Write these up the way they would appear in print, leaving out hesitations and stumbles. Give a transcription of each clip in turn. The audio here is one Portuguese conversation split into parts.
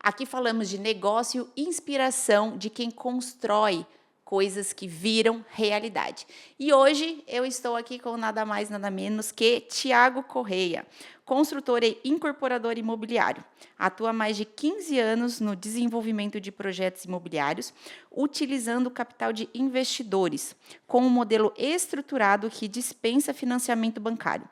Aqui falamos de negócio e inspiração de quem constrói coisas que viram realidade. E hoje eu estou aqui com nada mais, nada menos que Tiago Correia, construtor e incorporador imobiliário. Atua há mais de 15 anos no desenvolvimento de projetos imobiliários, utilizando o capital de investidores, com um modelo estruturado que dispensa financiamento bancário,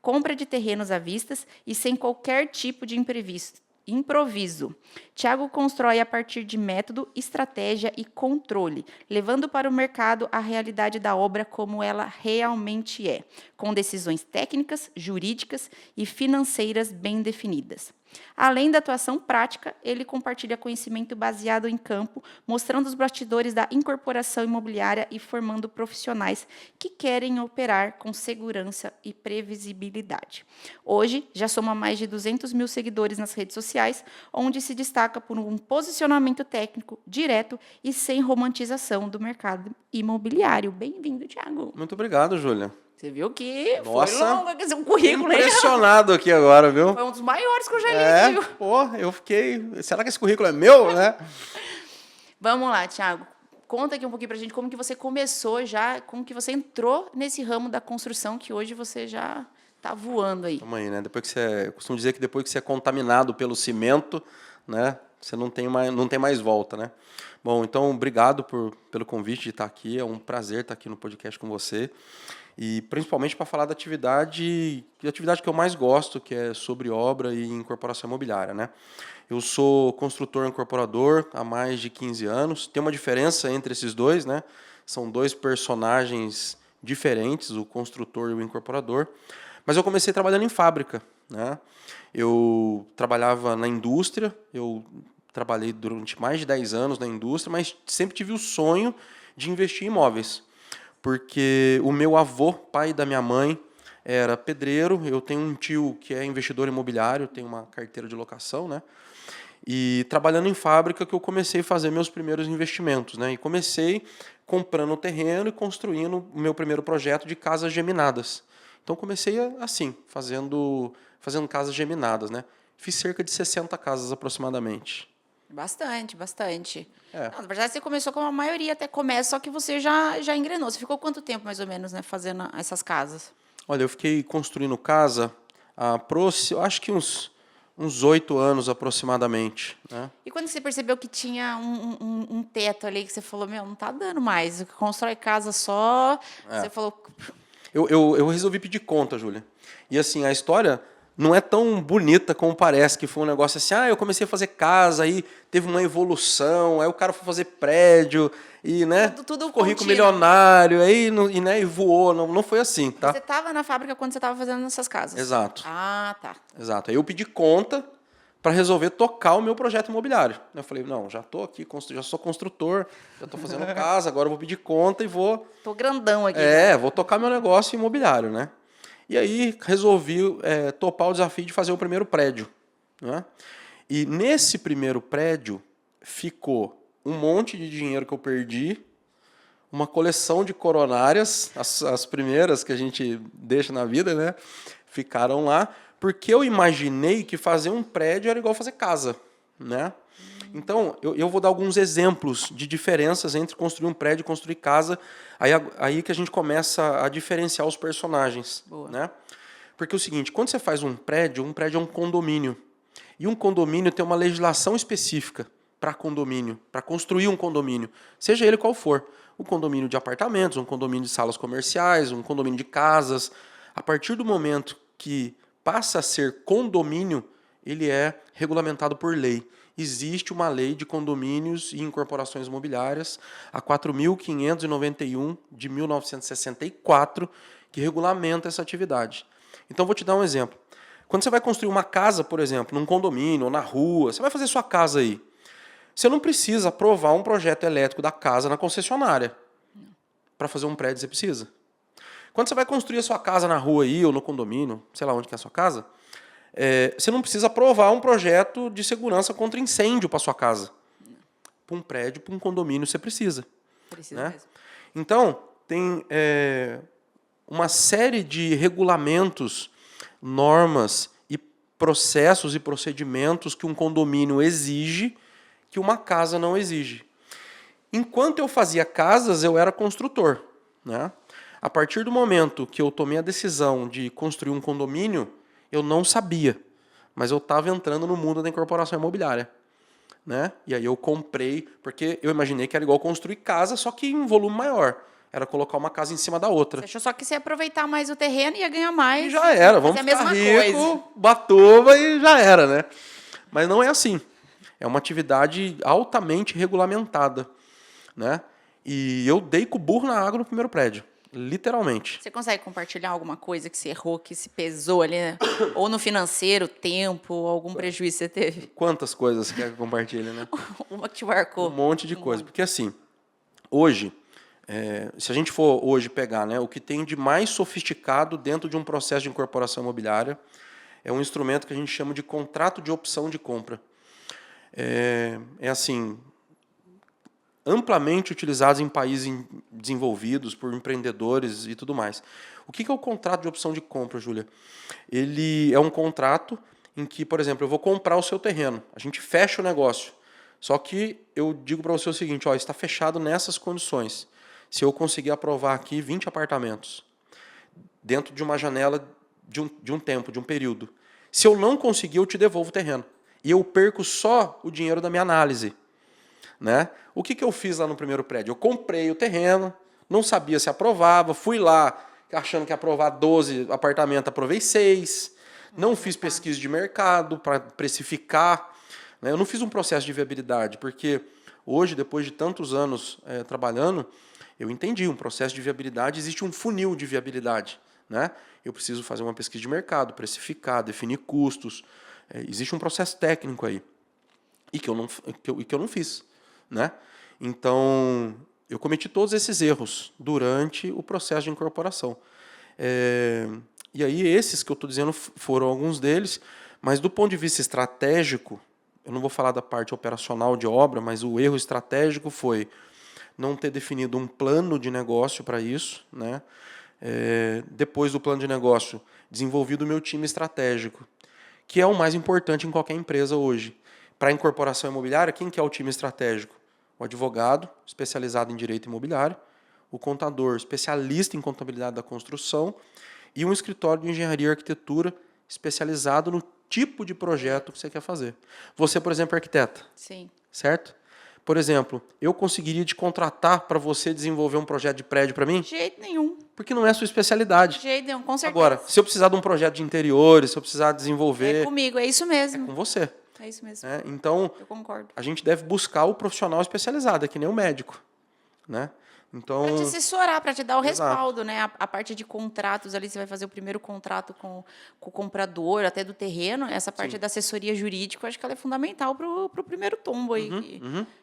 compra de terrenos à vista e sem qualquer tipo de improviso. Tiago constrói a partir de método, estratégia e controle, levando para o mercado a realidade da obra como ela realmente é, com decisões técnicas, jurídicas e financeiras bem definidas. Além da atuação prática, ele compartilha conhecimento baseado em campo, mostrando os bastidores da incorporação imobiliária e formando profissionais que querem operar com segurança e previsibilidade. Hoje, já soma mais de 200 mil seguidores nas redes sociais, onde se destaca por um posicionamento técnico direto e sem romantização do mercado imobiliário. Bem-vindo, Tiago. Muito obrigado, Júlia. Você viu que Nossa, foi longo aqui, um currículo, hein? impressionado aqui agora, viu? Foi um dos maiores que eu já li, viu? Pô, eu fiquei... Será que esse currículo é meu, né? Vamos lá, Tiago. Conta aqui um pouquinho pra gente como que você começou já, como que você entrou nesse ramo da construção que hoje você já tá voando aí. Vamos aí, né? Eu costumo dizer que depois que você é contaminado pelo cimento, né? Você não tem mais volta, né? Bom, então, obrigado pelo convite de estar aqui. É um prazer estar aqui no podcast com você. E principalmente para falar da atividade que eu mais gosto, que é sobre obra e incorporação imobiliária, né? Eu sou construtor e incorporador há mais de 15 anos. Tem uma diferença entre esses dois, né? São dois personagens diferentes, o construtor e o incorporador. Mas eu comecei trabalhando em fábrica, né? Eu trabalhava na indústria, eu trabalhei durante mais de 10 anos na indústria, mas sempre tive o sonho de investir em imóveis. Porque o meu avô, pai da minha mãe, era pedreiro, eu tenho um tio que é investidor imobiliário, tem uma carteira de locação, né? E trabalhando em fábrica que eu comecei a fazer meus primeiros investimentos, né? E comecei comprando o terreno e construindo o meu primeiro projeto de casas geminadas. Então comecei assim, fazendo casas geminadas, né? Fiz cerca de 60 casas aproximadamente. Bastante. É. Não, na verdade, você começou com a maioria, até começa, só que você já engrenou. Você ficou quanto tempo, mais ou menos, né, fazendo essas casas? Olha, eu fiquei construindo casa acho que uns 8 anos aproximadamente, né? E quando você percebeu que tinha um teto ali, que você falou, meu, não tá dando mais, constrói casa só, você falou... Eu resolvi pedir conta, Júlia. E assim, a história não é tão bonita como parece, que foi um negócio assim, eu comecei a fazer casa, aí teve uma evolução, aí o cara foi fazer prédio, e, né, Tudo ficou rico contínuo. milionário, aí, e voou, não foi assim, tá? Você estava na fábrica quando você estava fazendo essas casas? Exato. Ah, tá. Exato. Aí eu pedi conta para resolver tocar o meu projeto imobiliário. Eu falei, não, já estou aqui, já sou construtor, já estou fazendo casa, agora eu vou pedir conta e vou... Tô grandão aqui. Já. vou tocar meu negócio imobiliário, né? E aí resolvi topar o desafio de fazer o primeiro prédio, né? E nesse primeiro prédio ficou um monte de dinheiro que eu perdi, uma coleção de coronárias, as primeiras que a gente deixa na vida, né? Ficaram lá, porque eu imaginei que fazer um prédio era igual fazer casa, né? Então, eu vou dar alguns exemplos de diferenças entre construir um prédio e construir casa, aí que a gente começa a diferenciar os personagens. Boa. Né? Porque é o seguinte, quando você faz um prédio é um condomínio. E um condomínio tem uma legislação específica para condomínio, para construir um condomínio, seja ele qual for. Um condomínio de apartamentos, um condomínio de salas comerciais, um condomínio de casas. A partir do momento que passa a ser condomínio, ele é regulamentado por lei. Existe uma lei de condomínios e incorporações imobiliárias, a 4.591 de 1964, que regulamenta essa atividade. Então, vou te dar um exemplo. Quando você vai construir uma casa, por exemplo, num condomínio ou na rua, você vai fazer sua casa aí. Você não precisa aprovar um projeto elétrico da casa na concessionária. Para fazer um prédio, você precisa. Quando você vai construir a sua casa na rua aí, ou no condomínio, sei lá onde que é a sua casa, você não precisa aprovar um projeto de segurança contra incêndio para sua casa. Para um prédio, para um condomínio, você precisa. Precisa né? mesmo. Então, tem uma série de regulamentos, normas e processos e procedimentos que um condomínio exige que uma casa não exige. Enquanto eu fazia casas, eu era construtor, né? A partir do momento que eu tomei a decisão de construir um condomínio, eu não sabia, mas eu estava entrando no mundo da incorporação imobiliária, né? E aí eu comprei, porque eu imaginei que era igual construir casa, só que em volume maior. Era colocar uma casa em cima da outra. Você achou só que você ia aproveitar mais o terreno e ia ganhar mais. E já era, vamos fazer a ficar mesma rico, coisa. batuba e já era, né? Mas não é assim. É uma atividade altamente regulamentada, né? E eu dei com o burro na água no primeiro prédio, literalmente. Você consegue compartilhar alguma coisa que você errou, que se pesou ali, né? Ou no financeiro, tempo, algum prejuízo que você teve? Quantas coisas quer que eu compartilhe, né? Uma que te marcou. Um monte de coisa. Porque assim, hoje, se a gente for hoje pegar, né, o que tem de mais sofisticado dentro de um processo de incorporação imobiliária é um instrumento que a gente chama de contrato de opção de compra. É assim, amplamente utilizados em países desenvolvidos por empreendedores e tudo mais. O que é o contrato de opção de compra, Júlia? Ele é um contrato em que, por exemplo, eu vou comprar o seu terreno, a gente fecha o negócio. Só que eu digo para você o seguinte, ó, está fechado nessas condições. Se eu conseguir aprovar aqui 20 apartamentos, dentro de uma janela de um tempo, de um período. Se eu não conseguir, eu te devolvo o terreno. E eu perco só o dinheiro da minha análise. Né? O que eu fiz lá no primeiro prédio? Eu comprei o terreno, não sabia se aprovava, fui lá achando que ia aprovar 12 apartamentos, aprovei 6, não fiz pesquisa de mercado para precificar, né? Eu não fiz um processo de viabilidade, porque hoje, depois de tantos anos trabalhando, eu entendi, um processo de viabilidade, existe um funil de viabilidade. Né? Eu preciso fazer uma pesquisa de mercado, precificar, definir custos, existe um processo técnico aí, e que eu não fiz. Né? Então, eu cometi todos esses erros durante o processo de incorporação. E aí, esses que eu estou dizendo foram alguns deles, mas do ponto de vista estratégico, eu não vou falar da parte operacional de obra, mas o erro estratégico foi não ter definido um plano de negócio para isso. Né? Depois do plano de negócio, desenvolvido o meu time estratégico, que é o mais importante em qualquer empresa hoje. Para a incorporação imobiliária, quem que é o time estratégico? O advogado, especializado em direito imobiliário, o contador, especialista em contabilidade da construção, e um escritório de engenharia e arquitetura, especializado no tipo de projeto que você quer fazer. Você, por exemplo, é arquiteta. Sim. Certo? Por exemplo, eu conseguiria te contratar para você desenvolver um projeto de prédio para mim? De jeito nenhum. Porque não é a sua especialidade. De jeito nenhum, com certeza. Agora, se eu precisar de um projeto de interiores, se eu precisar desenvolver... É comigo, é isso mesmo. É com você. É isso mesmo. Então, eu concordo. A gente deve buscar o profissional especializado, é que nem o médico. Né? Então, para te assessorar, para te dar o exato. respaldo, né? A parte de contratos ali, você vai fazer o primeiro contrato com o comprador, até do terreno. Essa parte Sim. da assessoria jurídica, eu acho que ela é fundamental para o primeiro tombo aí.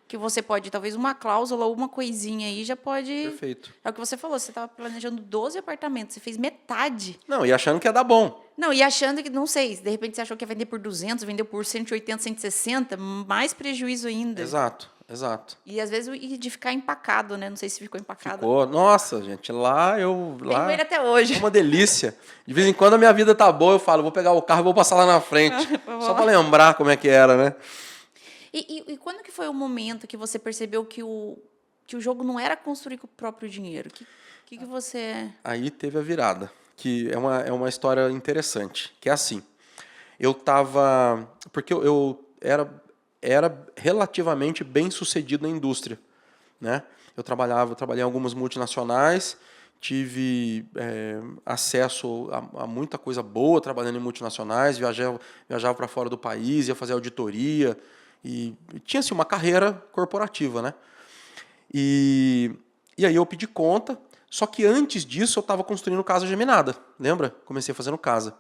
Que você pode, talvez, uma cláusula ou uma coisinha aí já pode... Perfeito. É o que você falou, você estava planejando 12 apartamentos, você fez metade. Não, e achando que ia dar bom. Não, e achando que, não sei, de repente você achou que ia vender por 200, vendeu por 180, 160, mais prejuízo ainda. Exato. Exato. E às vezes de ficar empacado, né? Não sei se ficou empacado. Ficou. Nossa, gente, lá eu... Tenho ele até hoje. É uma delícia. De vez em quando a minha vida tá boa, eu falo, vou pegar o carro e vou passar lá na frente. Só para lembrar como é que era, né? E quando que foi o momento que você percebeu que o jogo não era construir com o próprio dinheiro? Que você... Aí teve a virada, que é uma história interessante, que é assim. Eu tava... Porque eu era relativamente bem sucedido na indústria. Né? Eu trabalhei em algumas multinacionais, tive acesso a muita coisa boa trabalhando em multinacionais, viajava para fora do país, ia fazer auditoria, e tinha assim, uma carreira corporativa. Né? E aí eu pedi conta, só que antes disso eu estava construindo casa geminada, lembra? Comecei fazendo casa.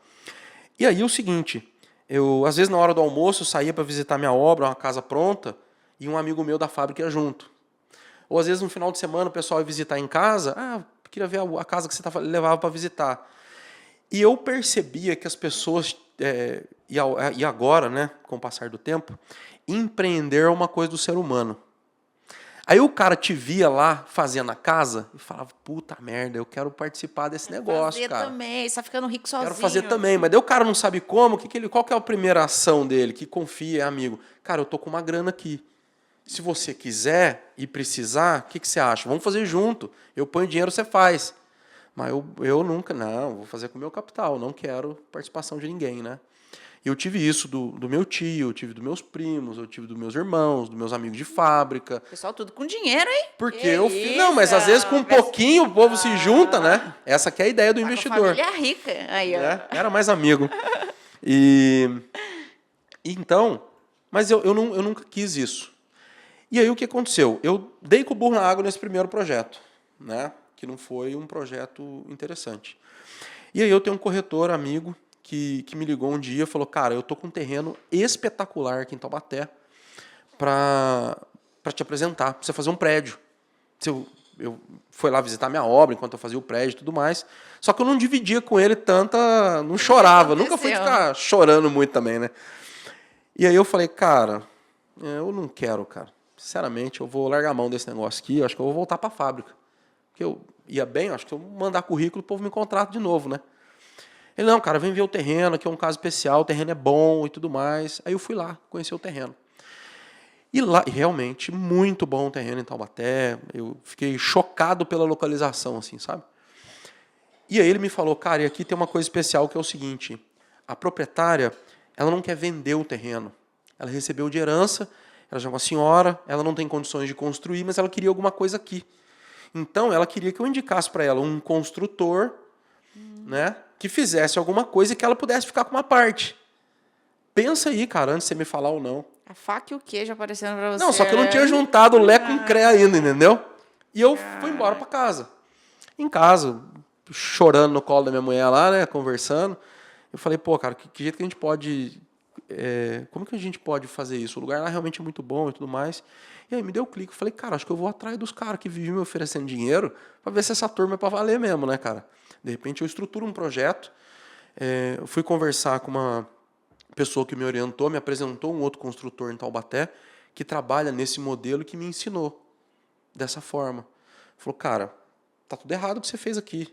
E aí o seguinte... Eu, às vezes, na hora do almoço, saía para visitar minha obra, uma casa pronta, e um amigo meu da fábrica ia junto. Ou, às vezes, no final de semana, o pessoal ia visitar em casa, queria ver a casa que você levava para visitar. E eu percebia que as pessoas, e agora, né, com o passar do tempo, empreender é uma coisa do ser humano. Aí o cara te via lá fazendo a casa e falava, puta merda, eu quero participar desse negócio, fazer cara. também, você tá ficando rico sozinho. Quero fazer também, mas daí o cara não sabe como, qual que é a primeira ação dele, que confia, é amigo. Cara, eu tô com uma grana aqui. Se você quiser e precisar, o que você acha? Vamos fazer junto. Eu ponho dinheiro, você faz. Mas eu nunca, não, vou fazer com o meu capital, não quero participação de ninguém, né? Eu tive isso do meu tio, eu tive dos meus primos, eu tive dos meus irmãos, dos meus amigos de fábrica. Pessoal, tudo com dinheiro, hein? Porque Que eu fiz. Não, mas às vezes com um pouquinho o povo se junta, né? Essa que é a ideia do Tá com a investidor. família rica. Aí, ó. Né? Era mais amigo. E então, mas eu nunca quis isso. E aí o que aconteceu? Eu dei com o burro na água nesse primeiro projeto, né? Que não foi um projeto interessante. E aí eu tenho um corretor amigo que me ligou um dia e falou, cara, eu tô com um terreno espetacular aqui em Taubaté para te apresentar, para você fazer um prédio. Eu fui lá visitar minha obra enquanto eu fazia o prédio e tudo mais. Só que eu não dividia com ele tanta... Não chorava. Nunca fui ficar chorando muito também, né? E aí eu falei, cara, eu não quero, cara. Sinceramente, eu vou largar a mão desse negócio aqui. Eu acho que eu vou voltar para a fábrica. Porque eu ia bem, acho que se eu mandar currículo, o povo me contrata de novo, né? Ele, não, cara, vem ver o terreno, aqui é um caso especial, o terreno é bom e tudo mais. Aí eu fui lá, conheci o terreno. E lá, realmente, muito bom o terreno em Taubaté. Eu fiquei chocado pela localização, assim, sabe? E aí ele me falou, cara, e aqui tem uma coisa especial que é o seguinte, a proprietária, ela não quer vender o terreno. Ela recebeu de herança, ela já é uma senhora, ela não tem condições de construir, mas ela queria alguma coisa aqui. Então, ela queria que eu indicasse para ela um construtor, né, que fizesse alguma coisa e que ela pudesse ficar com uma parte. Pensa aí, cara, antes de você me falar ou não. A faca e o queijo aparecendo pra você. Não, só que eu não tinha juntado o Lé com o Cré ainda, entendeu? E eu fui embora para casa. Em casa, chorando no colo da minha mulher lá, né, conversando. Eu falei, pô, cara, que jeito que a gente pode... como que a gente pode fazer isso? O lugar lá realmente é muito bom e tudo mais. E aí me deu um clique. Eu falei, cara, acho que eu vou atrás dos caras que vivem me oferecendo dinheiro para ver se essa turma é para valer mesmo, né, cara? De repente eu estruturo um projeto. Eu fui conversar com uma pessoa que me orientou, me apresentou um outro construtor em Taubaté que trabalha nesse modelo e que me ensinou dessa forma. Falou, cara, tá tudo errado o que você fez aqui.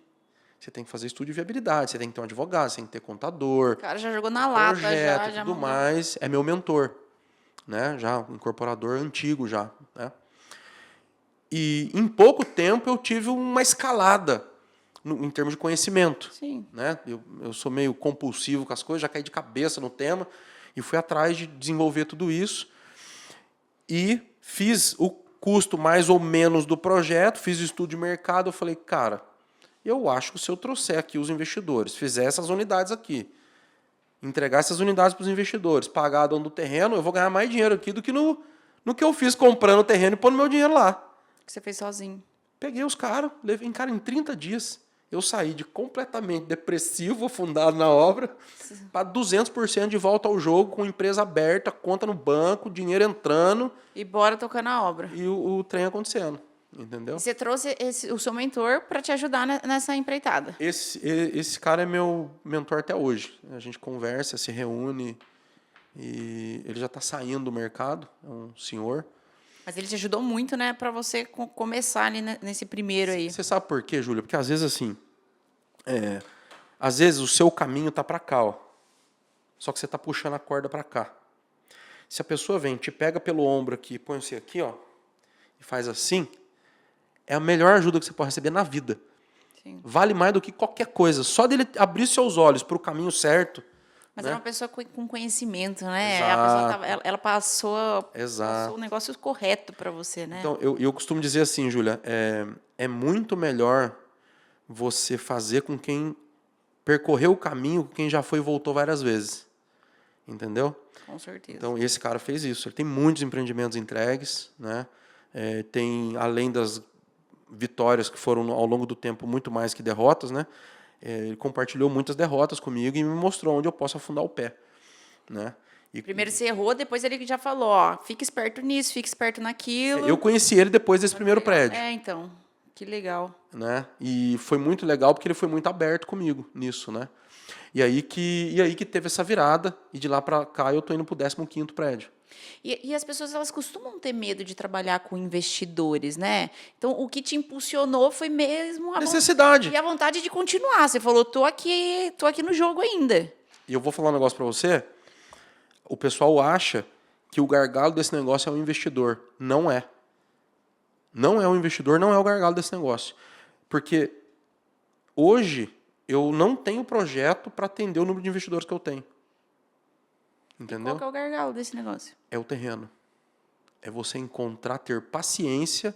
Você tem que fazer estudo de viabilidade, você tem que ter um advogado, você tem que ter contador. O cara já jogou na lata, projeto, já tudo mais. É meu mentor, né? Já um incorporador antigo já, né? E em pouco tempo eu tive uma escalada em termos de conhecimento. Sim. Né? Eu sou meio compulsivo com as coisas, já caí de cabeça no tema e fui atrás de desenvolver tudo isso. E fiz o custo mais ou menos do projeto, fiz o estudo de mercado, eu falei, cara, eu acho que se eu trouxer aqui os investidores, fizer essas unidades aqui, entregar essas unidades para os investidores, pagar a dono do terreno, eu vou ganhar mais dinheiro aqui do que no que eu fiz comprando o terreno e pondo meu dinheiro lá. Que você fez sozinho. Peguei os caras, levei em cara em 30 dias. Eu saí de completamente depressivo, afundado na obra, para 200% de volta ao jogo, com empresa aberta, conta no banco, dinheiro entrando. E bora tocar na obra. E o trem acontecendo, entendeu? E você trouxe o seu mentor para te ajudar nessa empreitada. Esse cara é meu mentor até hoje. A gente conversa, se reúne, e ele já está saindo do mercado, é um senhor. Mas ele te ajudou muito, né, para você começar ali nesse primeiro aí. Você sabe por quê, Júlia? Porque às vezes assim, às vezes o seu caminho está para cá, ó, só que você está puxando a corda para cá. Se a pessoa vem, te pega pelo ombro aqui, põe você aqui, ó, e faz assim, é a melhor ajuda que você pode receber na vida. Sim. Vale mais do que qualquer coisa. Só dele abrir seus olhos para o caminho certo. Mas né? é uma pessoa com conhecimento, né? Exato. A pessoa ela passou o negócio correto para você, né? Então, eu costumo dizer assim, Júlia, é muito melhor você fazer com quem percorreu o caminho, com quem já foi e voltou várias vezes. Entendeu? Com certeza. Então, esse cara fez isso. Ele tem muitos empreendimentos entregues, né? Tem, além das vitórias que foram ao longo do tempo muito mais que derrotas, né? Ele compartilhou muitas derrotas comigo e me mostrou onde eu posso afundar o pé, né? Primeiro você errou, depois ele já falou, ó, fica esperto nisso, fica esperto naquilo. Eu conheci ele depois desse primeiro prédio. Então, que legal. Né? E foi muito legal porque ele foi muito aberto comigo nisso, né? E aí que teve essa virada, e de lá para cá eu tô indo pro 15º prédio. E as pessoas, elas costumam ter medo de trabalhar com investidores, né? Então, o que te impulsionou foi mesmo Necessidade. e a vontade de continuar. Você falou, tô aqui no jogo ainda. E eu vou falar um negócio para você. O pessoal acha que o gargalo desse negócio é o investidor. Não é. Não é o investidor, não é o gargalo desse negócio. Porque hoje eu não tenho projeto para atender o número de investidores que eu tenho. Entendeu? Qual que é o gargalo desse negócio? É o terreno. É você encontrar, ter paciência.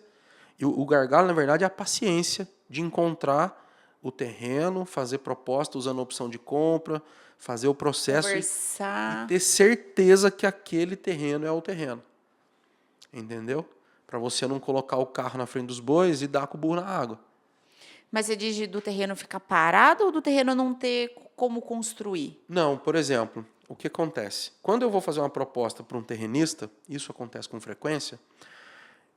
E o gargalo, na verdade, é a paciência de encontrar o terreno, fazer proposta usando a opção de compra, fazer o processo e ter certeza que aquele terreno é o terreno. Entendeu? Para você não colocar o carro na frente dos bois e dar com o burro na água. Mas você diz do terreno ficar parado ou do terreno não ter como construir? Não, por exemplo, o que acontece? Quando eu vou fazer uma proposta para um terrenista, isso acontece com frequência,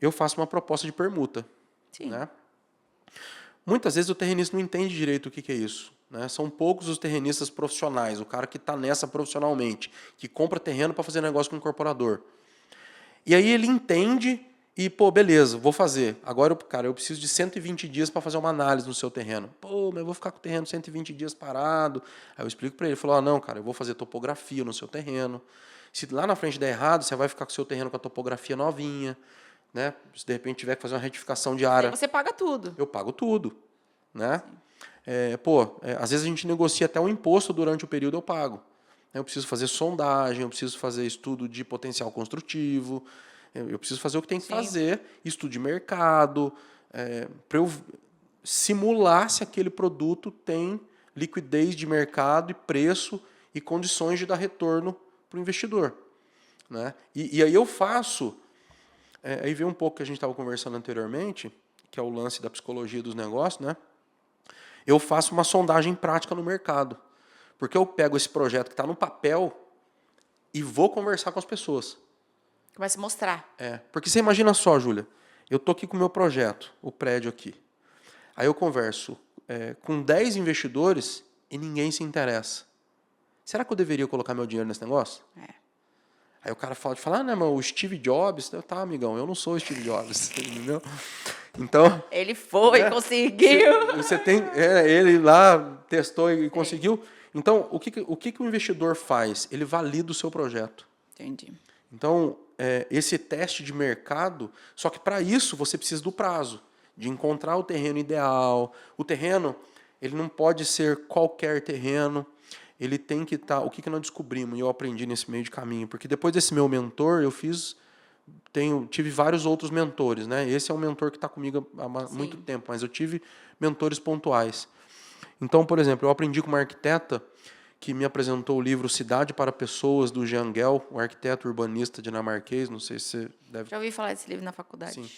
eu faço uma proposta de permuta. Sim. Né? Muitas vezes o terrenista não entende direito o que é isso. Né? São poucos os terrenistas profissionais, o cara que está nessa profissionalmente, que compra terreno para fazer negócio com o incorporador. E aí ele entende e, pô, beleza, vou fazer. Agora, cara, eu preciso de 120 dias para fazer uma análise no seu terreno. Pô, mas eu vou ficar com o terreno 120 dias parado. Aí eu explico para ele, falou, não, cara, eu vou fazer topografia no seu terreno. Se lá na frente der errado, você vai ficar com o seu terreno com a topografia novinha. Né? Se de repente tiver que fazer uma retificação de área... Você paga tudo. Eu pago tudo. Né? Às vezes a gente negocia até um imposto durante o período, eu pago. Eu preciso fazer sondagem, eu preciso fazer estudo de potencial construtivo, eu preciso fazer o que tem que fazer, estudo de mercado, para eu simular se aquele produto tem liquidez de mercado e preço e condições de dar retorno para o investidor. Né? E aí eu faço, aí vem um pouco que a gente estava conversando anteriormente, que é o lance da psicologia dos negócios, né? Eu faço uma sondagem prática no mercado. Porque eu pego esse projeto que está no papel e vou conversar com as pessoas. Vai se mostrar. Porque você imagina só, Júlia, eu estou aqui com o meu projeto, o prédio aqui. Aí eu converso com 10 investidores e ninguém se interessa. Será que eu deveria colocar meu dinheiro nesse negócio? Aí o cara fala, mas o Steve Jobs... Tá, amigão, eu não sou o Steve Jobs, entendeu? Então... Ele foi, conseguiu. Você tem... ele lá testou e conseguiu... Então, o que o investidor faz? Ele valida o seu projeto. Entendi. Então, esse teste de mercado, só que para isso você precisa do prazo, de encontrar o terreno ideal. O terreno, ele não pode ser qualquer terreno, ele tem que estar... O que nós descobrimos e eu aprendi nesse meio de caminho? Porque depois desse meu mentor, eu tive vários outros mentores. Né? Esse é um mentor que está comigo há muito tempo, mas eu tive mentores pontuais. Então, por exemplo, eu aprendi com uma arquiteta que me apresentou o livro Cidade para Pessoas, do Jean Gehl, um arquiteto urbanista dinamarquês, não sei se você deve... Já ouvi falar desse livro na faculdade. Sim.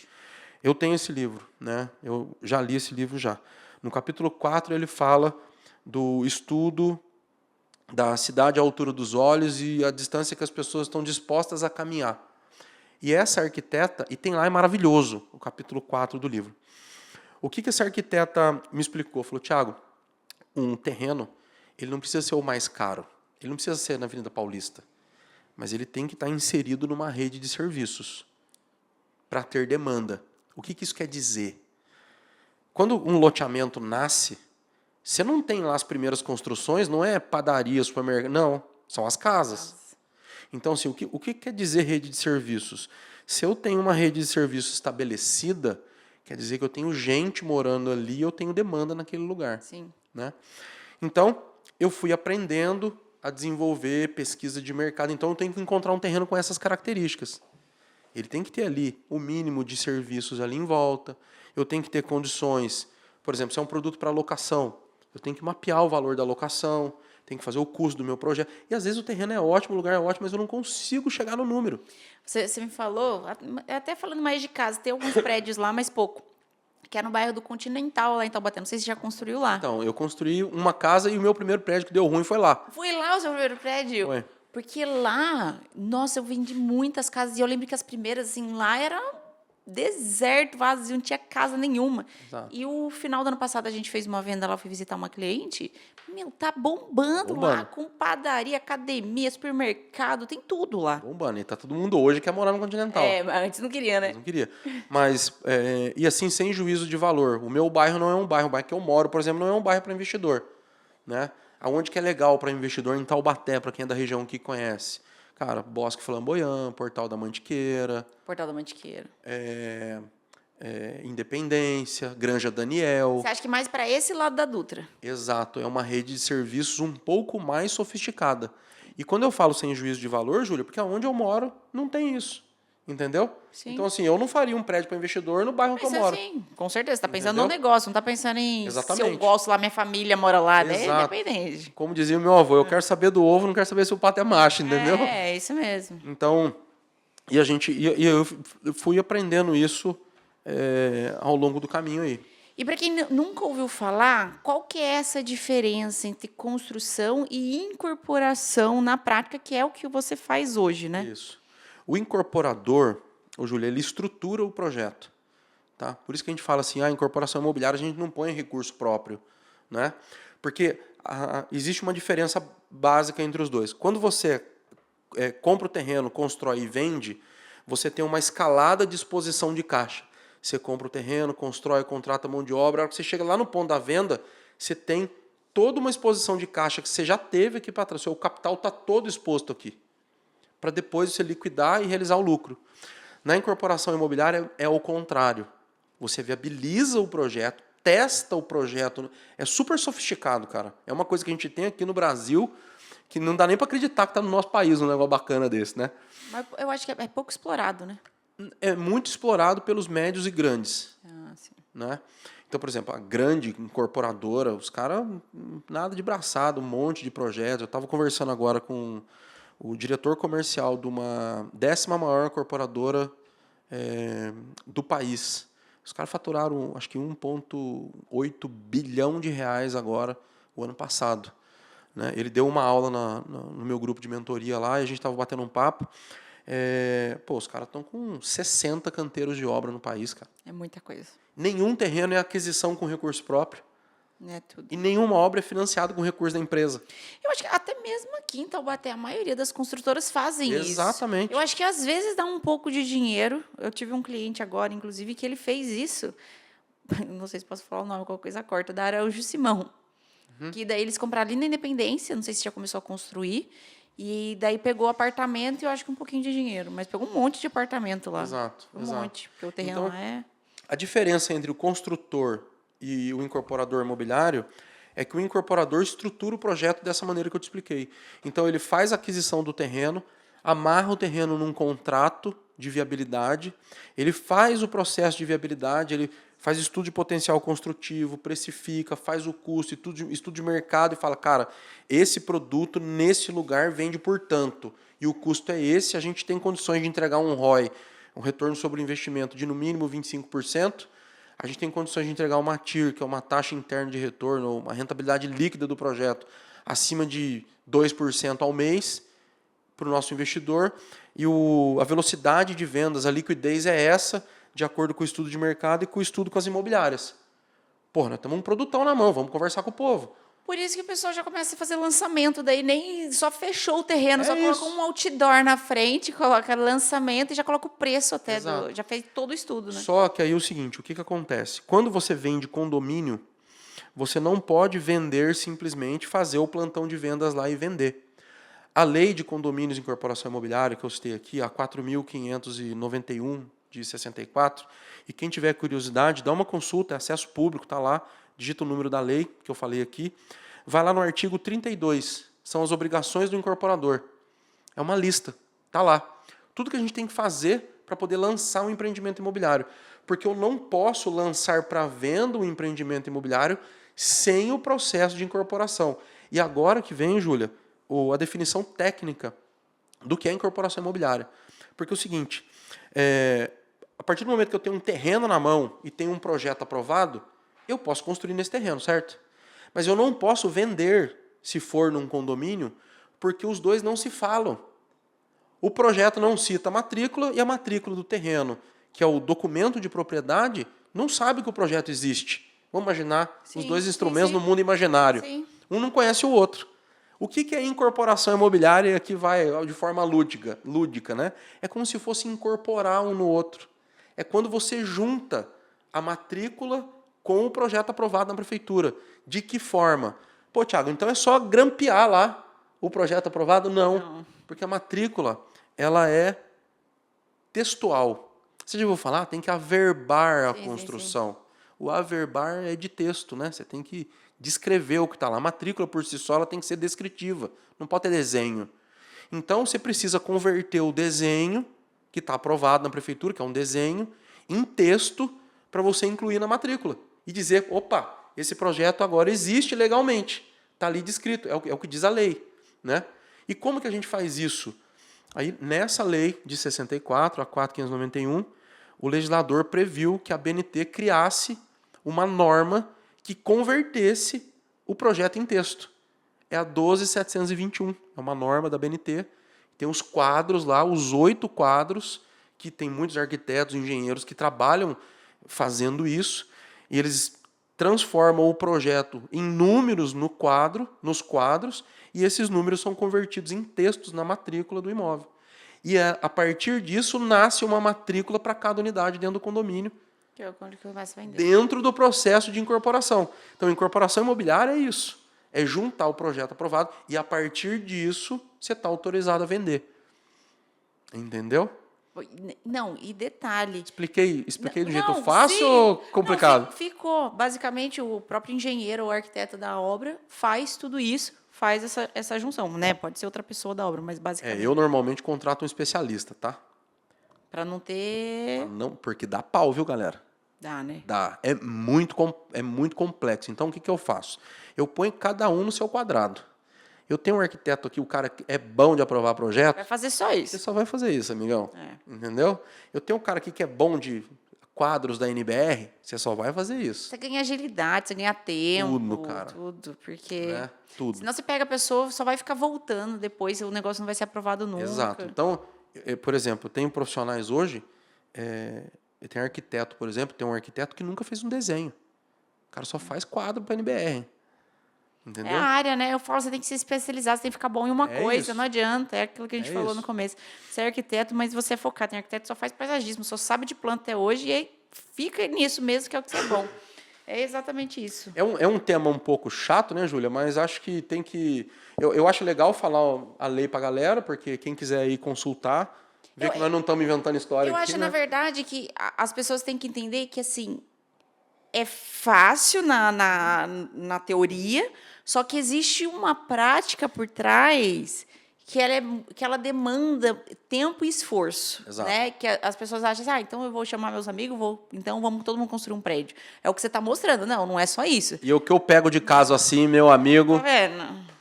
Eu tenho esse livro, né? Eu já li esse livro já. No capítulo 4, ele fala do estudo da cidade à altura dos olhos e a distância que as pessoas estão dispostas a caminhar. E essa arquiteta, e tem lá, é maravilhoso, o capítulo 4 do livro. O que essa arquiteta me explicou? Falou, Thiago, um terreno, ele não precisa ser o mais caro, ele não precisa ser na Avenida Paulista, mas ele tem que estar inserido numa rede de serviços para ter demanda. O que isso quer dizer? Quando um loteamento nasce, você não tem lá as primeiras construções, não é padaria, supermercado, não, são as casas. Então, assim, o que quer dizer rede de serviços? Se eu tenho uma rede de serviços estabelecida, quer dizer que eu tenho gente morando ali e eu tenho demanda naquele lugar. Sim. Né? Então, eu fui aprendendo a desenvolver pesquisa de mercado. Então, eu tenho que encontrar um terreno com essas características. Ele tem que ter ali o mínimo de serviços ali em volta. Eu tenho que ter condições. Por exemplo, se é um produto para locação, eu tenho que mapear o valor da locação, tenho que fazer o custo do meu projeto. E, às vezes, o terreno é ótimo, o lugar é ótimo, mas eu não consigo chegar no número. Você me falou, até falando mais de casa, tem alguns prédios lá, mas pouco, que é no bairro do Continental, lá em Taubaté. Não sei se você já construiu lá. Então, eu construí uma casa e o meu primeiro prédio que deu ruim foi lá. Foi lá o seu primeiro prédio? Foi. Porque lá, nossa, eu vendi muitas casas. E eu lembro que as primeiras, assim, lá era deserto, vazio, não tinha casa nenhuma. Exato. E o final do ano passado a gente fez uma venda lá, fui visitar uma cliente. Meu, tá bombando lá, com padaria, academia, supermercado, tem tudo lá. Bombando. E tá todo mundo hoje quer morar no Continental. Mas antes não queria, né? Não queria. Mas, e assim, sem juízo de valor. O meu bairro não é um bairro. O bairro que eu moro, por exemplo, não é um bairro para investidor. Né? Aonde que é legal para investidor? Em Taubaté, para quem é da região que conhece. Cara, Bosque Flamboyant, Portal da Mantiqueira. Portal da Mantiqueira. Independência, Granja Daniel. Você acha que mais para esse lado da Dutra? Exato, é uma rede de serviços um pouco mais sofisticada. E quando eu falo sem juízo de valor, Júlia, porque onde eu moro não tem isso. Entendeu? Sim. Então, assim, eu não faria um prédio para investidor no bairro que eu moro. Sim, com certeza. Você está pensando Entendeu? no negócio, não está pensando em Exatamente. se eu gosto lá, minha família mora lá. Exato. É independente. Como dizia o meu avô, eu quero saber do ovo, não quero saber se o pato é macho, entendeu? É, isso mesmo. Então, eu fui aprendendo isso ao longo do caminho aí. E para quem nunca ouviu falar, qual que é essa diferença entre construção e incorporação na prática, que é o que você faz hoje, né? Isso. O incorporador, Júlia, ele estrutura o projeto. Tá? Por isso que a gente fala assim, a incorporação imobiliária a gente não põe recurso próprio. Né? Porque existe uma diferença básica entre os dois. Quando você compra o terreno, constrói e vende, você tem uma escalada de exposição de caixa. Você compra o terreno, constrói, contrata mão de obra. A hora que você chega lá no ponto da venda, você tem toda uma exposição de caixa que você já teve aqui para trás. O seu capital está todo exposto aqui, para depois você liquidar e realizar o lucro. Na incorporação imobiliária é o contrário. Você viabiliza o projeto, testa o projeto. É super sofisticado, cara. É uma coisa que a gente tem aqui no Brasil que não dá nem para acreditar que está no nosso país um negócio bacana desse, né? Mas eu acho que é pouco explorado, né? É muito explorado pelos médios e grandes. Sim. Né? Então, por exemplo, a grande incorporadora, os caras, nada de braçada, um monte de projetos. Eu estava conversando agora com o diretor comercial de uma 10ª maior incorporadora do país. Os caras faturaram, acho que 1,8 bilhão de reais agora, o ano passado. Né? Ele deu uma aula no meu grupo de mentoria lá e a gente estava batendo um papo. Os caras estão com 60 canteiros de obra no país, cara. É muita coisa. Nenhum terreno é aquisição com recurso próprio. É tudo. E nenhuma obra é financiada com recurso da empresa. Eu acho que até mesmo aqui em Taubaté, a maioria das construtoras fazem isso. Exatamente. Eu acho que às vezes dá um pouco de dinheiro. Eu tive um cliente agora, inclusive, que ele fez isso. Não sei se posso falar o nome, qualquer coisa corta, da Araújo Simão. Que daí eles compraram ali na Independência, não sei se já começou a construir. E daí pegou apartamento e eu acho que um pouquinho de dinheiro. Mas pegou um monte de apartamento lá. Exato. Monte, porque o terreno Então, lá é... A diferença entre o construtor e o incorporador imobiliário é que o incorporador estrutura o projeto dessa maneira que eu te expliquei. Então, ele faz a aquisição do terreno, amarra o terreno num contrato de viabilidade, ele faz o processo de viabilidade, ele faz estudo de potencial construtivo, precifica, faz o custo, estudo de mercado e fala, cara, esse produto nesse lugar vende por tanto, e o custo é esse, a gente tem condições de entregar um ROI, um retorno sobre o investimento de no mínimo 25%, a gente tem condições de entregar uma TIR, que é uma taxa interna de retorno, uma rentabilidade líquida do projeto, acima de 2% ao mês para o nosso investidor, e a velocidade de vendas, a liquidez é essa, de acordo com o estudo de mercado e com o estudo com as imobiliárias. Pô, nós temos um produtão na mão, vamos conversar com o povo. Por isso que o pessoal já começa a fazer lançamento, daí nem só fechou o terreno, só isso. coloca um outdoor na frente, coloca lançamento e já coloca o preço até, já fez todo o estudo, né? Só que aí é o seguinte, o que acontece? Quando você vende condomínio, você não pode vender simplesmente, fazer o plantão de vendas lá e vender. A lei de condomínios e incorporação imobiliária, que eu citei aqui, a 4.591 de 64, e quem tiver curiosidade, dá uma consulta, é acesso público, está lá, digita o número da lei, que eu falei aqui, vai lá no artigo 32, são as obrigações do incorporador. É uma lista, está lá. Tudo que a gente tem que fazer para poder lançar um empreendimento imobiliário. Porque eu não posso lançar para venda um empreendimento imobiliário sem o processo de incorporação. E agora que vem, Júlia, a definição técnica do que é incorporação imobiliária. Porque é o seguinte, a partir do momento que eu tenho um terreno na mão e tenho um projeto aprovado, eu posso construir nesse terreno, certo? Mas eu não posso vender, se for num condomínio, porque os dois não se falam. O projeto não cita a matrícula e a matrícula do terreno, que é o documento de propriedade, não sabe que o projeto existe. Vamos imaginar os dois instrumentos no mundo imaginário. Sim. Um não conhece o outro. O que é incorporação imobiliária que vai de forma lúdica, né? É como se fosse incorporar um no outro. É quando você junta a matrícula com o projeto aprovado na prefeitura. De que forma? Pô, Thiago, então é só grampear lá o projeto aprovado? Não. Porque a matrícula, ela é textual. Você já ouviu falar? Tem que averbar a construção. Sim. O averbar é de texto, né? Você tem que descrever o que está lá. A matrícula, por si só, ela tem que ser descritiva. Não pode ter desenho. Então, você precisa converter o desenho, que está aprovado na prefeitura, que é um desenho, em texto, para você incluir na matrícula. E dizer, opa, esse projeto agora existe legalmente. Está ali descrito, é o que diz a lei. Né? E como que a gente faz isso? Aí, nessa lei de 64, a 4.591, o legislador previu que a BNT criasse uma norma que convertesse o projeto em texto. É a 12.721, é uma norma da BNT. Tem os quadros lá, os 8 quadros, que tem muitos arquitetos, engenheiros que trabalham fazendo isso, e eles transformam o projeto em números nos quadros, e esses números são convertidos em textos na matrícula do imóvel. E a partir disso nasce uma matrícula para cada unidade dentro do condomínio, que é quando que vai se vender. Dentro do processo de incorporação. Então, incorporação imobiliária é isso. É juntar o projeto aprovado e, a partir disso, você está autorizado a vender. Entendeu? Não, e detalhe... Expliquei do jeito fácil ou complicado? Não, ficou. Basicamente, o próprio engenheiro ou arquiteto da obra faz tudo isso, faz essa junção. Né? Pode ser outra pessoa da obra, mas basicamente... eu normalmente contrato um especialista, tá? Para não ter... Não, porque dá pau, viu, galera? Dá, né? Dá. É muito complexo. Então, o que eu faço? Eu ponho cada um no seu quadrado. Eu tenho um arquiteto aqui, o cara que é bom de aprovar projeto. Vai fazer só isso. Você só vai fazer isso, amigão. Entendeu? Eu tenho um cara aqui que é bom de quadros da NBR, você só vai fazer isso. Você ganha agilidade, você ganha tempo. Tudo, cara. Tudo, porque... Tudo. Senão você pega a pessoa, só vai ficar voltando depois, o negócio não vai ser aprovado nunca. Exato. Então, por exemplo, eu tenho profissionais hoje, tem arquiteto, por exemplo, tem um arquiteto que nunca fez um desenho. O cara só faz quadro para NBR. Entendeu? É a área, né? Eu falo, você tem que se especializar, você tem que ficar bom em uma coisa, isso. Não adianta. É aquilo que a gente falou no começo. Você é arquiteto, mas você é focado. Tem arquiteto que só faz paisagismo, só sabe de planta até hoje, e aí fica nisso mesmo, que é o que você é bom. É exatamente isso. É um tema um pouco chato, né, Júlia? Mas acho que tem que... Eu acho legal falar a lei para a galera, porque quem quiser ir consultar, ver que nós não estamos inventando história aqui. Eu acho, né? na verdade, que as pessoas têm que entender que, assim, é fácil na teoria, só que existe uma prática por trás que ela demanda tempo e esforço. Exato. Né? Que as pessoas acham assim, então eu vou chamar meus amigos, então vamos todo mundo construir um prédio. É o que você está mostrando. Não é só isso. E o que eu pego de caso assim, meu amigo... Tá vendo?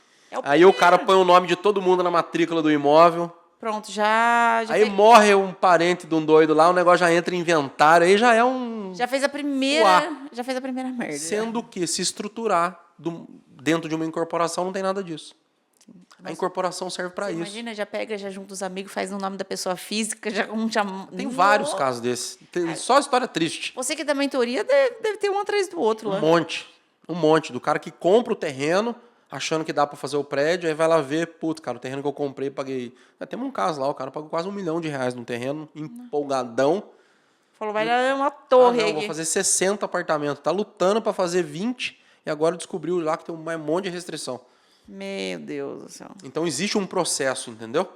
Aí o cara põe o nome de todo mundo na matrícula do imóvel. Pronto, já aí morre um parente de um doido lá, o negócio já entra em inventário, aí já é um... Já fez a primeira merda. Sendo que se estruturar dentro de uma incorporação não tem nada disso. A incorporação serve para isso. Imagina, já junta os amigos, faz o nome da pessoa física, Tem vários casos desses. Tem só história triste. Você que é da mentoria deve ter um atrás do outro lá. Um monte. Do cara que compra o terreno, achando que dá para fazer o prédio, aí vai lá ver, putz, cara, o terreno que eu comprei, paguei... Temos um caso lá, o cara pagou quase R$1 milhão no terreno, empolgadão. Falou, vai dar uma torre aqui. Vou fazer 60 apartamentos. Tá lutando para fazer 20 e agora descobriu lá que tem um monte de restrição. Meu Deus do céu. Então, existe um processo, entendeu?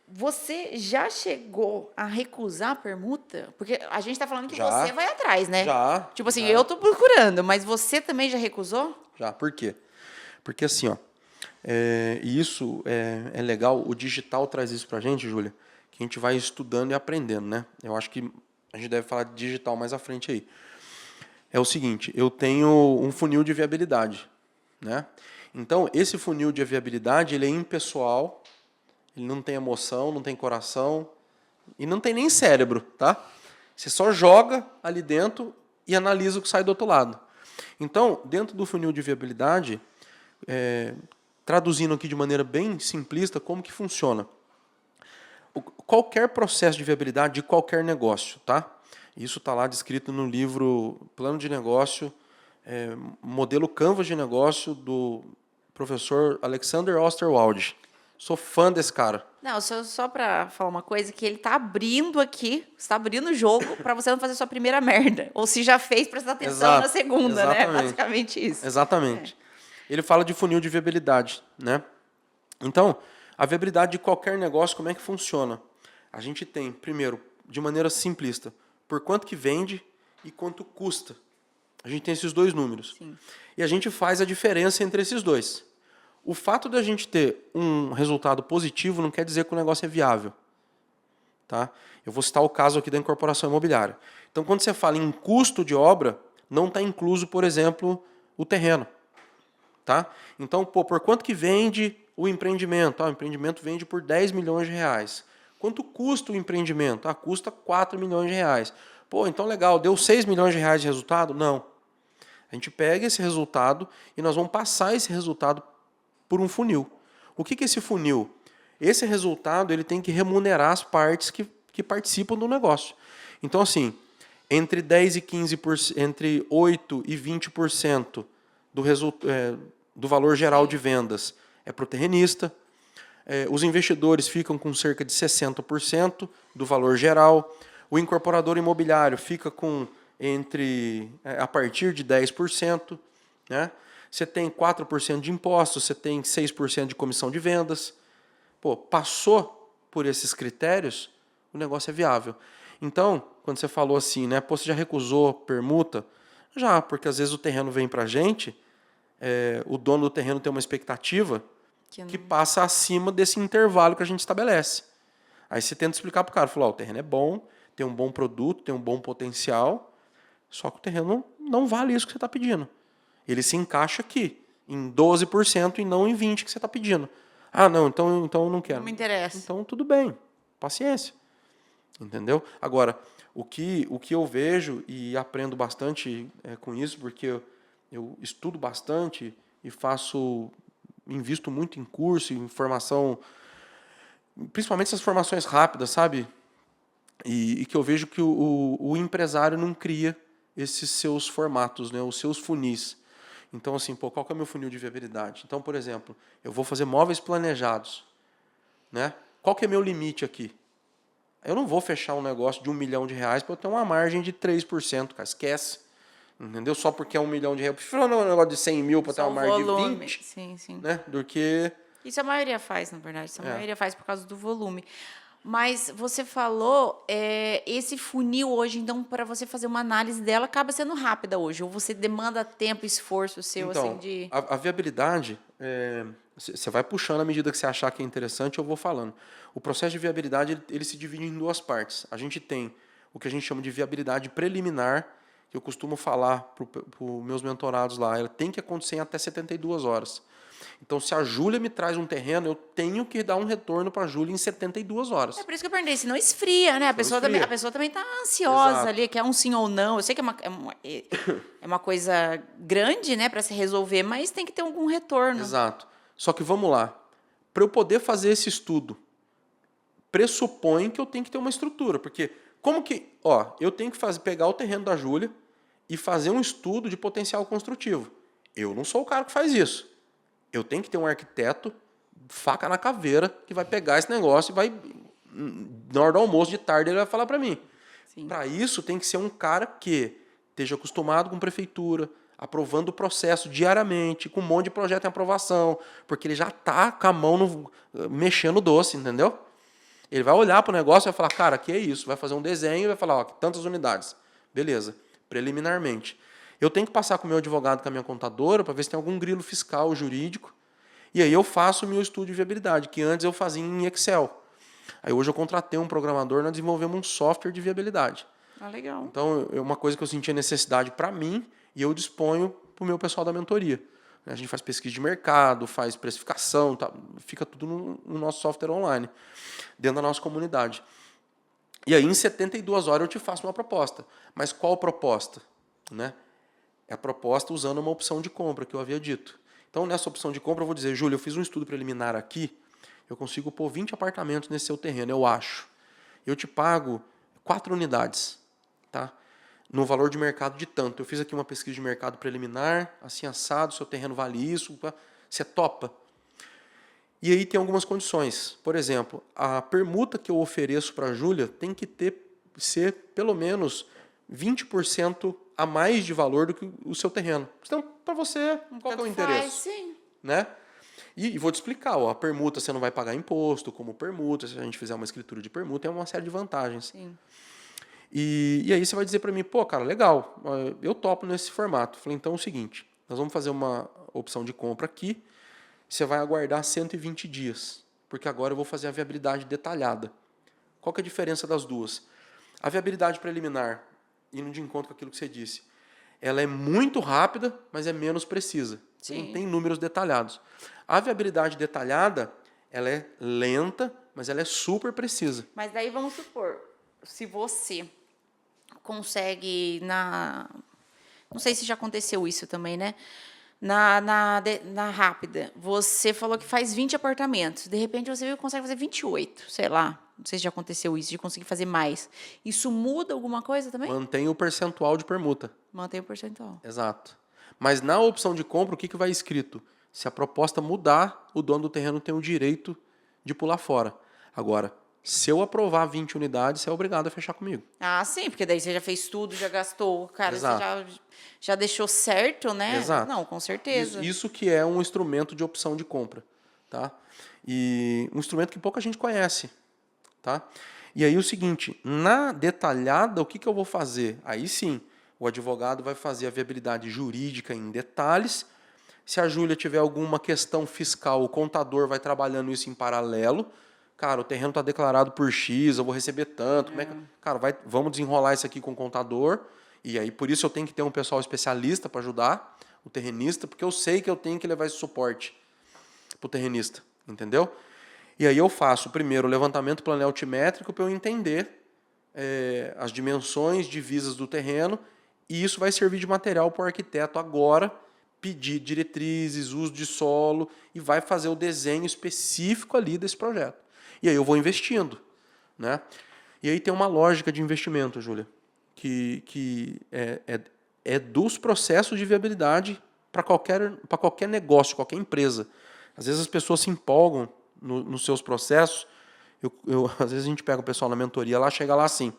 Você já chegou a recusar a permuta? Porque a gente está falando que você vai atrás, né? Já. Tipo assim, eu estou procurando, mas você também já recusou? Já. Por quê? Porque assim, ó, isso é legal, o digital traz isso pra gente, Júlia, que a gente vai estudando e aprendendo, né? Eu acho que a gente deve falar de digital mais à frente aí. É o seguinte, eu tenho um funil de viabilidade, né? Então, esse funil de viabilidade, ele é impessoal, ele não tem emoção, não tem coração e não tem nem cérebro, tá? Você só joga ali dentro e analisa o que sai do outro lado. Então, dentro do funil de viabilidade, traduzindo aqui de maneira bem simplista, como que funciona? Qualquer processo de viabilidade de qualquer negócio, tá? Isso está lá descrito no livro Plano de Negócio, Modelo Canvas de Negócio, do professor Alexander Osterwald. Sou fã desse cara. Não, só para falar uma coisa, que ele tá abrindo aqui, está abrindo o jogo para você não fazer sua primeira merda. Ou se já fez, prestar atenção na segunda, né? Basicamente isso. Exatamente. Ele fala de funil de viabilidade, né? Então, a viabilidade de qualquer negócio, como é que funciona? A gente tem, primeiro, de maneira simplista, por quanto que vende e quanto custa. A gente tem esses dois números. Sim. E a gente faz a diferença entre esses dois. O fato de a gente ter um resultado positivo não quer dizer que o negócio é viável. Tá? Eu vou citar o caso aqui da incorporação imobiliária. Então, quando você fala em custo de obra, não está incluso, por exemplo, o terreno. Tá? Então, por quanto que vende o empreendimento? O empreendimento vende por 10 milhões de reais. Quanto custa o empreendimento? Custa 4 milhões de reais. Então legal, deu 6 milhões de reais de resultado? Não. A gente pega esse resultado e nós vamos passar esse resultado por um funil. O que é esse funil? Esse resultado ele tem que remunerar as partes que participam do negócio. Então, assim, entre 10 e 15%, entre 8 e 20% do valor geral de vendas é para o terrenista. Os investidores ficam com cerca de 60% do valor geral. O incorporador imobiliário fica com a partir de 10%. Né? Você tem 4% de impostos, você tem 6% de comissão de vendas. Passou por esses critérios, o negócio é viável. Então, quando você falou assim, né, você já recusou permuta? Já, porque às vezes o terreno vem para a gente, o dono do terreno tem uma expectativa que passa acima desse intervalo que a gente estabelece. Aí você tenta explicar para o cara, o terreno é bom, tem um bom produto, tem um bom potencial, só que o terreno não vale isso que você está pedindo. Ele se encaixa aqui, em 12% e não em 20% que você está pedindo. Não, então eu não quero. Não me interessa. Então tudo bem, paciência. Entendeu? Agora, o que eu vejo e aprendo bastante com isso, porque eu estudo bastante e invisto muito em curso, em formação, principalmente essas formações rápidas, sabe? E que eu vejo que o empresário não cria esses seus formatos, né? Os seus funis. Então, assim, qual que é o meu funil de viabilidade? Então, por exemplo, eu vou fazer móveis planejados. Né? Qual que é meu limite aqui? Eu não vou fechar um negócio de R$1 milhão para eu ter uma margem de 3%, cara. Esquece. Entendeu? Só porque é R$1 milhão. Eu prefiro um negócio de 100 mil para ter uma margem de 20. Sim. Né? Do que... Isso a maioria faz, na verdade. Isso a maioria faz por causa do volume. Mas você falou, esse funil hoje, então, para você fazer uma análise dela, acaba sendo rápida hoje? Ou você demanda tempo, esforço seu, então, assim, de... A viabilidade, você vai puxando à medida que você achar que é interessante, eu vou falando. O processo de viabilidade, ele se divide em duas partes. A gente tem o que a gente chama de viabilidade preliminar, que eu costumo falar para os meus mentorados lá, ela tem que acontecer em até 72 horas. Então, se a Júlia me traz um terreno, eu tenho que dar um retorno para a Júlia em 72 horas. É por isso que eu perguntei, senão esfria, né? A pessoa também está ansiosa. Exato. Ali, quer um sim ou não. Eu sei que é uma coisa grande, né, para se resolver, mas tem que ter algum retorno. Exato. Só que vamos lá. Para eu poder fazer esse estudo, pressupõe que eu tenho que ter uma estrutura. Porque como que... eu tenho que pegar o terreno da Júlia e fazer um estudo de potencial construtivo. Eu não sou o cara que faz isso. Eu tenho que ter um arquiteto, faca na caveira, que vai pegar esse negócio e vai, na hora do almoço de tarde, ele vai falar para mim. Para isso, tem que ser um cara que esteja acostumado com prefeitura, aprovando o processo diariamente, com um monte de projeto em aprovação, porque ele já está com a mão mexendo no doce, entendeu? Ele vai olhar para o negócio e vai falar, cara, que é isso? Vai fazer um desenho e vai falar, tantas unidades. Beleza, preliminarmente. Eu tenho que passar com o meu advogado, com a minha contadora, para ver se tem algum grilo fiscal, jurídico. E aí eu faço o meu estudo de viabilidade, que antes eu fazia em Excel. Aí hoje eu contratei um programador, nós desenvolvemos um software de viabilidade. Legal. Então, é uma coisa que eu sentia necessidade para mim e eu disponho para o meu pessoal da mentoria. A gente faz pesquisa de mercado, faz precificação, tá? Fica tudo no nosso software online, dentro da nossa comunidade. E aí, em 72 horas, eu te faço uma proposta. Mas qual proposta? Né? É a proposta usando uma opção de compra, que eu havia dito. Então, nessa opção de compra, eu vou dizer, Júlia, eu fiz um estudo preliminar aqui, eu consigo pôr 20 apartamentos nesse seu terreno, eu acho. Eu te pago 4 unidades, tá? No valor de mercado de tanto. Eu fiz aqui uma pesquisa de mercado preliminar, assim assado, seu terreno vale isso, você topa? E aí tem algumas condições. Por exemplo, a permuta que eu ofereço para a Júlia tem que ser pelo menos 20% a mais de valor do que o seu terreno. Então, para você, qual que é o interesse? Sim. Né? E vou te explicar, ó, a permuta você não vai pagar imposto, como permuta, se a gente fizer uma escritura de permuta, tem uma série de vantagens. Sim. E aí você vai dizer para mim, pô, cara, legal, eu topo nesse formato. Falei, então é o seguinte, nós vamos fazer uma opção de compra aqui, você vai aguardar 120 dias, porque agora eu vou fazer a viabilidade detalhada. Qual que é a diferença das duas? A viabilidade preliminar, indo de encontro com aquilo que você disse, ela é muito rápida, mas é menos precisa. Sim. Não tem números detalhados. A viabilidade detalhada, ela é lenta, mas ela é super precisa. Mas daí vamos supor, se você consegue não sei se já aconteceu isso também, né? Na rápida, você falou que faz 20 apartamentos. De repente, você consegue fazer 28, sei lá. Não sei se já aconteceu isso, de conseguir fazer mais. Isso muda alguma coisa também? Mantém o percentual de permuta. Mantém o percentual. Exato. Mas na opção de compra, o que vai escrito? Se a proposta mudar, o dono do terreno tem o direito de pular fora. Agora, se eu aprovar 20 unidades, você é obrigado a fechar comigo. Ah, sim, porque daí você já fez tudo, já gastou. Cara, Exato. você já deixou certo, né? Exato. Não, com certeza. Isso que é um instrumento de opção de compra. Tá? E um instrumento que pouca gente conhece. Tá? E aí o seguinte, na detalhada, o que eu vou fazer? Aí sim, o advogado vai fazer a viabilidade jurídica em detalhes. Se a Júlia tiver alguma questão fiscal, o contador vai trabalhando isso em paralelo. Cara, o terreno está declarado por X, eu vou receber tanto. Como é que... Cara, vamos desenrolar isso aqui com o contador. E aí, por isso, eu tenho que ter um pessoal especialista para ajudar o terrenista, porque eu sei que eu tenho que levar esse suporte para o terrenista. Entendeu? E aí eu faço, primeiro, o levantamento planeltimétrico para eu entender as dimensões, divisas do terreno, e isso vai servir de material para o arquiteto agora pedir diretrizes, uso de solo, e vai fazer o desenho específico ali desse projeto. E aí eu vou investindo. Né? E aí tem uma lógica de investimento, Júlia, que é dos processos de viabilidade para qualquer negócio, qualquer empresa. Às vezes as pessoas se empolgam nos seus processos. Às vezes a gente pega o pessoal na mentoria lá, chega lá assim,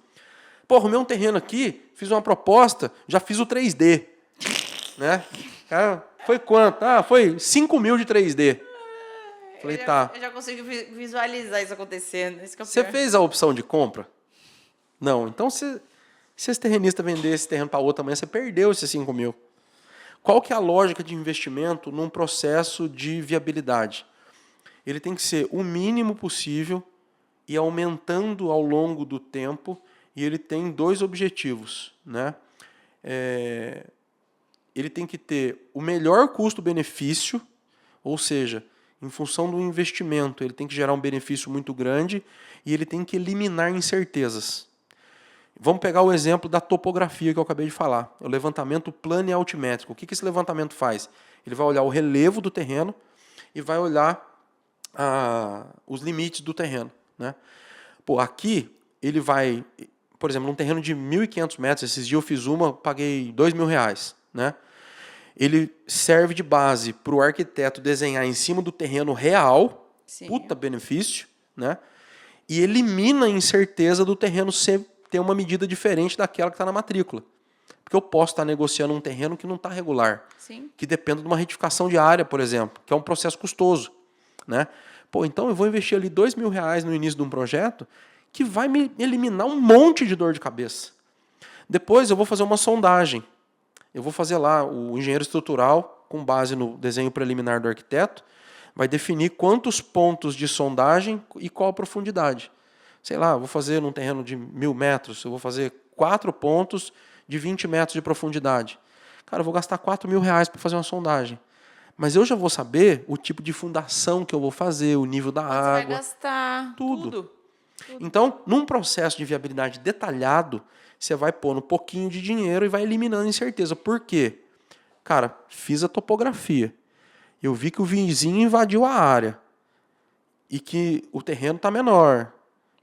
pô, arrumei um terreno aqui, fiz uma proposta, já fiz o 3D. Né? Cara, foi quanto? Ah, foi 5 mil de 3D. Falei, tá. Eu já consigo visualizar isso acontecendo. Você fez a opção de compra? Não. Então, se esse terrenista vender esse terreno para outra amanhã, você perdeu esses 5 mil. Qual que é a lógica de investimento num processo de viabilidade? Ele tem que ser o mínimo possível e aumentando ao longo do tempo, e ele tem 2 objetivos. Né? Ele tem que ter o melhor custo-benefício, ou seja, em função do investimento, ele tem que gerar um benefício muito grande e ele tem que eliminar incertezas. Vamos pegar o exemplo da topografia que eu acabei de falar, o levantamento plano-altimétrico. O que esse levantamento faz? Ele vai olhar o relevo do terreno e vai olhar os limites do terreno. Né? Pô, aqui, ele vai, por exemplo, num terreno de 1.500 metros, esses dias eu fiz paguei R$2.000. Né? Ele serve de base para o arquiteto desenhar em cima do terreno real, sim, puta benefício, né? E elimina a incerteza do terreno ter uma medida diferente daquela que está na matrícula. Porque eu posso estar negociando um terreno que não está regular, sim, que depende de uma retificação de área, por exemplo, que é um processo custoso. Né? Pô, então eu vou investir ali R$2.000 no início de um projeto que vai me eliminar um monte de dor de cabeça. Depois eu vou fazer uma sondagem. Eu vou fazer lá, o engenheiro estrutural, com base no desenho preliminar do arquiteto, vai definir quantos pontos de sondagem e qual a profundidade. Sei lá, eu vou fazer num terreno de 1.000 metros, eu vou fazer 4 pontos de 20 metros de profundidade. Cara, eu vou gastar R$4.000 para fazer uma sondagem. Mas eu já vou saber o tipo de fundação que eu vou fazer, o nível da água. Você vai gastar tudo. Então, num processo de viabilidade detalhado, você vai pôr um pouquinho de dinheiro e vai eliminando incerteza. Por quê? Cara, fiz a topografia. Eu vi que o vizinho invadiu a área. e que o terreno está menor,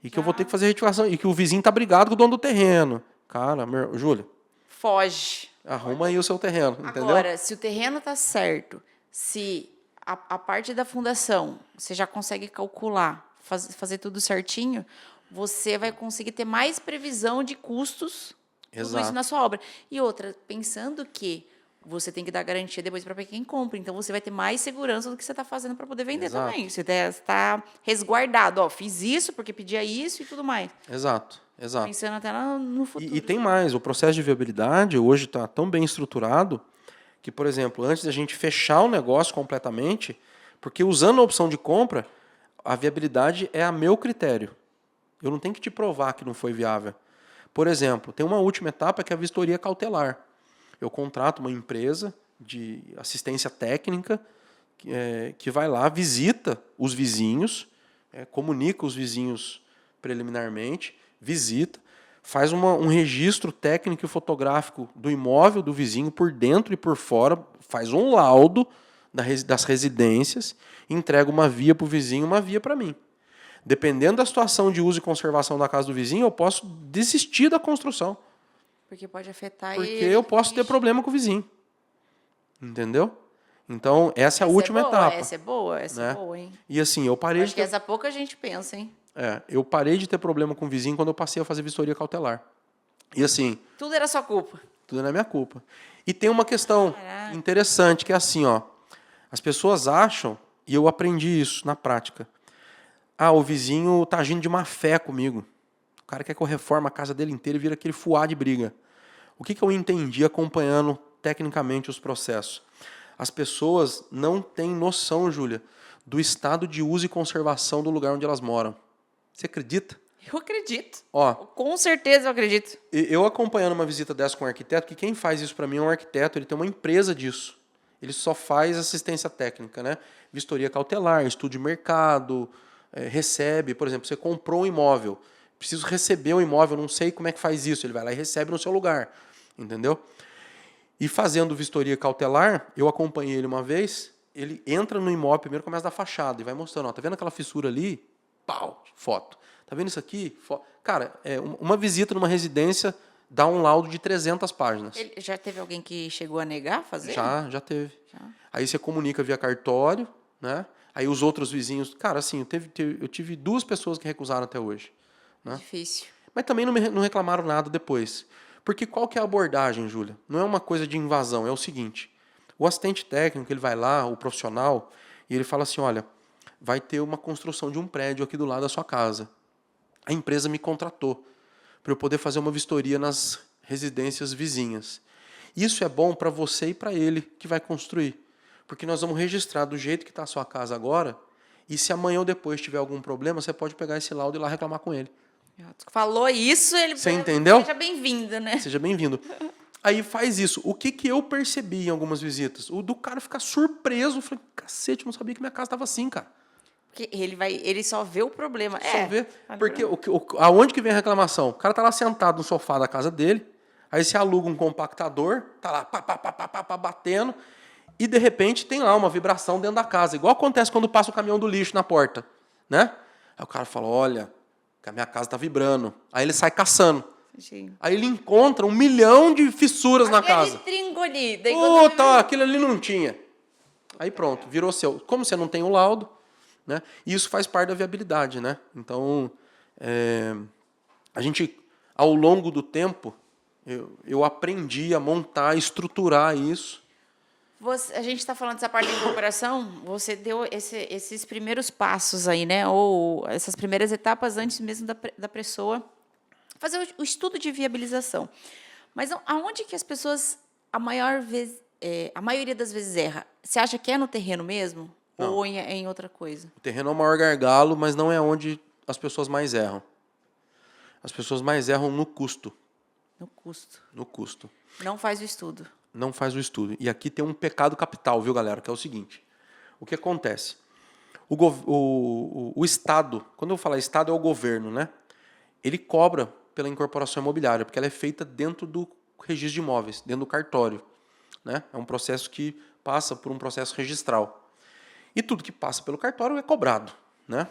e que eu vou ter que fazer retificação, e que o vizinho está brigado com o dono do terreno. Cara, Júlia, Foge. arruma aí o seu terreno, entendeu? Agora, se o terreno tá certo, se a parte da fundação você já consegue calcular, fazer tudo certinho, você vai conseguir ter mais previsão de custos, tudo isso Exato. na sua obra. E outra, pensando que você tem que dar garantia depois para quem compra, então você vai ter mais segurança do que você está fazendo para poder vender Exato. também. Você está resguardado, ó, fiz isso porque pedia isso e tudo mais. Exato. Pensando até no futuro. E tem mais, o processo de viabilidade hoje está tão bem estruturado que, por exemplo, antes da gente fechar o negócio completamente, porque usando a opção de compra, a viabilidade é a meu critério. Eu não tenho que te provar que não foi viável. Por exemplo, tem uma última etapa que é a vistoria cautelar. Eu contrato uma empresa de assistência técnica que vai lá, visita os vizinhos, comunica os vizinhos preliminarmente, visita, faz um registro técnico e fotográfico do imóvel do vizinho por dentro e por fora, faz um laudo das residências, entrega uma via para o vizinho, uma via para mim. Dependendo da situação de uso e conservação da casa do vizinho, eu posso desistir da construção. Porque pode afetar Porque ele. eu posso ter problema com o vizinho. Entendeu? Então, essa é a última etapa. Essa é boa, hein? E assim, eu parei Acho que essa pouca gente pensa, hein? eu parei de ter problema com o vizinho quando eu passei a fazer vistoria cautelar. E assim, Tudo era sua culpa. tudo é minha culpa. E tem uma questão Caraca. interessante, que é assim, ó. As pessoas acham, e eu aprendi isso na prática, o vizinho tá agindo de má fé comigo. O cara quer que eu reforme a casa dele inteira e vira aquele fuá de briga. O que eu entendi acompanhando tecnicamente os processos? As pessoas não têm noção, Júlia, do estado de uso e conservação do lugar onde elas moram. Você acredita? Eu acredito. Ó, Com certeza eu acredito. eu acompanhando uma visita dessa com um arquiteto, que quem faz isso para mim é um arquiteto, ele tem uma empresa disso. Ele só faz assistência técnica, né? Vistoria cautelar, estudo de mercado, recebe, por exemplo, você comprou um imóvel, preciso receber o imóvel, não sei como é que faz isso, ele vai lá e recebe no seu lugar, entendeu? E fazendo vistoria cautelar, eu acompanhei ele uma vez, ele entra no imóvel, primeiro começa da fachada e vai mostrando, ó, tá vendo aquela fissura ali? Pau, foto. Tá vendo isso aqui? Cara, uma visita numa residência dá um laudo de 300 páginas. Já teve alguém que chegou a negar fazer? Já teve. Aí você comunica via cartório, né? Aí os outros vizinhos... Cara, assim, eu tive 2 pessoas que recusaram até hoje. Né? Difícil. Mas também não reclamaram nada depois. Porque qual que é a abordagem, Júlia? Não é uma coisa de invasão, é o seguinte. O assistente técnico, ele vai lá, o profissional, e ele fala assim, olha, vai ter uma construção de um prédio aqui do lado da sua casa. A empresa me contratou para eu poder fazer uma vistoria nas residências vizinhas. Isso é bom para você e para ele que vai construir. Porque nós vamos registrar do jeito que está a sua casa agora, e se amanhã ou depois tiver algum problema, você pode pegar esse laudo e ir lá reclamar com ele. Falou isso, ele... Você entendeu? Seja bem-vindo, né? Seja bem-vindo. Aí faz isso. O que eu percebi em algumas visitas? O do cara ficar surpreso. Eu falei, cacete, não sabia que minha casa estava assim, cara. Porque ele só vê o problema. Só vê. Porque aonde que vem a reclamação? O cara tá lá sentado no sofá da casa dele, aí você aluga um compactador, tá lá pá, batendo, e de repente tem lá uma vibração dentro da casa. Igual acontece quando passa o caminhão do lixo na porta, né? Aí o cara fala, olha, que a minha casa tá vibrando. Aí ele sai caçando. Sim. Aí ele encontra 1 milhão de fissuras na casa. Tringo ali. Daí Puta, aquilo ali não tinha. Aí pronto, virou seu. Como você não tem o laudo, né? E isso faz parte da viabilidade, né? Então, a gente, ao longo do tempo, eu aprendi a montar, estruturar isso. A gente está falando dessa parte de incorporação, você deu esses primeiros passos aí, né? Ou essas primeiras etapas antes mesmo da pessoa fazer o estudo de viabilização. Mas aonde que as pessoas, a maioria das vezes erra? Você acha que é no terreno mesmo? Não. Ou em outra coisa? O terreno é o maior gargalo, mas não é onde as pessoas mais erram. As pessoas mais erram no custo. No custo. No custo. Não faz o estudo. Não faz o estudo. E aqui tem um pecado capital, viu, galera? Que é o seguinte. O que acontece? O Estado, quando eu falar Estado, é o governo, né? Ele cobra pela incorporação imobiliária, porque ela é feita dentro do registro de imóveis, dentro do cartório. Né? É um processo que passa por um processo registral. E tudo que passa pelo cartório é cobrado. né?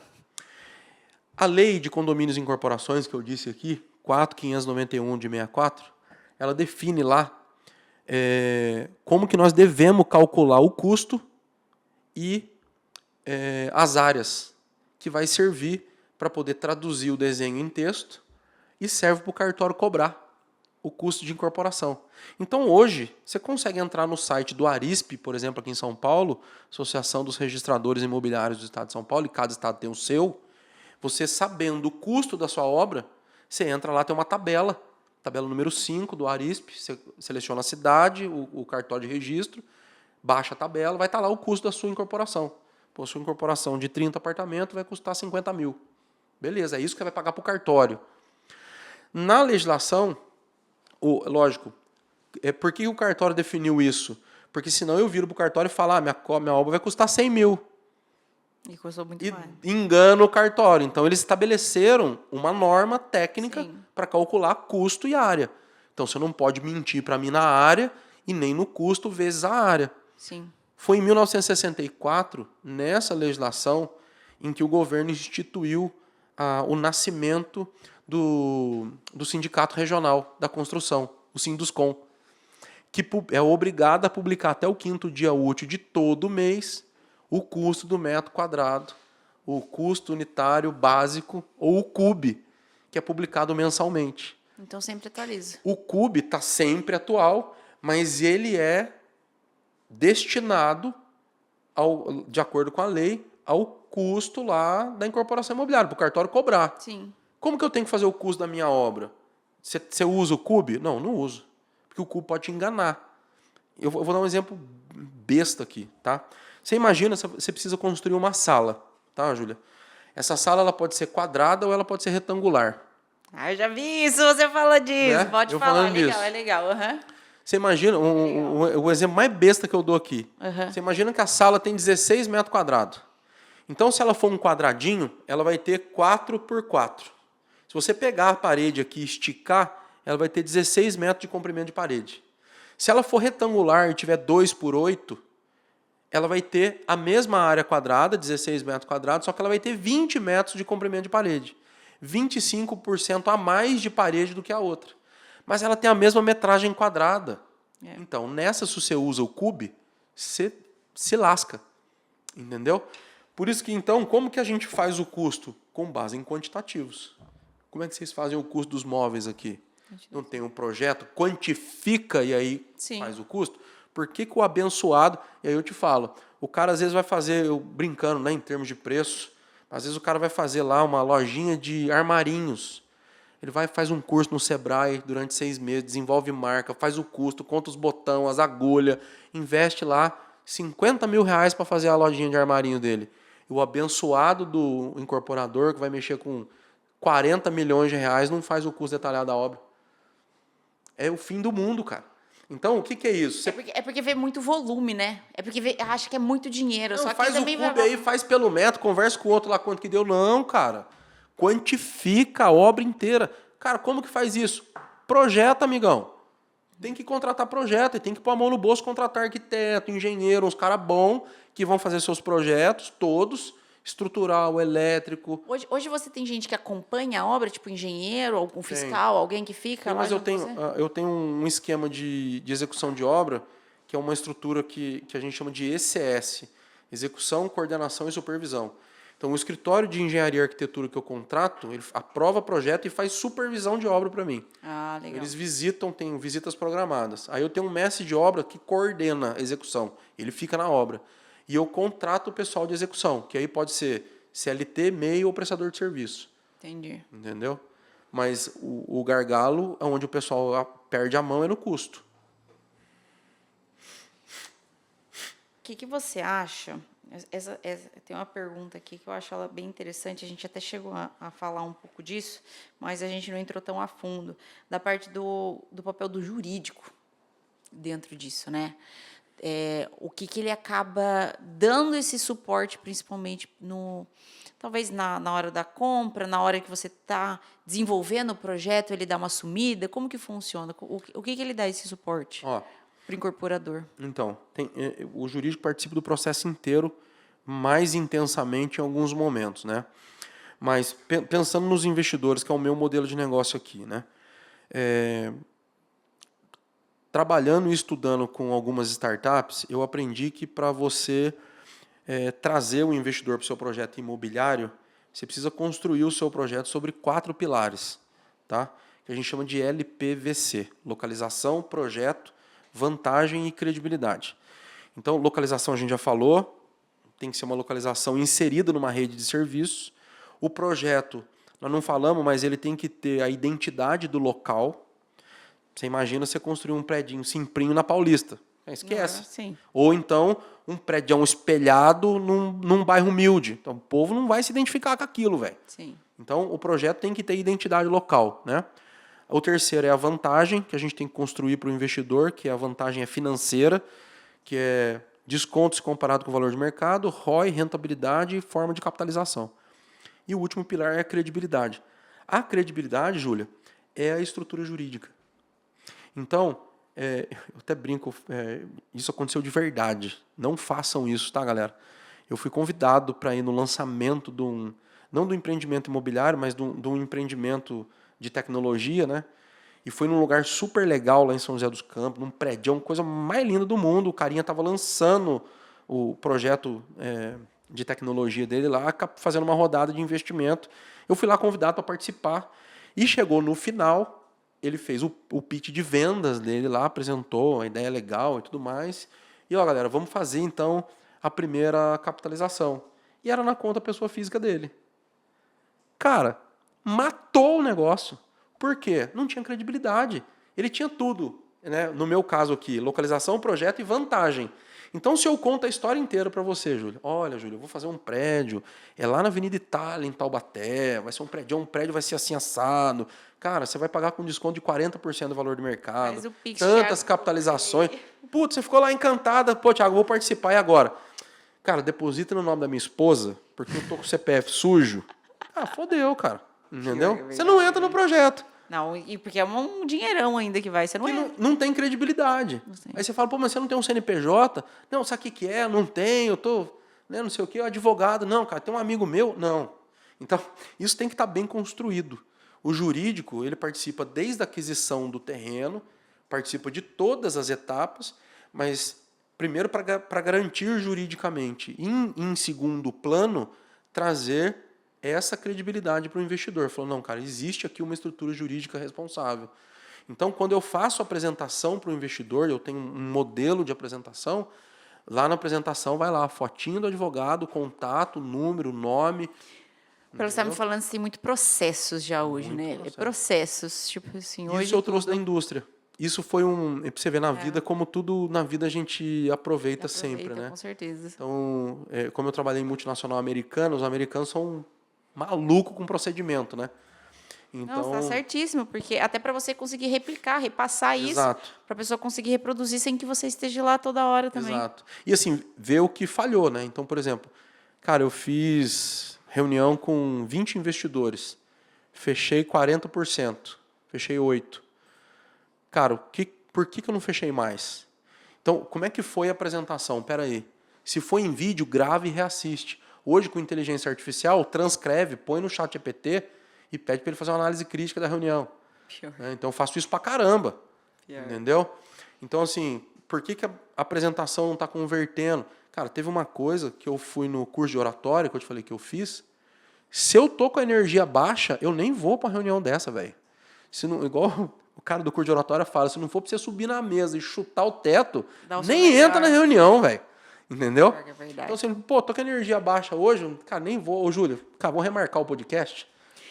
A lei de condomínios e incorporações, que eu disse aqui, 4.591 de 64, ela define lá como que nós devemos calcular o custo e as áreas que vai servir para poder traduzir o desenho em texto e serve para o cartório cobrar o custo de incorporação. Então, hoje, você consegue entrar no site do Arisp, por exemplo, aqui em São Paulo, Associação dos Registradores Imobiliários do Estado de São Paulo, e cada estado tem o seu. Você sabendo o custo da sua obra, você entra lá, tem uma tabela número 5 do Arisp, você seleciona a cidade, o cartório de registro, baixa a tabela, vai estar lá o custo da sua incorporação. Pô, sua incorporação de 30 apartamentos vai custar 50 mil. Beleza, é isso que você vai pagar para o cartório. Na legislação, lógico, por que o cartório definiu isso? Porque senão eu viro para o cartório e falo, minha obra vai custar 100 mil. E custou muito mais. Engana o cartório. Então, eles estabeleceram uma norma técnica para calcular custo e área. Então, você não pode mentir para mim na área e nem no custo vezes a área. Sim. Foi em 1964, nessa legislação, em que o governo instituiu o nascimento do Sindicato Regional da Construção, o Sinduscom, que é obrigado a publicar até o 5º dia útil de todo mês o custo do metro quadrado, o custo unitário básico, ou o CUB, que é publicado mensalmente. Então sempre atualiza. O CUB está sempre atual, mas ele é destinado, de acordo com a lei, ao custo lá da incorporação imobiliária, para o cartório cobrar. Sim. Como que eu tenho que fazer o custo da minha obra? Você usa o CUB? Não, não uso. Porque o CUB pode te enganar. Eu vou dar um exemplo besta aqui, tá? Você imagina, você precisa construir uma sala, tá, Júlia? Essa sala ela pode ser quadrada ou ela pode ser retangular. Eu já vi isso, você fala disso. Né? Pode eu falar, é legal. Uhum. Você imagina, o exemplo mais besta que eu dou aqui. Uhum. Você imagina que a sala tem 16 metros quadrados. Então, se ela for um quadradinho, ela vai ter 4 por 4. Se você pegar a parede aqui e esticar, ela vai ter 16 metros de comprimento de parede. Se ela for retangular e tiver 2 por 8, ela vai ter a mesma área quadrada, 16 metros quadrados, só que ela vai ter 20 metros de comprimento de parede. 25% a mais de parede do que a outra. Mas ela tem a mesma metragem quadrada. Então, nessa, se você usa o CUB, você se lasca. Entendeu? Por isso que, então, como que a gente faz o custo? Com base em quantitativos. Como é que vocês fazem o custo dos móveis aqui? Não tem um projeto, quantifica e aí faz o custo? Por que o abençoado... E aí eu te falo, o cara às vezes vai fazer, eu brincando, né, em termos de preço, às vezes o cara vai fazer lá uma lojinha de armarinhos. Ele vai faz um curso no Sebrae durante 6 meses, desenvolve marca, faz o custo, conta os botões, as agulhas, investe lá 50 mil reais para fazer a lojinha de armarinho dele. E o abençoado do incorporador, que vai mexer com 40 milhões de reais, não faz o custo detalhado da obra. É o fim do mundo, cara. Então, o que é isso? É porque vê muito volume, né? É porque acha que é muito dinheiro. Não, só faz que o CUB aí, faz pelo metro, conversa com o outro lá quanto que deu. Não, cara. Quantifica a obra inteira. Cara, como que faz isso? Projeta, amigão. Tem que contratar projeto, e tem que pôr a mão no bolso, contratar arquiteto, engenheiro, uns caras bons que vão fazer seus projetos todos, estrutural, elétrico. Hoje você tem gente que acompanha a obra, tipo engenheiro, algum fiscal, alguém que fica lá. Mas eu tenho um esquema de execução de obra, que é uma estrutura que a gente chama de ECS, Execução, Coordenação e Supervisão. Então, o escritório de engenharia e arquitetura que eu contrato, ele aprova projeto e faz supervisão de obra para mim. Ah, legal. Eles visitam, tem visitas programadas. Aí eu tenho um mestre de obra que coordena a execução. Ele fica na obra. E eu contrato o pessoal de execução, que aí pode ser CLT, MEI ou prestador de serviço. Entendi. Entendeu? Mas o gargalo, onde o pessoal perde a mão, é no custo. O que você acha? Tem uma pergunta aqui que eu acho ela bem interessante. A gente até chegou a falar um pouco disso, mas a gente não entrou tão a fundo. Da parte do papel do jurídico dentro disso, né? O que ele acaba dando esse suporte, principalmente talvez na hora da compra, na hora que você está desenvolvendo o projeto, ele dá uma sumida. Como que funciona? O que ele dá esse suporte para o incorporador? Então, o jurídico participa do processo inteiro, mais intensamente em alguns momentos, né? Mas pensando nos investidores, que é o meu modelo de negócio aqui, né? Trabalhando e estudando com algumas startups, eu aprendi que para você trazer o investidor para o seu projeto imobiliário, você precisa construir o seu projeto sobre 4 pilares, tá? Que a gente chama de LPVC: localização, projeto, vantagem e credibilidade. Então, localização a gente já falou, tem que ser uma localização inserida numa rede de serviços. O projeto, nós não falamos, mas ele tem que ter a identidade do local. Você imagina você construir um prédio simprinho na Paulista. Esquece. Sim. Ou então um prédio espelhado num bairro humilde. Então o povo não vai se identificar com aquilo, velho. Então o projeto tem que ter identidade local, né? O terceiro é a vantagem que a gente tem que construir para o investidor, que a vantagem é financeira, que é descontos comparado com o valor de mercado, ROI, rentabilidade e forma de capitalização. E o último pilar é a credibilidade. A credibilidade, Júlia, é a estrutura jurídica. Então, eu até brinco, isso aconteceu de verdade. Não façam isso, tá, galera? Eu fui convidado para ir no lançamento não do empreendimento imobiliário, mas de um empreendimento de tecnologia, né? E foi num lugar super legal lá em São José dos Campos, num prédio, coisa mais linda do mundo. O carinha estava lançando o projeto de tecnologia dele lá, fazendo uma rodada de investimento. Eu fui lá convidado para participar. E chegou no final, ele fez o pitch de vendas dele lá, apresentou a ideia legal e tudo mais. E, ó, galera, vamos fazer, então, a primeira capitalização. E era na conta pessoa física dele. Cara, matou o negócio. Por quê? Não tinha credibilidade. Ele tinha tudo, né? No meu caso aqui, localização, projeto e vantagem. Então, se eu conto a história inteira para você, Júlio, olha, Júlio, eu vou fazer um prédio, é lá na Avenida Itália, em Taubaté, vai ser um prédio vai ser assim assado. Cara, você vai pagar com desconto de 40% do valor do mercado. Tantas capitalizações. Putz, você ficou lá encantada. Pô, Thiago, vou participar e agora? Cara, deposita no nome da minha esposa, porque eu tô com o CPF sujo. Ah, fodeu, cara. Entendeu? Você não entra no projeto. Não, e porque é um dinheirão ainda que vai, você não tem credibilidade. Aí você fala, pô, mas você não tem um CNPJ? Não, sabe o que é? Não tenho, eu tô, né, não sei o que, advogado. Não, cara, tem um amigo meu. Não. Então, isso tem que estar bem construído. O jurídico, ele participa desde a aquisição do terreno, participa de todas as etapas, mas primeiro para garantir juridicamente. Em segundo plano, trazer essa credibilidade para o investidor. Falou, não, cara, existe aqui uma estrutura jurídica responsável. Então, quando eu faço a apresentação para o investidor, eu tenho um modelo de apresentação, lá na apresentação vai lá, fotinho do advogado, contato, número, nome. Pelo que você está me falando, tem muito processos já hoje, né? Processos, tipo assim, hoje... Isso eu trouxe da indústria. Isso foi para você ver na vida, como tudo na vida a gente aproveita sempre, né? Com certeza. Então, como eu trabalhei em multinacional americana, os americanos são maluco com procedimento, né? Então, não, está certíssimo, porque até para você conseguir replicar, repassar isso, para a pessoa conseguir reproduzir sem que você esteja lá toda hora também. Exato. E assim, ver o que falhou, né? Então, por exemplo, cara, eu fiz reunião com 20 investidores, fechei 40%, fechei 8%. Cara, por que eu não fechei mais? Então, como é que foi a apresentação? Pera aí. Se foi em vídeo, grave e reassiste. Hoje, com inteligência artificial, transcreve, põe no chat GPT e pede para ele fazer uma análise crítica da reunião. Então, eu faço isso pra caramba. Entendeu? Então, assim, por que a apresentação não está convertendo? Cara, teve uma coisa que eu fui no curso de oratória, que eu te falei que eu fiz. Se eu tô com a energia baixa, eu nem vou para uma reunião dessa, velho. Igual o cara do curso de oratória fala, se não for para você subir na mesa e chutar o teto, nem entra na reunião, velho. Entendeu? Então, assim, pô, tô com a energia baixa hoje, cara, nem vou. Ô, Júlio, cara, vamos remarcar o podcast?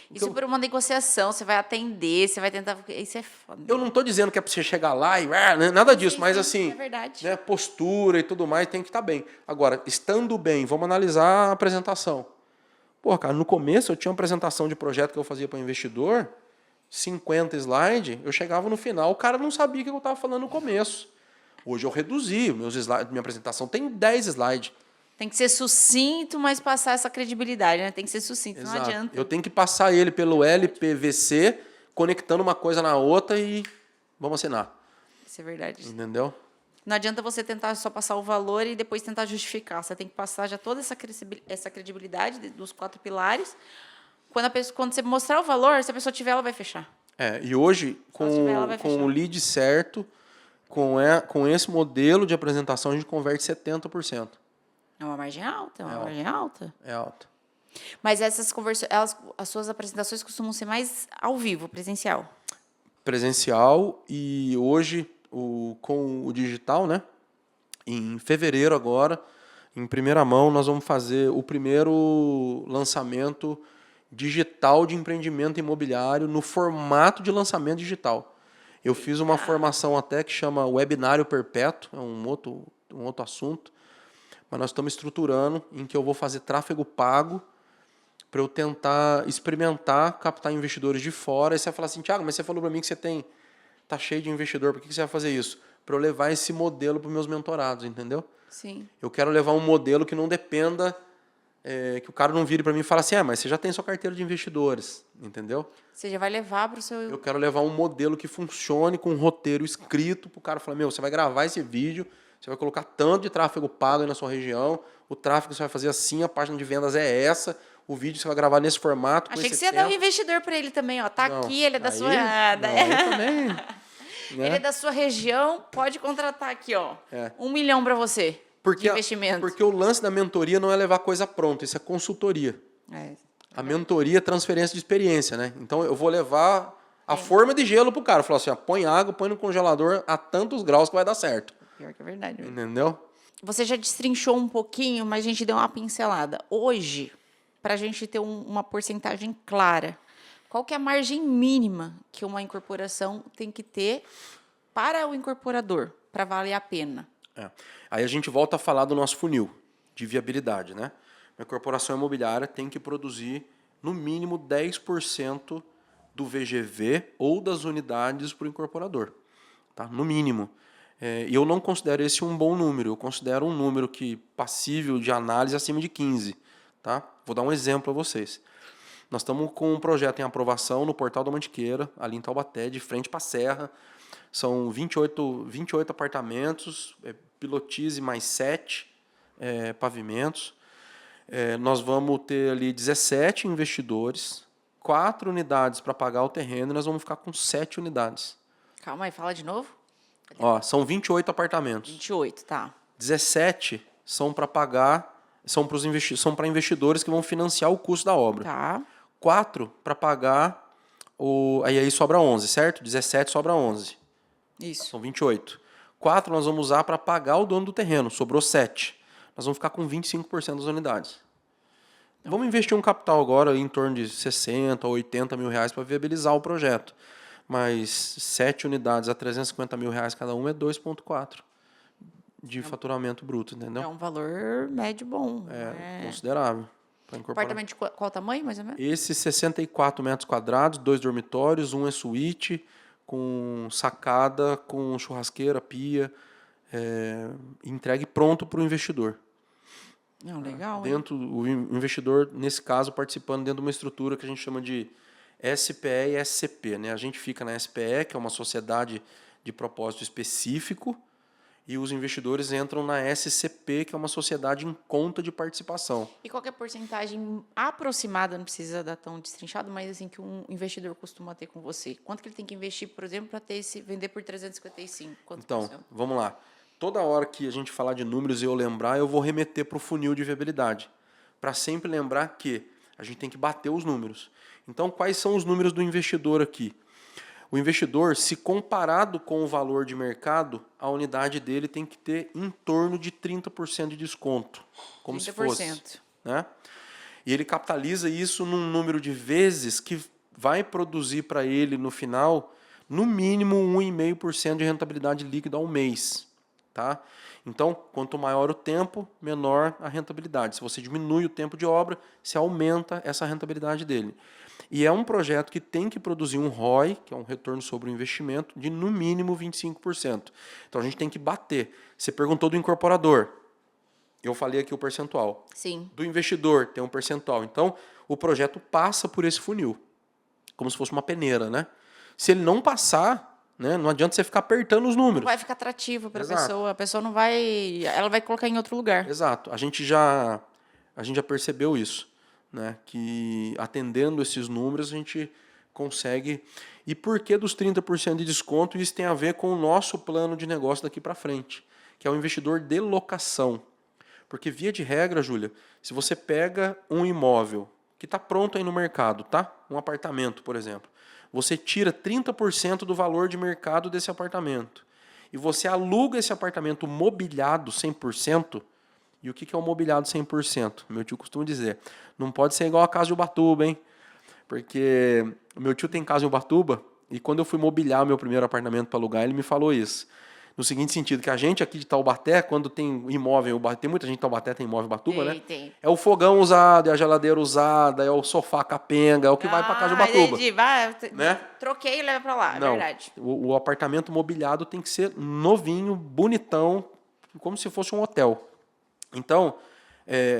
Isso por uma negociação, você vai atender, você vai tentar... Isso é foda. Eu não tô dizendo que é pra você chegar lá e... nada disso, sim, mas sim, assim... É verdade. Né, postura e tudo mais tem que estar bem. Agora, estando bem, vamos analisar a apresentação. Pô, cara, no começo eu tinha uma apresentação de projeto que eu fazia para investidor, 50 slides, eu chegava no final, o cara não sabia o que eu estava falando no começo. Hoje eu reduzi, meus slides, minha apresentação tem 10 slides. Tem que ser sucinto, mas passar essa credibilidade, né? Tem que ser sucinto, Exato. Não adianta. Eu tenho que passar ele pelo LPVC, conectando uma coisa na outra e vamos assinar. Isso é verdade. Entendeu? Não adianta você tentar só passar o valor e depois tentar justificar. Você tem que passar já toda essa credibilidade dos 4 pilares. Quando você mostrar o valor, se a pessoa tiver, ela vai fechar. E hoje, Se ela tiver, ela vai com fechar. o lead certo, com esse modelo de apresentação, a gente converte 70%. É uma margem alta, margem alta. É alta. Mas essas conversões, as suas apresentações costumam ser mais ao vivo, presencial. Presencial e hoje, com o digital, né? Em fevereiro agora, em primeira mão, nós vamos fazer o primeiro lançamento digital de empreendimento imobiliário no formato de lançamento digital. Eu fiz uma formação até que chama Webinário Perpétuo, é um outro assunto, mas nós estamos estruturando em que eu vou fazer tráfego pago para eu tentar experimentar, captar investidores de fora. E você vai falar assim, Thiago, mas você falou para mim que você tá cheio de investidor, por que você vai fazer isso? Para eu levar esse modelo para os meus mentorados, entendeu? Sim. Eu quero levar um modelo que não dependa, que o cara não vire para mim e fale assim, mas você já tem sua carteira de investidores, entendeu? Você já vai levar para o seu... Eu quero levar um modelo que funcione com um roteiro escrito para o cara falar, você vai gravar esse vídeo, você vai colocar tanto de tráfego pago aí na sua região, o tráfego você vai fazer assim, a página de vendas é essa, o vídeo você vai gravar nesse formato. Achei que você ia dar um investidor para ele também, ó. Tá não, aqui, ele é da sua... também... Ele é da sua região, pode contratar aqui, ó. 1 milhão para você de investimento. Porque o lance da mentoria não é levar coisa pronta, isso é consultoria. A mentoria é transferência de experiência, né? Então eu vou levar a forma de gelo pro cara. Falar assim, põe água, põe no congelador a tantos graus que vai dar certo. Pior que é verdade. Entendeu? Você já destrinchou um pouquinho, mas a gente deu uma pincelada. Hoje, para a gente ter uma porcentagem clara, qual que é a margem mínima que uma incorporação tem que ter para o incorporador, para valer a pena? Aí a gente volta a falar do nosso funil de viabilidade, né? A incorporação imobiliária tem que produzir no mínimo 10% do VGV ou das unidades para o incorporador, tá? No mínimo. E eu não considero esse um bom número, eu considero um número passível de análise acima de 15, tá? Vou dar um exemplo a vocês. Nós estamos com um projeto em aprovação no Portal da Mantiqueira, ali em Taubaté, de frente para a Serra. São 28 apartamentos, pilotize mais 7 pavimentos. Nós vamos ter ali 17 investidores, 4 unidades para pagar o terreno, e nós vamos ficar com 7 unidades. Calma aí, fala de novo. São 28 apartamentos. 28, tá. 17 são para pagar, são para investidores que vão financiar o custo da obra. Tá. 4 para pagar, aí sobra 11, certo? 17 sobra 11. Isso. São 28. 4 nós vamos usar para pagar o dono do terreno, sobrou 7. Nós vamos ficar com 25% das unidades. Vamos investir um capital agora em torno de 60 a 80 mil reais para viabilizar o projeto. Mas 7 unidades a 350 mil reais cada uma é 2,4 de faturamento bruto, entendeu? É um valor médio bom. Considerável. Apartamento de qual tamanho, mais ou menos? Esse 64 metros quadrados, 2 dormitórios, um é suíte, com sacada, com churrasqueira, pia, entregue pronto para o investidor. Legal. O investidor, nesse caso, participando dentro de uma estrutura que a gente chama de SPE e SCP. Né? A gente fica na SPE, que é uma sociedade de propósito específico, e os investidores entram na SCP, que é uma sociedade em conta de participação. E qual que é a porcentagem aproximada, não precisa dar tão destrinchado, mas assim que um investidor costuma ter com você? Quanto que ele tem que investir, por exemplo, para vender por 355? Então, vamos lá. Toda hora que a gente falar de números e eu lembrar, eu vou remeter para o funil de viabilidade. Para sempre lembrar que a gente tem que bater os números. Então, quais são os números do investidor aqui? O investidor, se comparado com o valor de mercado, a unidade dele tem que ter em torno de 30% de desconto. Como 30%. Se fosse. Né? E ele capitaliza isso num número de vezes que vai produzir para ele, no final, no mínimo 1,5% de rentabilidade líquida ao mês. Tá? Então, quanto maior o tempo, menor a rentabilidade. Se você diminui o tempo de obra, você aumenta essa rentabilidade dele. E é um projeto que tem que produzir um ROI, que é um retorno sobre o investimento, de no mínimo 25%. Então a gente tem que bater. Você perguntou do incorporador. Eu falei aqui o percentual. Sim. Do investidor tem um percentual. Então o projeto passa por esse funil, como se fosse uma peneira, né? Se ele não passar, né? Não adianta você ficar apertando os Não números. vai ficar atrativo para Exato. a pessoa não vai, ela vai colocar em outro lugar. Exato. A gente já percebeu isso, né? Que atendendo esses números a gente consegue. E por que dos 30% de desconto? Isso tem a ver com o nosso plano de negócio daqui para frente, que é o investidor de locação. Porque via de regra, Júlia, se você pega um imóvel que está pronto aí no mercado, tá? Um apartamento, por exemplo, você tira 30% do valor de mercado desse apartamento e você aluga esse apartamento mobiliado 100%. E o que é o mobiliado 100%? Meu tio costuma dizer, não pode ser igual a casa de Ubatuba, hein? Porque o meu tio tem casa em Ubatuba e quando eu fui mobiliar o meu primeiro apartamento para alugar, ele me falou isso. No seguinte sentido, que a gente aqui de Taubaté, quando tem imóvel, tem muita gente de Taubaté, tem imóvel em Ubatuba, né? Tem. É o fogão usado, é a geladeira usada, é o sofá capenga, é o que vai para casa de Ubatuba. Entendi. Vai, Né? troquei e leva para lá, é Não, verdade. o apartamento mobiliado tem que ser novinho, bonitão, como se fosse um hotel. Então,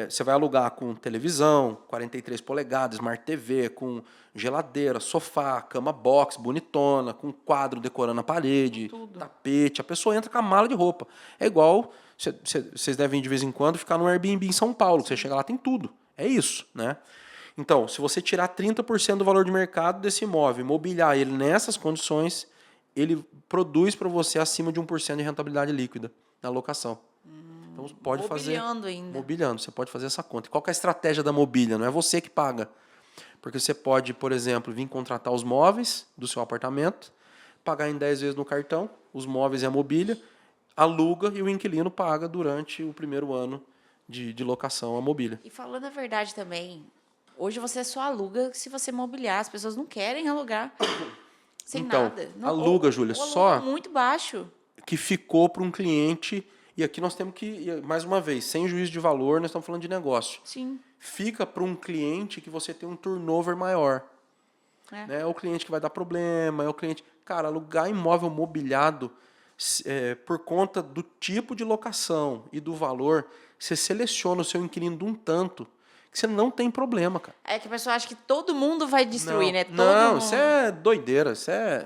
você vai alugar com televisão, 43 polegadas, Smart TV, com geladeira, sofá, cama box, bonitona, com quadro decorando a parede, tapete. A pessoa entra com a mala de roupa. É igual, vocês devem de vez em quando ficar no Airbnb em São Paulo. Você chega lá, tem tudo. É isso, né? Então, se você tirar 30% do valor de mercado desse imóvel e mobiliar ele nessas condições, ele produz para você acima de 1% de rentabilidade líquida na locação. Então, pode Mobiliando fazer ainda. mobiliando, você pode fazer essa conta. E qual que é a estratégia da mobília? Não é você que paga. Porque você pode, por exemplo, vir contratar os móveis do seu apartamento, pagar em 10 vezes no cartão, os móveis e a mobília, aluga e o inquilino paga durante o primeiro ano de locação a mobília. E falando a verdade também, hoje você só aluga se você mobiliar. As pessoas não querem alugar sem Então, nada. Não, aluga, Júlia, ou aluga só muito baixo. que ficou para um cliente. E aqui nós temos que, mais uma vez, sem juízo de valor, nós estamos falando de negócio. Sim. Fica para um cliente que você tem um turnover maior. É o cliente que vai dar problema, é o cliente... Cara, alugar imóvel mobiliado, por conta do tipo de locação e do valor, você seleciona o seu inquilino de um tanto que você não tem problema, cara. É que a pessoa acha que todo mundo vai destruir, né? Não, isso é doideira,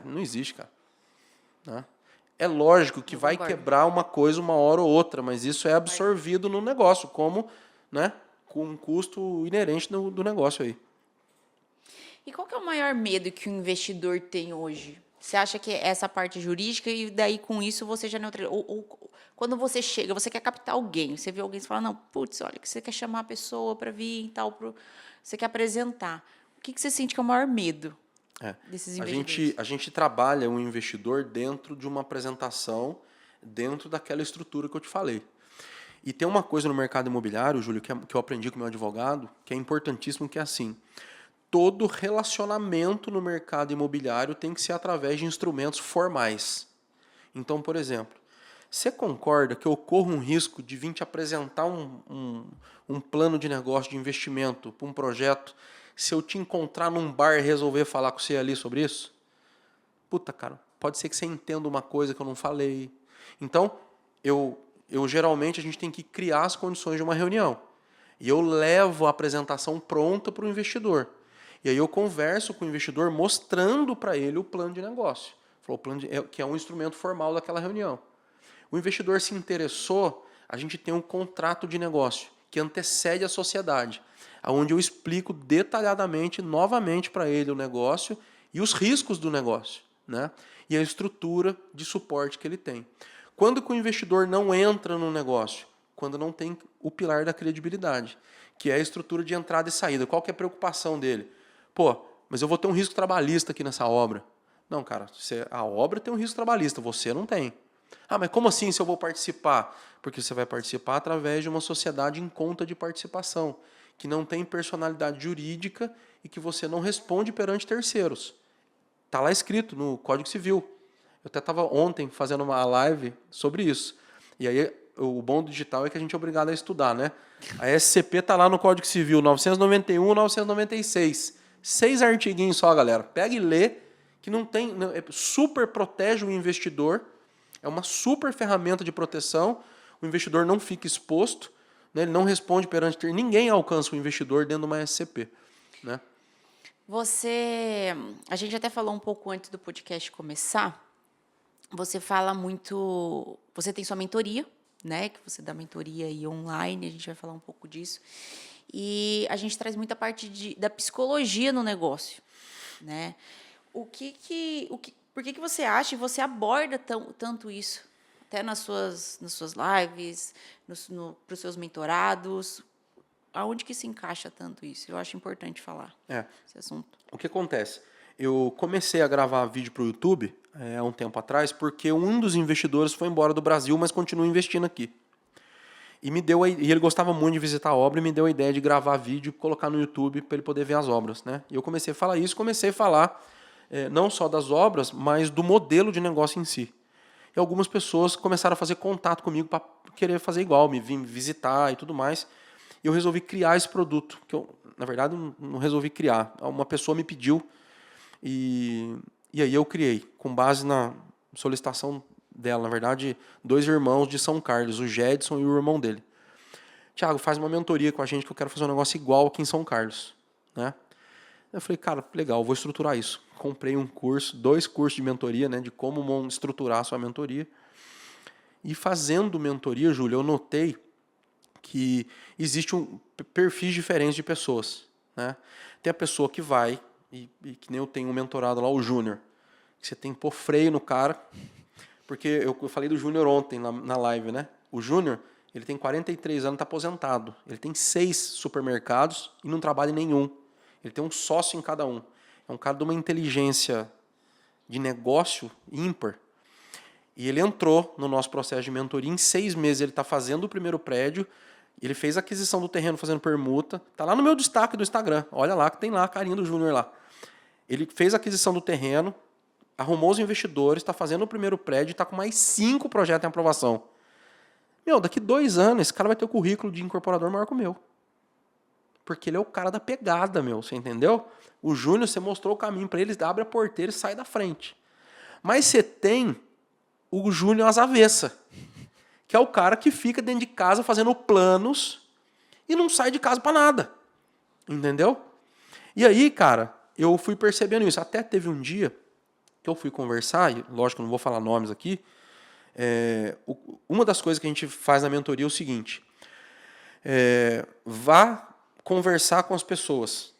não existe, cara. Né? É lógico que vai quebrar uma coisa uma hora ou outra, mas isso é absorvido no negócio, como, né, com um custo inerente do negócio aí. E qual que é o maior medo que o investidor tem hoje? Você acha que é essa parte jurídica e daí com isso você já neutraliza? Ou quando você chega, você quer captar alguém, você vê alguém e fala, não, putz, olha, que você quer chamar a pessoa para vir e tal, você quer apresentar. O que você sente que é o maior medo desses investidores? A gente trabalha um investidor dentro de uma apresentação, dentro daquela estrutura que eu te falei. E tem uma coisa no mercado imobiliário, Júlio, que eu aprendi com o meu advogado, que é importantíssimo, que é assim: todo relacionamento no mercado imobiliário tem que ser através de instrumentos formais. Então, por exemplo, você concorda que ocorra um risco de vir te apresentar um plano de negócio, de investimento para um projeto, se eu te encontrar num bar e resolver falar com você ali sobre isso? Puta, cara, pode ser que você entenda uma coisa que eu não falei. Então, geralmente a gente tem que criar as condições de uma reunião. E eu levo a apresentação pronta para o investidor. E aí eu converso com o investidor mostrando para ele o plano de negócio. Que é um instrumento formal daquela reunião. O investidor se interessou, a gente tem um contrato de negócio que antecede a sociedade, onde eu explico detalhadamente, novamente para ele o negócio e os riscos do negócio, né? E a estrutura de suporte que ele tem. Quando que o investidor não entra no negócio? Quando não tem o pilar da credibilidade, que é a estrutura de entrada e saída. Qual que é a preocupação dele? Pô, mas eu vou ter um risco trabalhista aqui nessa obra. Não, cara, a obra tem um risco trabalhista, você não tem. Ah, mas como assim se eu vou participar? Porque você vai participar através de uma sociedade em conta de participação, que não tem personalidade jurídica e que você não responde perante terceiros. Está lá escrito no Código Civil. Eu até estava ontem fazendo uma live sobre isso. E aí, o bom do digital é que a gente é obrigado a estudar, né? A SCP está lá no Código Civil, 991, 996. 6 artiguinhos só, galera. Pega e lê, que não tem... super protege o investidor. É uma super ferramenta de proteção. O investidor não fica exposto, né? Ele não responde perante... Ninguém alcança o investidor dentro de uma SCP, né? A gente até falou um pouco antes do podcast começar, você fala muito... Você tem sua mentoria, né? Que você dá mentoria aí online, a gente vai falar um pouco disso. E a gente traz muita parte da psicologia no negócio, né? Por que você acha e você aborda tanto isso? Até nas suas lives, para os seus mentorados. Aonde que se encaixa tanto isso? Eu acho importante falar esse assunto. O que acontece? Eu comecei a gravar vídeo para o YouTube há um tempo atrás porque um dos investidores foi embora do Brasil, mas continua investindo aqui. E ele gostava muito de visitar a obra e me deu a ideia de gravar vídeo e colocar no YouTube para ele poder ver as obras, né? E eu comecei a falar isso, comecei a falar não só das obras, mas do modelo de negócio em si. E algumas pessoas começaram a fazer contato comigo para querer fazer igual, me vir visitar e tudo mais. E eu resolvi criar esse produto, que eu, na verdade, não resolvi criar. Uma pessoa me pediu e aí eu criei, com base na solicitação dela. Na verdade, 2 irmãos de São Carlos, o Jedson e o irmão dele. Tiago, faz uma mentoria com a gente que eu quero fazer um negócio igual aqui em São Carlos, né? Eu falei, cara, legal, vou estruturar isso. Comprei um curso, 2 cursos de mentoria, né, de como estruturar a sua mentoria. E fazendo mentoria, Júlio, eu notei que existe perfis diferentes de pessoas, né? Tem a pessoa que vai, e que nem eu tenho um mentorado lá, o Júnior, que você tem que pôr freio no cara, porque eu falei do Júnior ontem na live, né? O Júnior, ele tem 43 anos, está aposentado. Ele tem 6 supermercados e não trabalha em nenhum. Ele tem um sócio em cada um. É um cara de uma inteligência de negócio ímpar. E ele entrou no nosso processo de mentoria. Em 6 meses ele está fazendo o primeiro prédio. Ele fez a aquisição do terreno fazendo permuta. Está lá no meu destaque do Instagram. Olha lá que tem lá a carinha do Júnior lá. Ele fez a aquisição do terreno, arrumou os investidores, está fazendo o primeiro prédio e está com mais 5 projetos em aprovação. Meu, daqui 2 anos esse cara vai ter o currículo de incorporador maior que o meu. Porque ele é o cara da pegada, meu, você entendeu? O Júnior, você mostrou o caminho para ele, abre a porteira e sai da frente. Mas você tem o Júnior às avessas, que é o cara que fica dentro de casa fazendo planos e não sai de casa para nada. Entendeu? E aí, cara, eu fui percebendo isso. Até teve um dia que eu fui conversar, e lógico, não vou falar nomes aqui, uma das coisas que a gente faz na mentoria é o seguinte, vá conversar com as pessoas.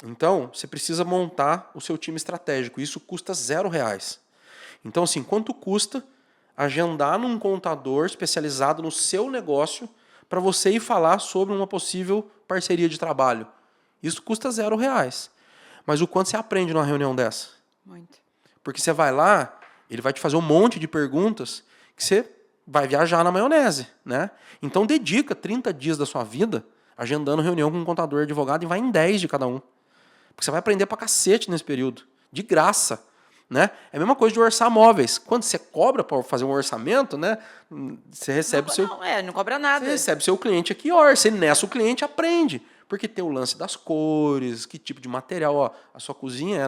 Então, você precisa montar o seu time estratégico. Isso custa R$0. Então, assim, quanto custa agendar num contador especializado no seu negócio para você ir falar sobre uma possível parceria de trabalho? Isso custa R$0. Mas o quanto você aprende numa reunião dessa? Muito. Porque você vai lá, ele vai te fazer um monte de perguntas que você vai viajar na maionese, né? Então, dedica 30 dias da sua vida agendando reunião com um contador e advogado e vai em 10 de cada um. Porque você vai aprender pra cacete nesse período. De graça. Né? É a mesma coisa de orçar móveis. Quando você cobra para fazer um orçamento, né? Você recebe não cobra nada. Você recebe seu cliente aqui, orça. E nessa o cliente aprende. Porque tem o lance das cores, que tipo de material. Ó, a sua cozinha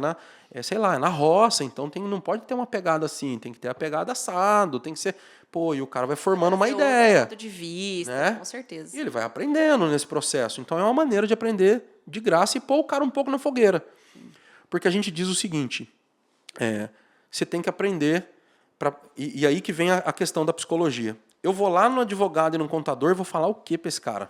é na roça, então não pode ter uma pegada assim, tem que ter a pegada assado, tem que ser... Pô, e o cara vai formando uma ideia. Ponto de vista, né? Com certeza. E ele vai aprendendo nesse processo. Então é uma maneira de aprender de graça e pôr o cara um pouco na fogueira. Porque a gente diz o seguinte, você tem que aprender, e aí que vem a questão da psicologia. Eu vou lá no advogado e no contador e vou falar o que para esse cara?